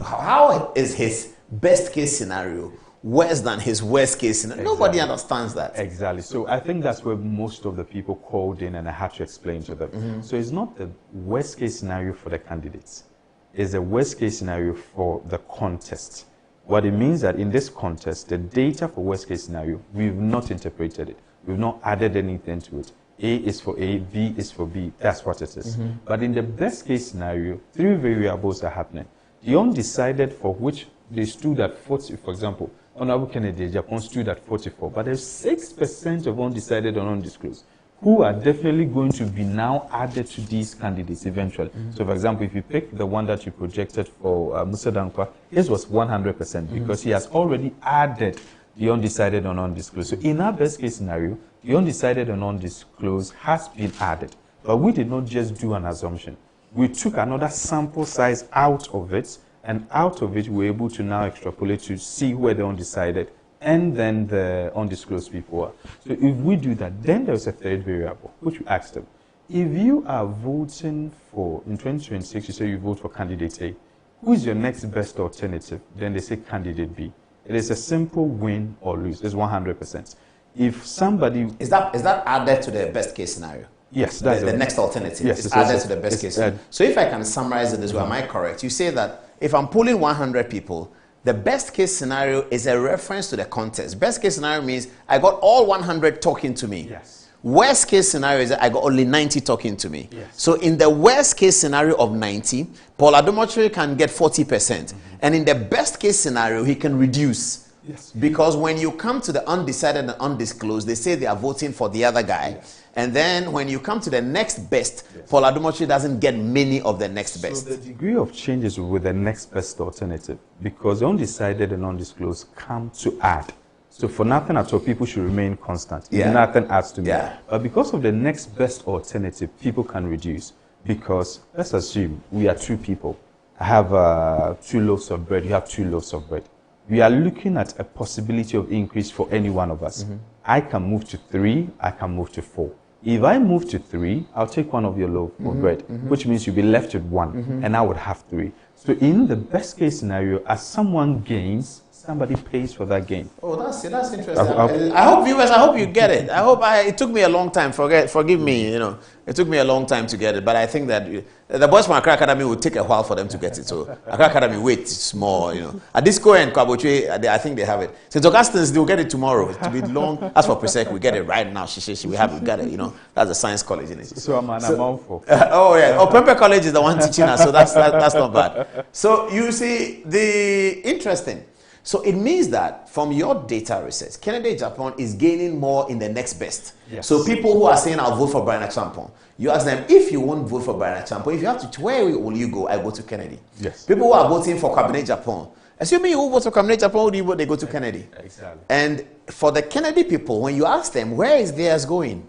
how is his best case scenario worse than his worst case scenario? Exactly. Nobody understands that. Exactly. So I think that's where most of the people called in and I had to explain to them. So it's not the worst case scenario for the candidates. It's the worst case scenario for the contest. What it means that in this contest, the data for worst case scenario, we've not interpreted it. We've not added anything to it. A is for A, B is for B. That's what it is. But in the best case scenario, 3 variables are happening. The undecided for which they stood at 40, for example, Honorable Kennedy Japan stood at 44, but there's 6% of undecided or undisclosed who are definitely going to be now added to these candidates eventually. So for example, if you pick the one that you projected for Musa Dankwa, his was 100% because he has already added the undecided and undisclosed. So in our best case scenario, the undecided and undisclosed has been added. But we did not just do an assumption. We took another sample size out of it, and out of it, we were able to now extrapolate to see where the undecided and then the undisclosed people are. So if we do that, then there's a third variable, which we asked them. If you are voting for, in 2026, you say you vote for candidate A, who is your next best alternative? Then they say candidate B. It is a simple win or lose. It's 100%. If somebody... Is that added to the best case scenario? Yes. That's the next alternative is added to the best case scenario. So if I can summarize it this way, am I correct? You say that if I'm polling 100 people, the best case scenario is a reference to the contest. Best case scenario means I got all 100 talking to me. Yes. Worst case scenario is that I got only 90 talking to me. Yes. So in the worst case scenario of 90, Paul Adomotri can get 40%. And in the best case scenario, he can reduce Yes. Because when you come to the undecided and undisclosed, they say they are voting for the other guy. Yes. And then when you come to the next best, yes, Paul Adumochi doesn't get many of the next best. So the degree of change is with the next best alternative, because undecided and undisclosed come to add. So for nothing at all, people should remain constant. Yeah. Nothing adds to me. Yeah. But because of the next best alternative, people can reduce. Because let's assume we are 2 people. I have 2 loaves of bread. You have 2 loaves of bread. We are looking at a possibility of increase for any one of us. Mm-hmm. I can move to 3. I can move to 4. If I move to 3, I'll take one of your loaf of bread, which means you'll be left with 1, and I would have 3. So in the best case scenario, as someone gains, somebody pays for that gain. Oh, that's interesting. I hope viewers, I hope you get it. It took me a long time. Forgive me, it took me a long time to get it. But I think that the boys from Accra Academy will take a while for them to get it. So Accra Academy waits more, At Disco and Kwaboche, I think they have it. St. Augustine's, they'll get it tomorrow. It will be long. As for Presec, we get it right now. We got it. That's the science college, isn't it? So I'm for. Oh yeah. Oh, Prempeh College is the one teaching us. So that's not bad. So you see interesting. So it means that from your data research, Kennedy Japan is gaining more in the next best. Yes. So people who are saying, I'll vote for Brian Achampong, you ask them, if you won't vote for Brian Achampong, if you have to, where will you go? I go to Kennedy. Yes. People who are voting for Cabinet Japan, assuming you vote for Cabinet Japan, who do you vote? They go to Kennedy. Exactly. And for the Kennedy people, when you ask them, where is theirs going?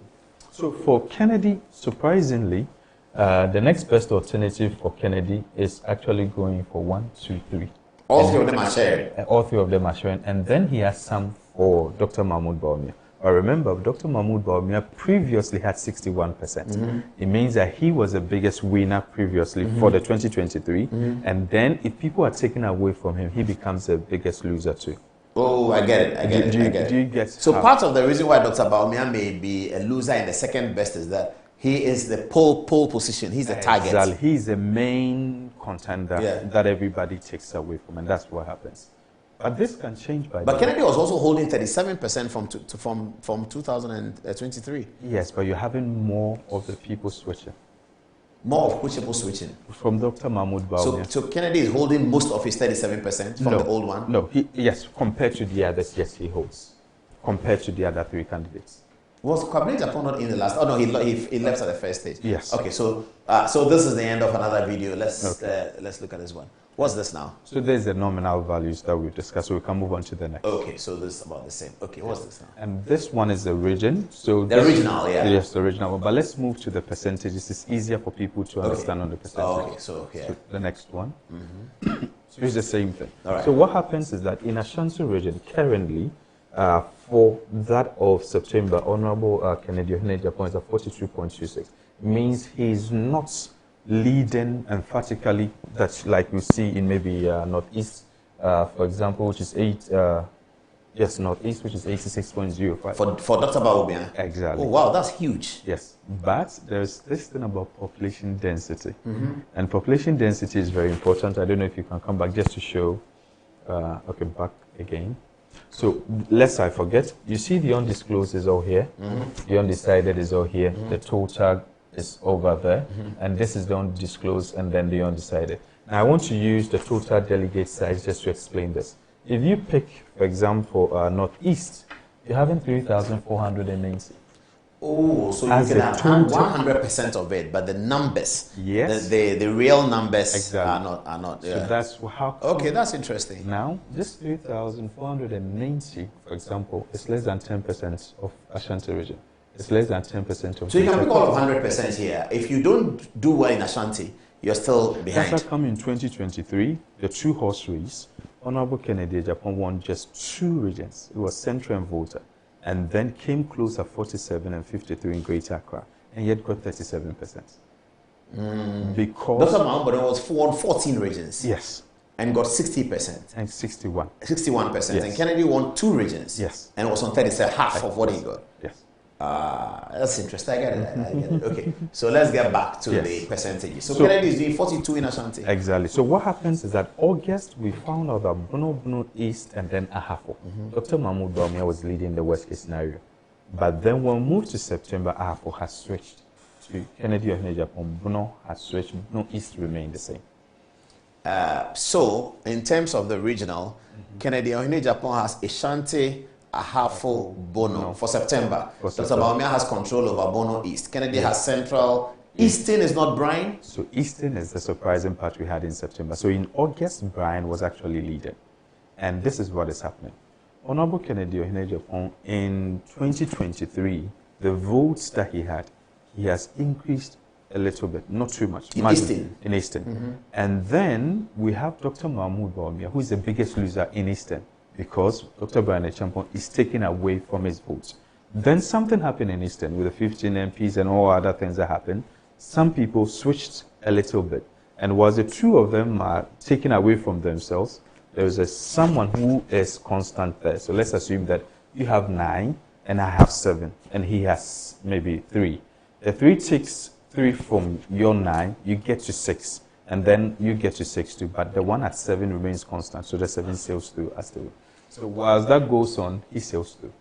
So for Kennedy, surprisingly, the next best alternative for Kennedy is actually going for 1, 2, 3. All 3 of them are sharing. All 3 of them are sharing. And then he has some for Dr. Mahmoud Bawumia. But remember, Dr. Mahmoud Bawumia previously had 61%. It means that he was the biggest winner previously for the 2023. And then if people are taken away from him, he becomes the biggest loser too. Oh, I get it. Do you get so how? Part of the reason why Dr. Bawumia may be a loser in the second best is that he is the pole position. He's the target. Exactly. He's the main contender that everybody takes away from, and that's what happens. But this can change by. But Kennedy was also holding 37% from 2023. Yes, but you're having more of the people switching. More of which people switching? From Dr. Mahmoud Bawumia. So Kennedy is holding most of his 37% from the old one? No, yes, compared to the others, yes, he holds. Compared to the other 3 candidates. Was Cabinet Japan not in the last? Oh no, he left at the first stage. Yes. Okay, so this is the end of another video. Let's look at this one. What's this now? So there's the nominal values that we've discussed. So we can move on to the next. Okay, so this is about the same. Okay, what's this now? And this one is the region. So the original, yeah. Yes, the original one. But let's move to the percentages. It's easier for people to understand on the percentages. So the next one. So it's the same thing. All right. So what happens is that in Ashanti region currently, for that of September, Honorable Kennedy Japan is at 42.26. Means he's not leading emphatically, that's like you see in maybe Northeast, for example, which is Northeast, which is 86.05. For Dr. Bawumia? Exactly. Oh, wow, that's huge. Yes, but there's this thing about population density. And population density is very important. I don't know if you can come back just to show, okay, back again. So, lest I forget, you see the undisclosed is all here, the undecided is all here, the total is over there, and this is the undisclosed and then the undecided. Now, I want to use the total delegate size just to explain this. If you pick, for example, Northeast, you're having 3,490. Oh, so you can have 100% of it, but the numbers, yes, the real numbers are not. So that's how. Okay, that's interesting. Now, this 3,490, for example, is less than 10% of Ashanti region. It's less than 10% of. So you can pick all of 100% here. If you don't do well in Ashanti, you're still behind. That's come in 2023, the 2-horse race. Honorable Kennedy Japan won just 2 regions. It was Central and Volta. And then came close at 47 and 53 in Greater Accra, and yet got 37%. Because Dr. Mahmoud was won 14 regions. Yes. And got 60%. And 61. 61%. Yes. And Kennedy won 2 regions. Yes. And was on 37, half of what he got. Yes. That's interesting. I get it. Okay. So let's get back to the percentages. So Kennedy is doing 42 in Ashanti. Exactly. So what happens is that August, we found out that Bono East and then Ahafo. Dr. Mahmoud Bawumia was leading the worst case scenario. But then when we moved to September, Ahafo has switched to Kennedy of Japan. Bono has switched. Bono East remained the same. So, in terms of the regional, Kennedy Ohene Japan has Ashanti, Ahafo, Bono for September. Dr. Bawumia has control over Bono East. Kennedy has Central. Eastern is not Brian? So Eastern is the surprising part we had in September. So in August, Brian was actually leading. And this is what is happening. Honorable Kennedy Ohene Japan, in 2023, the votes that he has increased a little bit, not too much. In Eastern? In Eastern. And then we have Dr. Mahmoud Bawumia, who is the biggest loser in Eastern, because Dr. Brian Acheampong is taken away from his votes. Then something happened in Eastern with the 15 MPs and all other things that happened. Some people switched a little bit. And whilst the two of them are taken away from themselves, there is someone who is constant there. So let's assume that you have 9 and I have 7 and he has maybe 3. The 3 takes 3 from your 9, you get to 6. And then you get to 6 too. But the one at 7 remains constant. So the 7 sails through as the way. So whilst that goes on, he sails through.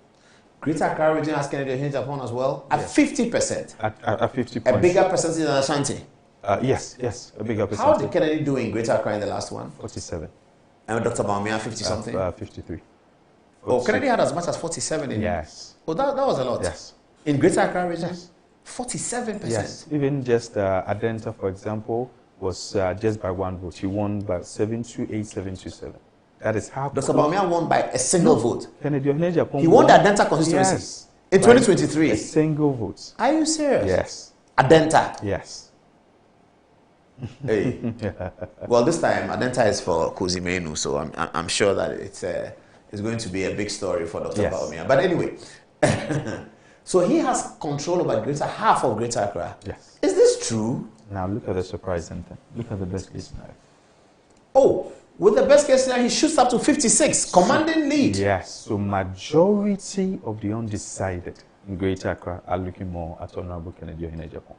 Greater Accra region has Kennedy Ohene Japan as well at 50%. At 50 A points. bigger percentage than Ashanti. Yes, a bigger percentage. How did Kennedy do in Greater Accra in the last one? 47. And Dr. Bawumia 50 something? 53. Oh, Kennedy had as much as 47 in. Yes. Oh, that was a lot. Yes. In Greater Accra region? Yes. 47%. Yes. Even just Adenta, for example, was just by 1 vote. He won by 728,727. That is how. Dr. Bawumia won by a single vote. Kennedy Ohene Japan. He won the Adenta constituency. Yes. In 2023. A single vote. Are you serious? Yes. Adenta. Yes. Hey. Well, this time Adenta is for Kosi Menu, so I'm sure that it's going to be a big story for Dr. Bawumia. But anyway, so he has control over half of Greater Accra. Yes. Is this true? Now look at the surprising thing. Look at the best case scenario. Oh, with the best case scenario, he shoots up to 56, commanding lead. Yes. So majority of the undecided in Greater Accra are looking more at Honorable Kennedy Ohene Japan.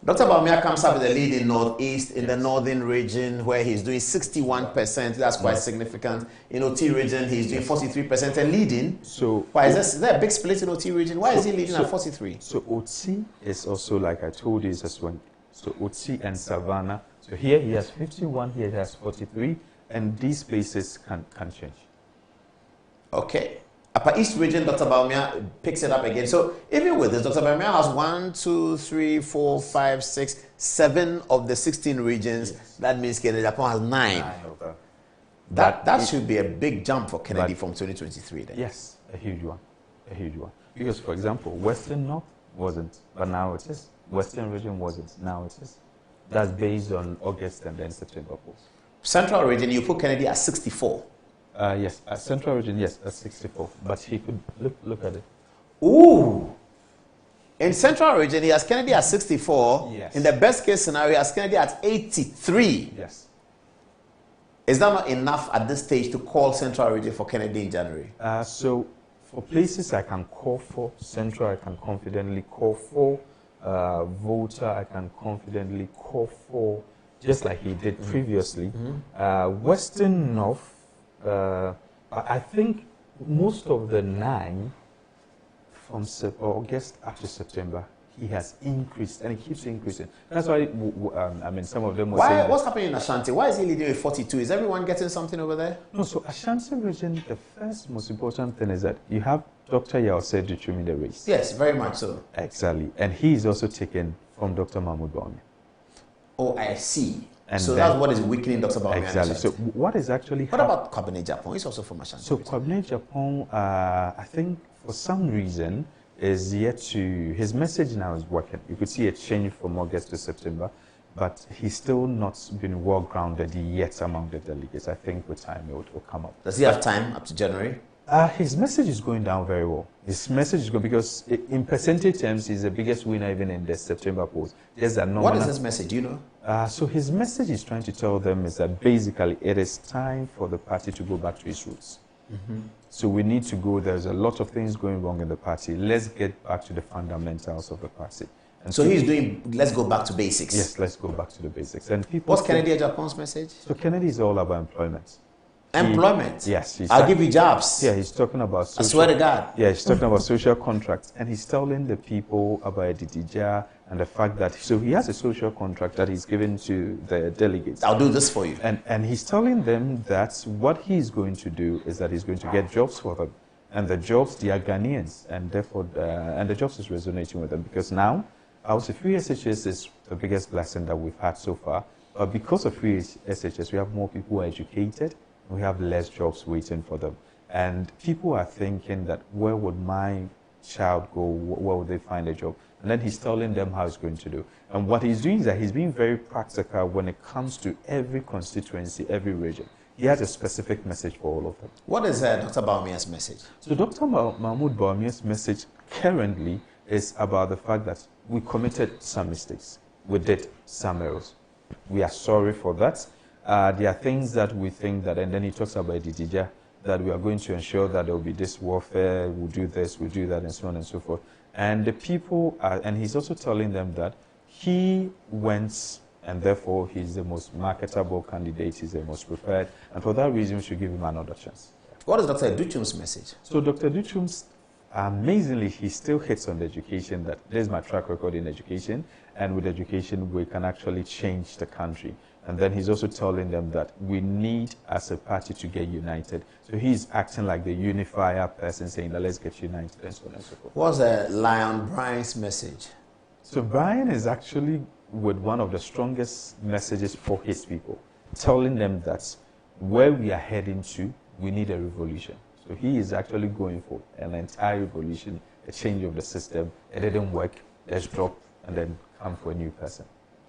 Dr. Bawumia comes up with a lead in Northeast, in the northern region, where he's doing 61%. That's quite significant. In OT region, he's doing 43% and leading. So why is there a big split in OT region? Why is he leading at 43? So OT is also, like I told you, is a swing. So OT and Savannah. So here he has 51, here he has 43, and these places can change. Okay. Upper East region, Dr. Bawumia picks it up again. So even with this, Dr. Bawumia has 1, 2, 3, 4, 5, 6, 7 of the 16 regions. Yes. That means Kennedy Japan has 9. That should be a big jump for Kennedy from 2023 then. Yes, a huge one. A huge one. Because, for example, Western North wasn't, but now it is. Western region wasn't, now it is. That's based on August and then September polls. Central region, you put Kennedy at 64. Yes, Central region, yes, at 64. But he could look at it. Ooh! In Central region, he has Kennedy at 64. Yes. In the best case scenario, he has Kennedy at 83. Yes. Is that not enough at this stage to call Central region for Kennedy in January? So for places I can call for, Central I can confidently call for, Volta I can confidently call for, just like he did previously. Western North, I think most of the 9 from August up to September, he has increased and he keeps increasing. That's why, I mean, some of them were saying... What's happening in Ashanti? Why is he leading with 42? Is everyone getting something over there? No, so Ashanti region, the first most important thing is that you have Dr. Yao Said in the race. Yes, very much so. Exactly. And he is also taken from Dr. Mahmoud Bawumia. Oh, I see. And so then, that's what is weakening Dr. Bawumia. Exactly. So what is actually What about Kwabena Acheampong? He's also from Ashanti. So Kwabena Acheampong, I think for some reason, is yet to, his message now is working. You could see a change from August to September, but he's still not been well grounded yet among the delegates. I think with time it will come up. Does he have time up to January? His message is going down very well. His message is going, because in percentage terms, he's the biggest winner even in the September polls. What is his message? Do you know? So his message is trying to tell them is that basically it is time for the party to go back to its roots. So we need to go, there's a lot of things going wrong in the party. Let's get back to the fundamentals of the party. And so he's doing, let's go back to basics. Yes, let's go back to the basics. And people. What's Kennedy Acheampong's message? So Kennedy is all about employment. Employment. Yes. I'll give you jobs. Yeah, he's talking about I swear to God. Yeah, he's talking about social contracts. And he's telling the people about Edidija and the fact that, so he has a social contract that he's given to the delegates. I'll do this for you. And he's telling them that what he's going to do is that he's going to get jobs for them. And the jobs, they are Ghanaians. And therefore, and the jobs is resonating with them. Because now, our free SHS is the biggest blessing that we've had so far. But because of free SHS, we have more people who are educated. We have less jobs waiting for them. And people are thinking that, where would my child go? Where would they find a job? And then he's telling them how he's going to do. And what he's doing is that he's being very practical when it comes to every constituency, every region. He has a specific message for all of them. What is Dr. Bawumia's message? So Dr. Mahmoud Bawumia's message currently is about the fact that we committed some mistakes. We did some errors. We are sorry for that. There are things that we think that, and then he talks about Edidija, that we are going to ensure that there will be this warfare, we'll do this, we'll do that, and so on and so forth. And the people are, and he's also telling them that he went, and therefore he's the most marketable candidate, he's the most prepared, and for that reason we should give him another chance. What is Dr. Duchum's message? So Dr. Duchum's, amazingly, he still hits on the education, that there's my track record in education, and with education we can actually change the country. And then he's also telling them that we need, as a party, to get united. So he's acting like the unifier person, saying that let's get united, and so on and so forth. What's Lion Brian's message? So Brian is actually with one of the strongest messages for his people, telling them that where we are heading to, we need a revolution. So he is actually going for an entire revolution, a change of the system. It didn't work, let's drop and then come for a new person.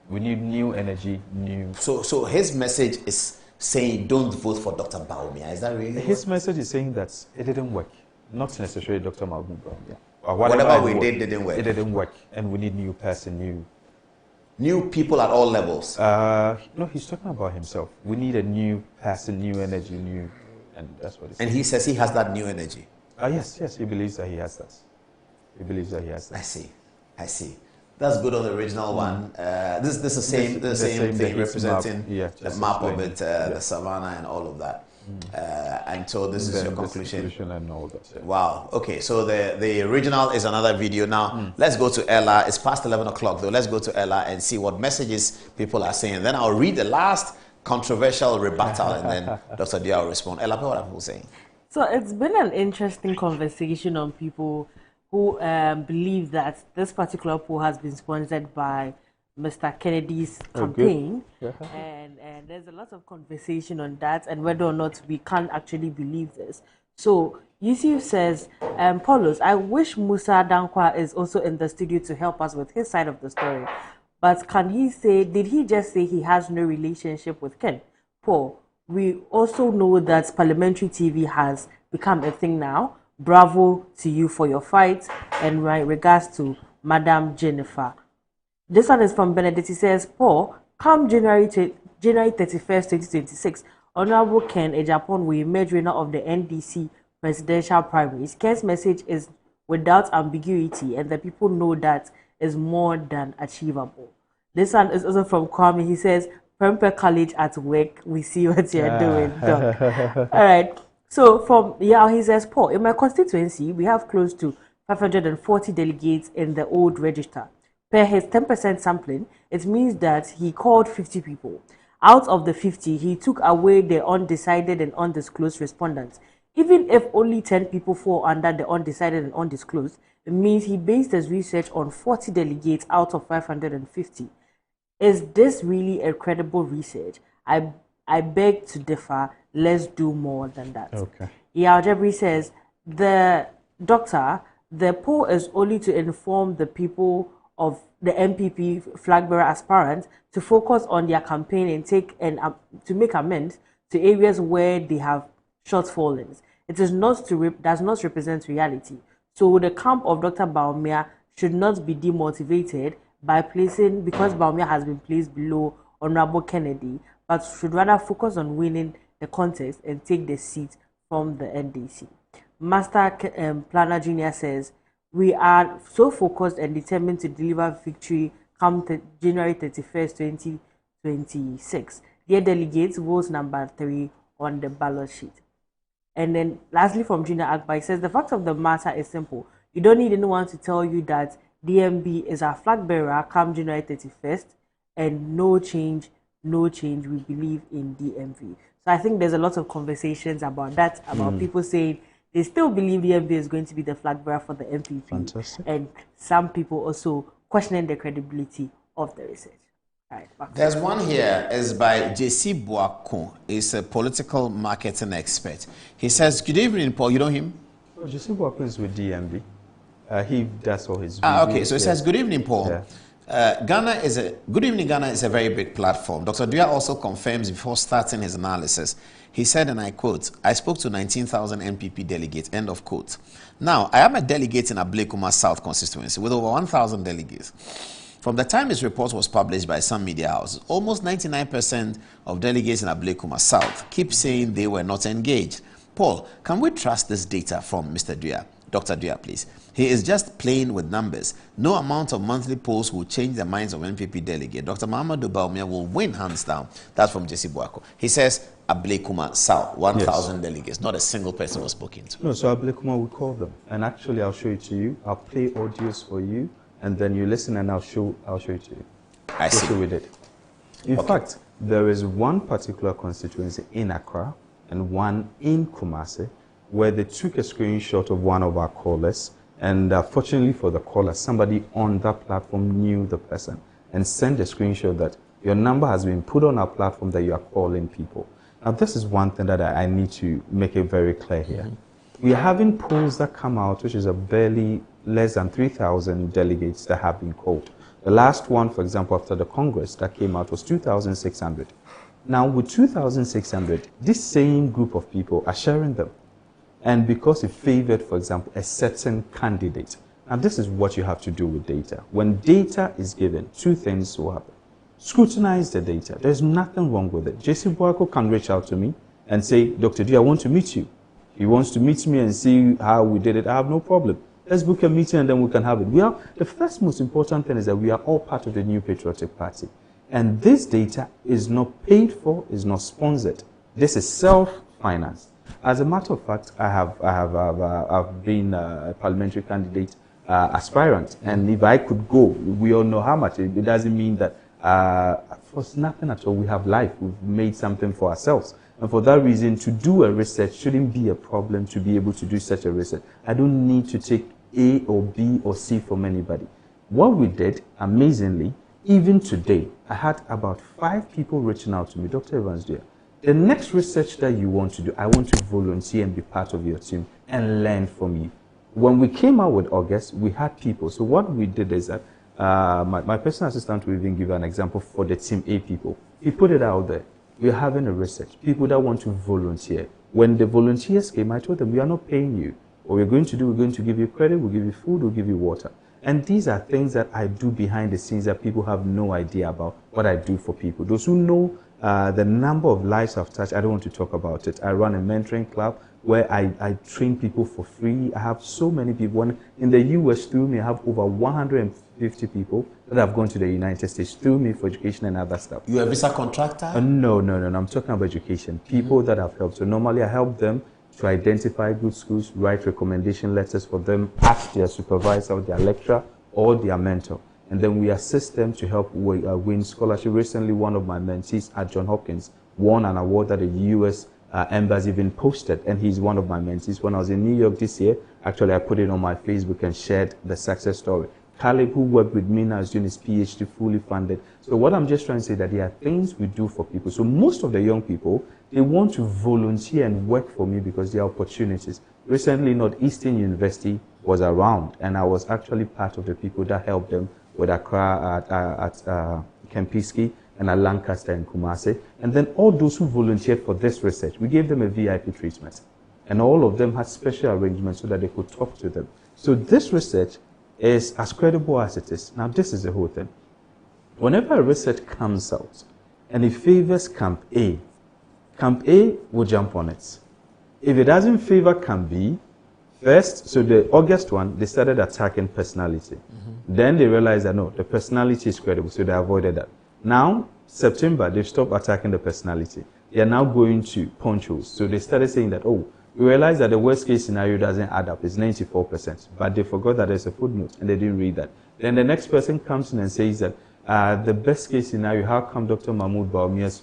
We need new energy, new... So his message is saying don't vote for Dr. Bawumia. Is that really? His message is saying that it didn't work. Not necessarily Dr. Mahmoud Bawumia. Whatever we did didn't work. It didn't work. And we need new person, new... New people at all levels? No, he's talking about himself. We need a new person, new energy, new... And that's what he's saying. And he says he has that new energy? Yes, he believes that he has that. He believes that he has that. I see. That's good on the original one. This is the same thing representing the map of it, the savannah and all of that. And so this is your conclusion. And all that, yeah. Wow. Okay, so the original is another video. Now, let's go to Ella. It's past 11 o'clock though. Let's go to Ella and see what messages people are saying. Then I'll read the last controversial rebuttal and then Dr. Dia will respond. Ella, what are people saying? So it's been an interesting conversation on people who believe that this particular poll has been sponsored by Mr. Kennedy's campaign. And there's a lot of conversation on that and whether or not we can actually believe this. So Yusuf says, Paulos, I wish Musa Dankwa is also in the studio to help us with his side of the story. But can he say, did he just say he has no relationship with Ken? Paul, we also know that parliamentary TV has become a thing now. Bravo to you for your fight, and my regards to Madam Jennifer. This one is from Benedict. He says, Paul, come January 31st, 2026, Honorable Ken Ejapon will emerge winner of the NDC presidential primaries. Ken's message is without ambiguity, and the people know that is more than achievable. This one is also from Kwame. He says, Prempeh College at work, we see what you're doing, Doc. All right. So from he says, Paul, in my constituency, we have close to 540 delegates in the old register. Per his 10% sampling, it means that he called 50 people. Out of the 50, he took away the undecided and undisclosed respondents. Even if only 10 people fall under the undecided and undisclosed, it means he based his research on 40 delegates out of 550. Is this really a credible research? I beg to differ. Let's do more than that. Okay. Jebri says, the poll is only to inform the people of the MPP flag bearer aspirants to focus on their campaign and to make amends to areas where they have shortfalls. It is does not represent reality. So the camp of Dr. Bawumia should not be demotivated because Bawumia has been placed below Honorable Kennedy, but should rather focus on winning the contest and take the seat from the NDC. Master Planner Jr. says, we are so focused and determined to deliver victory come January 31st, 2026. Dear delegates, vote number 3 on the ballot sheet. And then lastly from Junior Akbar, he says the fact of the matter is simple. You don't need anyone to tell you that DMB is our flag bearer come January 31st, and no change, we believe in DMV. So I think there's a lot of conversations about that, about people saying they still believe DMV is going to be the flag bearer for the MPP. Fantastic. And some people also questioning the credibility of the research. All right, There's one here, is by J.C. Boako. He's a political marketing expert. He says, good evening, Paul. You know him? Oh, J.C. Boako is with DMB. He does all his okay, so it says, good evening, Paul. Yeah. Good evening, Ghana is a very big platform. Dr. Dua also confirms before starting his analysis. He said, and I quote, I spoke to 19,000 MPP delegates, end of quote. Now, I am a delegate in Ablekuma South constituency with over 1,000 delegates. From the time his report was published by some media houses, almost 99% of delegates in Ablekuma South keep saying they were not engaged. Paul, can we trust this data from Mr. Dua? Dr. Dua, please. He is just playing with numbers. No amount of monthly polls will change the minds of NPP delegates. Dr. Mahamadou Bawumia will win hands down. That's from J.C. Boako. He says Ablekuma South, 1,000 delegates. Not a single person was spoken to. No, so Ablekuma, we call them. And actually, I'll show it to you. I'll play audios for you. And then you listen and I'll show it to you. I see. That's what we did. In fact, there is one particular constituency in Accra and one in Kumasi where they took a screenshot of one of our callers. And fortunately for the caller, somebody on that platform knew the person and sent a screenshot that your number has been put on our platform that you are calling people. Now, this is one thing that I need to make it very clear here. We are having polls that come out, which is a barely less than 3,000 delegates that have been called. The last one, for example, after the Congress that came out was 2,600. Now, with 2,600, this same group of people are sharing them. And because it favored, for example, a certain candidate. Now, this is what you have to do with data. When data is given, two things will happen. Scrutinize the data. There's nothing wrong with it. J.C. Boako can reach out to me and say, Dr. D, I want to meet you. He wants to meet me and see how we did it. I have no problem. Let's book a meeting and then we can have it. The first most important thing is that we are all part of the New Patriotic Party. And this data is not paid for, is not sponsored. This is self-financed. As a matter of fact, I've been a parliamentary candidate aspirant. And if I could go, we all know how much. It doesn't mean that for nothing at all. We have life. We've made something for ourselves. And for that reason, to do a research shouldn't be a problem to be able to do such a research. I don't need to take A or B or C from anybody. What we did, amazingly, even today, I had about 5 people reaching out to me, Dr. Evans Dua. The next research that you want to do, I want to volunteer and be part of your team and learn from you. When we came out with August, we had people. So what we did is that my personal assistant will even give an example for the team A people. He put it out there. We're having a research, people that want to volunteer. When the volunteers came, I told them, we are not paying you. What we're going to do, we're going to give you credit, we'll give you food, we'll give you water. And these are things that I do behind the scenes that people have no idea about what I do for people. Those who know the number of lives I've touched, I don't want to talk about it. I run a mentoring club where I train people for free. I have so many people. In the US, through me, I have over 150 people that have gone to the United States through me for education and other stuff. You're a visa contractor? No. I'm talking about education. People that have helped. So normally I help them to identify good schools, write recommendation letters for them, ask their supervisor or their lecturer or their mentor. And then we assist them to help win scholarship. Recently, one of my mentees at Johns Hopkins won an award that the U.S. Embassy even posted, and he's one of my mentees. When I was in New York this year, actually I put it on my Facebook and shared the success story. Caleb, who worked with me now, is doing his PhD fully funded. So what I'm just trying to say that there are things we do for people. So most of the young people, they want to volunteer and work for me because there are opportunities. Recently, Northeastern University was around, and I was actually part of the people that helped them with Accra at Kempinski and at Lancaster and Kumasi. And then all those who volunteered for this research, we gave them a VIP treatment. And all of them had special arrangements so that they could talk to them. So this research is as credible as it is. Now, this is the whole thing. Whenever a research comes out and it favors Camp A will jump on it. If it doesn't favor Camp B, first, so the August one, they started attacking personality. Then they realized that no, the personality is credible, so they avoided that. Now, September, they stopped attacking the personality. they are now going to ponchos. So they started saying that, oh, we realized that the worst case scenario doesn't add up. It's 94%. But they forgot that there's a footnote and they didn't read that. Then the next person comes in and says that the best case scenario, how come Dr. Mahmoud Bawumia's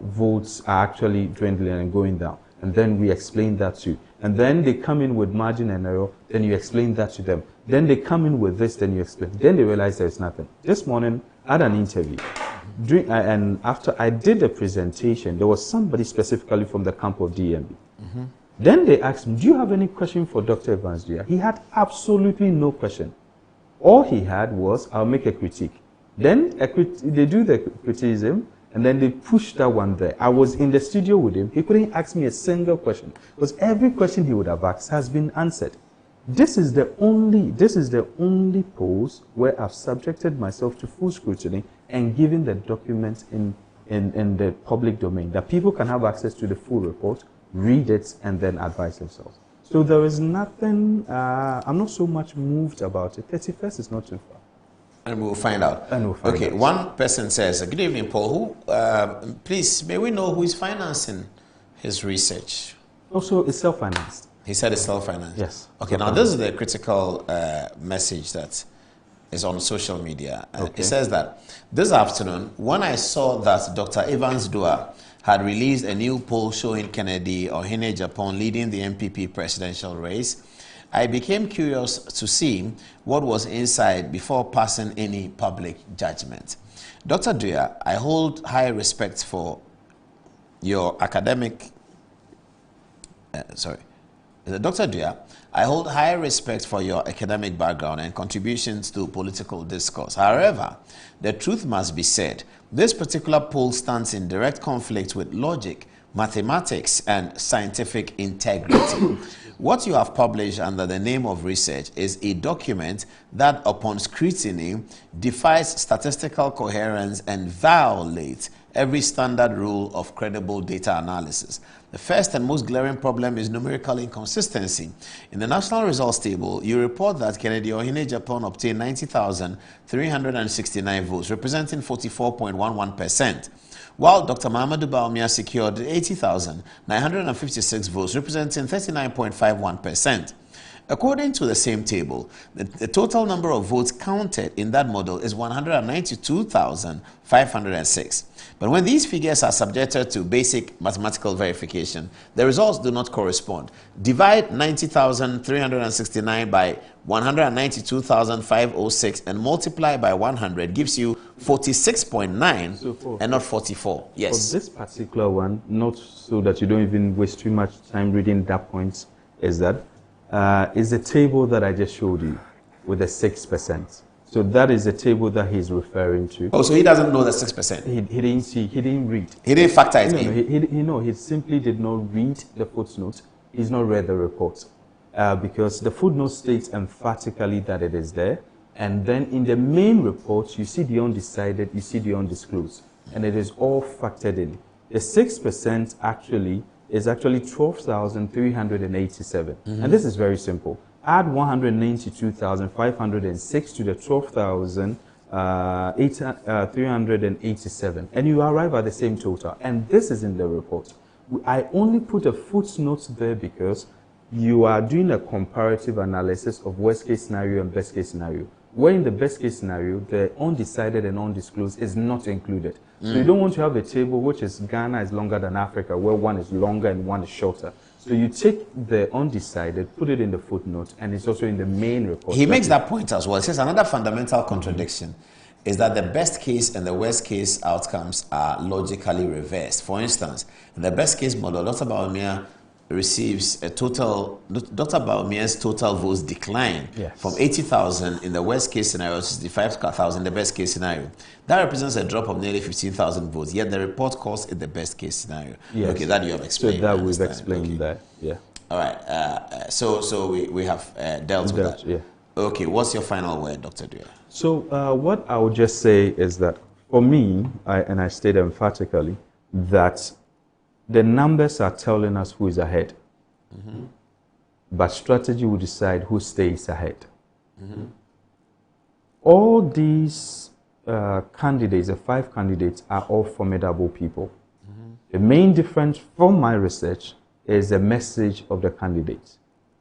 votes are actually dwindling and going down? And then we explain that too. And then they come in with margin and error, then you explain that to them. Then they come in with this, then you explain. Then they realize there's nothing. This morning, I had an interview. And after I did the presentation, there was somebody specifically from the camp of DMB. Then they asked me, do you have any question for Dr. Evans Dua? He had absolutely no question. All he had was, I'll make a critique. Then they do the criticism, and then they push that one there. I was in the studio with him. He couldn't ask me a single question, because every question he would have asked has been answered. This is the only polls where I've subjected myself to full scrutiny and given the documents in the public domain, that people can have access to the full report, read it, and then advise themselves. So there is nothing, I'm not so much moved about it. 31st is not too far. And we'll find out. Okay, one person says, good evening, Paul. Please, may we know who is financing his research? Also, it's self-financed. He said it's self-financed? Yes. Okay, now this is the critical message that is on social media. It says that this afternoon, when I saw that Dr. Evans Dua had released a new poll showing Kennedy Ohinejapon leading the MPP presidential race, I became curious to see what was inside before passing any public judgment. Dr. Dua, I hold high respect for your academic... Dr. Dua, I hold high respect for your academic background and contributions to political discourse. However, the truth must be said. This particular poll stands in direct conflict with logic, mathematics, and scientific integrity. What you have published under the name of research is a document that, upon scrutiny, defies statistical coherence and violates every standard rule of credible data analysis. The first and most glaring problem is numerical inconsistency. In the national results table, you report that Kennedy Ohinejapon obtained 90,369 votes, representing 44.11%, while Dr. Mahamudu Bawumia secured 80,956 votes, representing 39.51%. According to the same table, the total number of votes counted in that model is 192,506. But when these figures are subjected to basic mathematical verification, the results do not correspond. Divide 90,369 by 192,506 and multiply by 100 gives you 46.9 and not 44. Yes. For this particular one, not so that you don't even waste too much time reading that point, is that is the table that I just showed you with the 6%. So that is the table that he's referring to. Oh, so he doesn't know the 6%? He didn't see, he didn't read. He didn't factor it in? He simply did not read the footnotes. He's not read the report. Because the footnote states emphatically that it is there. And then in the main report, you see the undecided, you see the undisclosed. And it is all factored in. The 6% actually is actually 12,387. And this is very simple. Add 192,506 to the 12,387, and you arrive at the same total. And this is in the report. I only put a footnote there because you are doing a comparative analysis of worst case scenario and best case scenario. Where in the best case scenario, the undecided and undisclosed is not included. So you don't want to have a table which is Ghana is longer than Africa, where one is longer and one is shorter. So you take the undecided, put it in the footnote, and it's also in the main report. He makes that point as well. He says another fundamental contradiction is that the best case and the worst case outcomes are logically reversed. For instance, in the best case model, Dr. Bawumia receives a total, Dr. Bawumia's total votes decline from 80,000 in the worst case scenario to 65,000 in the best case scenario. That represents a drop of nearly 15,000 votes, yet the report calls it the best case scenario. Yes. Okay, that you have explained. So that we've explained that, yeah. All right, so we have dealt with that. Yeah. Okay, what's your final word, Dr. Dua? So what I would just say is that for me, and I state emphatically, that the numbers are telling us who is ahead, but strategy will decide who stays ahead. All these candidates, the 5 candidates, are all formidable people. The main difference from my research is the message of the candidate,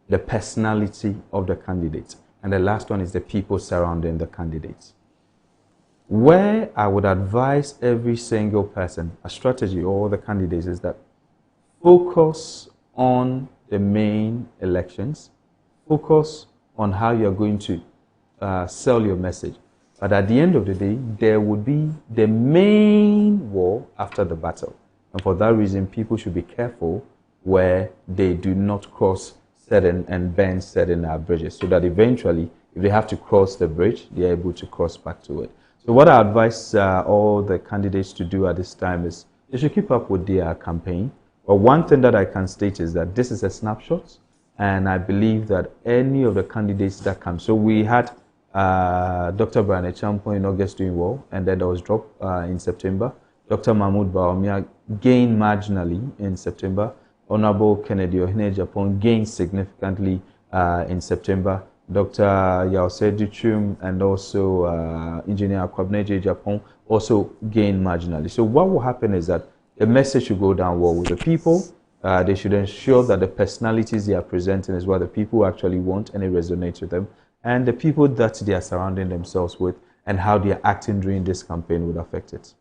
the personality of the candidate, and the last one is the people surrounding the candidates. Where I would advise every single person, a strategy, or the candidates, is that focus on the main elections, focus on how you're going to sell your message. But at the end of the day, there would be the main war after the battle. And for that reason, people should be careful where they do not cross certain and bend certain bridges, so that eventually, if they have to cross the bridge, they're able to cross back to it. So what I advise all the candidates to do at this time is they should keep up with their campaign. But one thing that I can state is that this is a snapshot, and I believe that any of the candidates that come. So we had Dr. Brian Echampo in August doing well, and then there was drop in September. Dr. Mahmoud Bawumia gained marginally in September. Honorable Kennedy Ohene Japan gained significantly in September. Dr. Yause Duchum and also Engineer Kwabneje Japan also gained marginally. So what will happen is that the message should go down well with the people. They should ensure that the personalities they are presenting is what the people actually want and it resonates with them. And the people that they are surrounding themselves with and how they are acting during this campaign would affect it.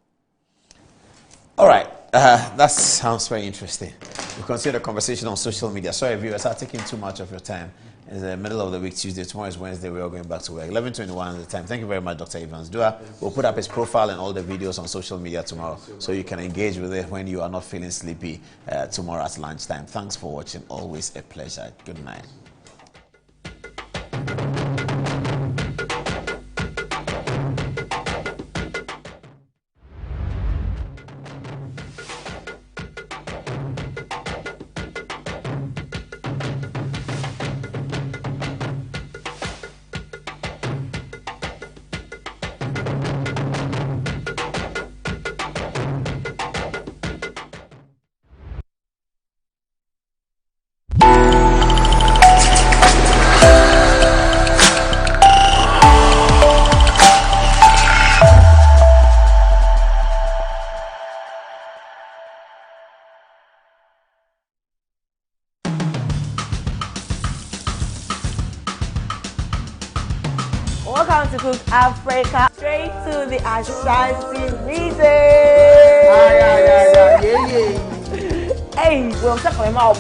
All right. That sounds very interesting. We consider the conversation on social media. Sorry, viewers, I'm taking too much of your time. It's the middle of the week, Tuesday. Tomorrow is Wednesday. We're all going back to work. 11:21 at the time. Thank you very much, Dr. Evans Dua. We'll put up his profile and all the videos on social media tomorrow, so you can engage with it when you are not feeling sleepy tomorrow at lunchtime. Thanks for watching. Always a pleasure. Good night. Welcome to Cook Africa. Straight to the Ashanti region. Hey, we're talking about